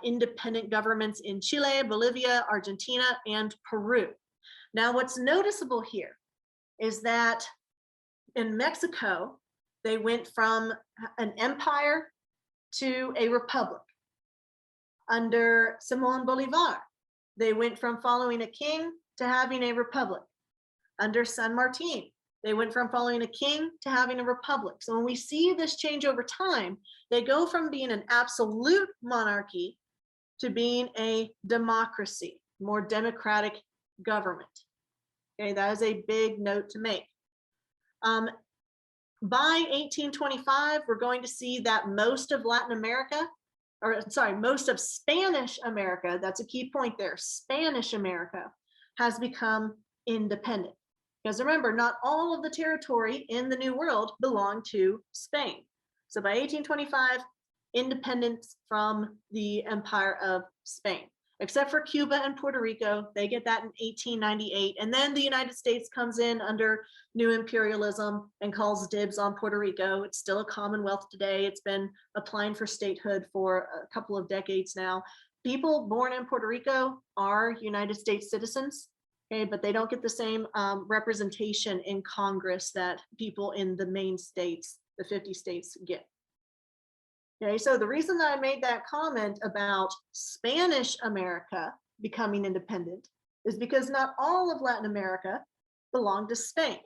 independent governments in Chile, Bolivia, Argentina, and Peru. Now, what's noticeable here is that in Mexico, they went from an empire to a republic. Under Simón Bolívar, they went from following a king to having a republic. Under San Martín, they went from following a king to having a republic. So when we see this change over time, they go from being an absolute monarchy to being a democracy, more democratic government. Okay, that is a big note to make. by 1825, we're going to see that most of Latin America, or sorry, most of Spanish America, that's a key point there, Spanish America has become independent. Because remember, not all of the territory in the New World belonged to Spain. So by 1825, independence from the Empire of Spain, except for Cuba and Puerto Rico. They get that in 1898. And then the United States comes in under new imperialism and calls dibs on Puerto Rico. It's still a commonwealth today. It's been applying for statehood for a couple of decades now. People born in Puerto Rico are United States citizens, okay, but they don't get the same representation in Congress that people in the main states, the 50 states, get. Okay, so the reason that I made that comment about Spanish America becoming independent is because not all of Latin America belonged to Spain.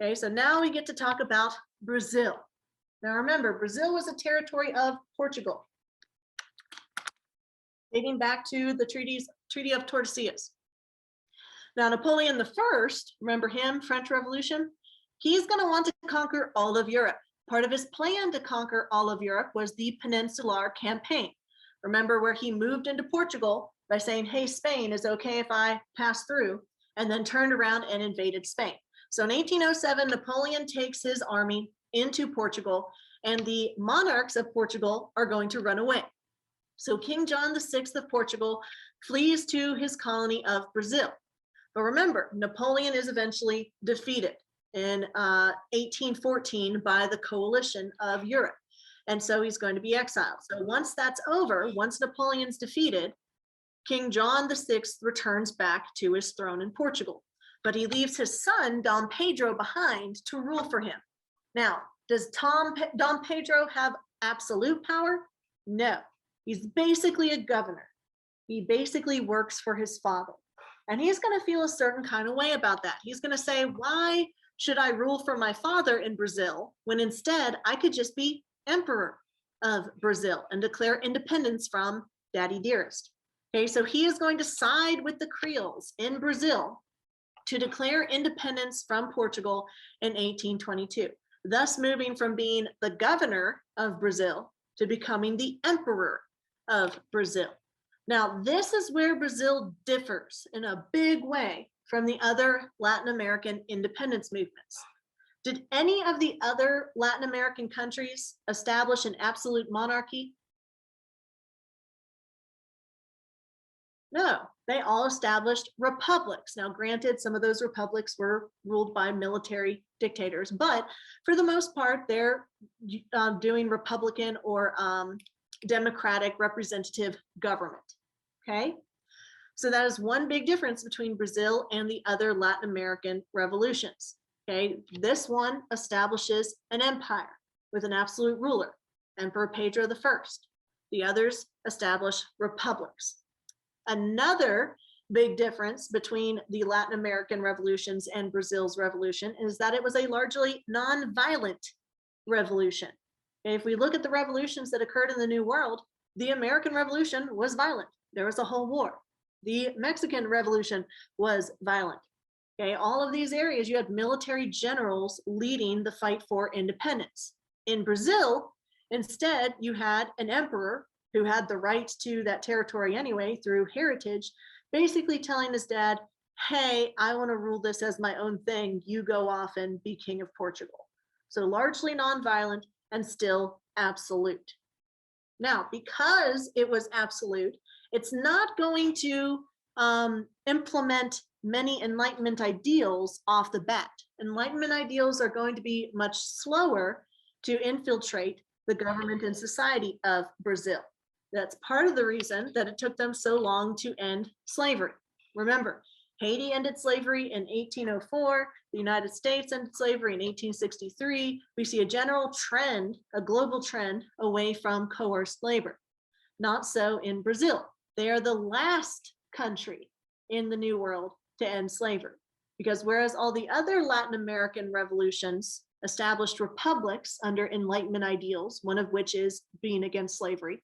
Okay, so now we get to talk about Brazil. Now remember, Brazil was a territory of Portugal, dating back to the Treaty of Tordesillas. Now Napoleon I, remember him, French Revolution, he's going to want to conquer all of Europe. Part of his plan to conquer all of Europe was the Peninsular Campaign. Remember where he moved into Portugal by saying, hey, Spain, is okay if I pass through, and then turned around and invaded Spain. So in 1807, Napoleon takes his army into Portugal, and the monarchs of Portugal are going to run away. So King John VI of Portugal flees to his colony of Brazil. But remember, Napoleon is eventually defeated in 1814 by the coalition of Europe. And so he's going to be exiled. So once that's over, once Napoleon's defeated, King John VI returns back to his throne in Portugal. But he leaves his son, Dom Pedro, behind to rule for him. Now, does Dom Pedro have absolute power? No, he's basically a governor. He basically works for his father. And he's going to feel a certain kind of way about that. He's going to say, why should I rule for my father in Brazil when instead I could just be emperor of Brazil and declare independence from Daddy Dearest? Okay, so he is going to side with the Creoles in Brazil to declare independence from Portugal in 1822, thus moving from being the governor of Brazil to becoming the emperor of Brazil. Now, this is where Brazil differs in a big way from the other Latin American independence movements. Did any of the other Latin American countries establish an absolute monarchy? No, they all established republics. Now, granted, some of those republics were ruled by military dictators, but for the most part, they're doing republican or democratic representative government, okay? So that is one big difference between Brazil and the other Latin American revolutions. Okay, this one establishes an empire with an absolute ruler, Emperor Pedro I. The others establish republics. Another big difference between the Latin American revolutions and Brazil's revolution is that it was a largely non-violent revolution. Okay, if we look at the revolutions that occurred in the New World, the American Revolution was violent. There was a whole war. The Mexican Revolution was violent. Okay, all of these areas, you had military generals leading the fight for independence. In Brazil, instead, you had an emperor who had the right to that territory anyway through heritage, basically telling his dad, hey, I want to rule this as my own thing. You go off and be king of Portugal. So largely nonviolent and still absolute. Now, because it was absolute, it's not going to implement many Enlightenment ideals off the bat. Enlightenment ideals are going to be much slower to infiltrate the government and society of Brazil. That's part of the reason that it took them so long to end slavery. Remember, Haiti ended slavery in 1804. The United States ended slavery in 1863. We see a general trend, a global trend away from coerced labor. Not so in Brazil. They are the last country in the New World to end slavery. Because whereas all the other Latin American revolutions established republics under Enlightenment ideals, one of which is being against slavery,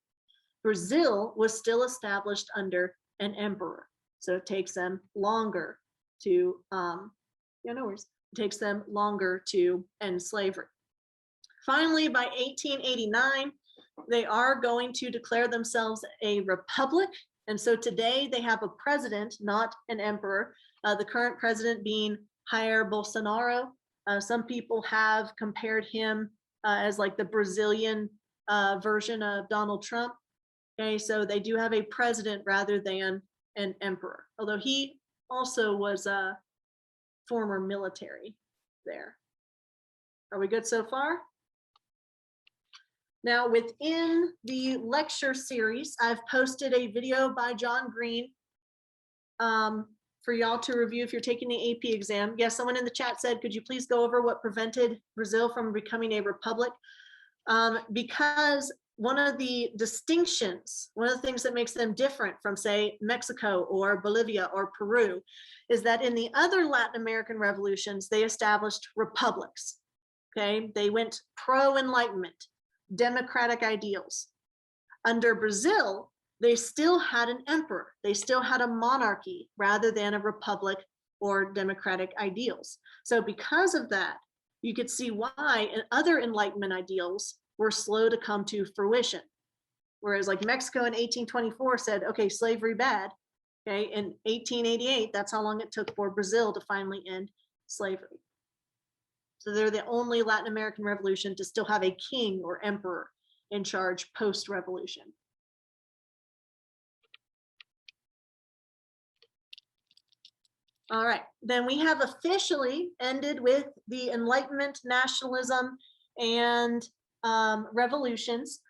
Brazil was still established under an emperor. So it takes them longer to, it takes them longer to end slavery. Finally, by 1889, they are going to declare themselves a republic. And so today they have a president, not an emperor. The current president being Jair Bolsonaro. Some people have compared him as like the Brazilian version of Donald Trump. Okay, so they do have a president rather than an emperor, although he also was a former military there. Are we good so far? Now, within the lecture series, I've posted a video by John Green for y'all to review if you're taking the AP exam. Yes, someone in the chat said, could you please go over what prevented Brazil from becoming a republic? Because one of the distinctions, one of the things that makes them different from, say, Mexico or Bolivia or Peru, is that in the other Latin American revolutions, they established republics. Okay, they went pro-Enlightenment, democratic ideals. Under Brazil, they still had an emperor. They still had a monarchy rather than a republic or democratic ideals. So because of that, you could see why other Enlightenment ideals were slow to come to fruition. Whereas like Mexico in 1824 said, okay, slavery bad. Okay, in 1888, that's how long it took for Brazil to finally end slavery. So they're the only Latin American revolution to still have a king or emperor in charge post-revolution. All right, then we have officially ended with the Enlightenment, nationalism, and revolutions.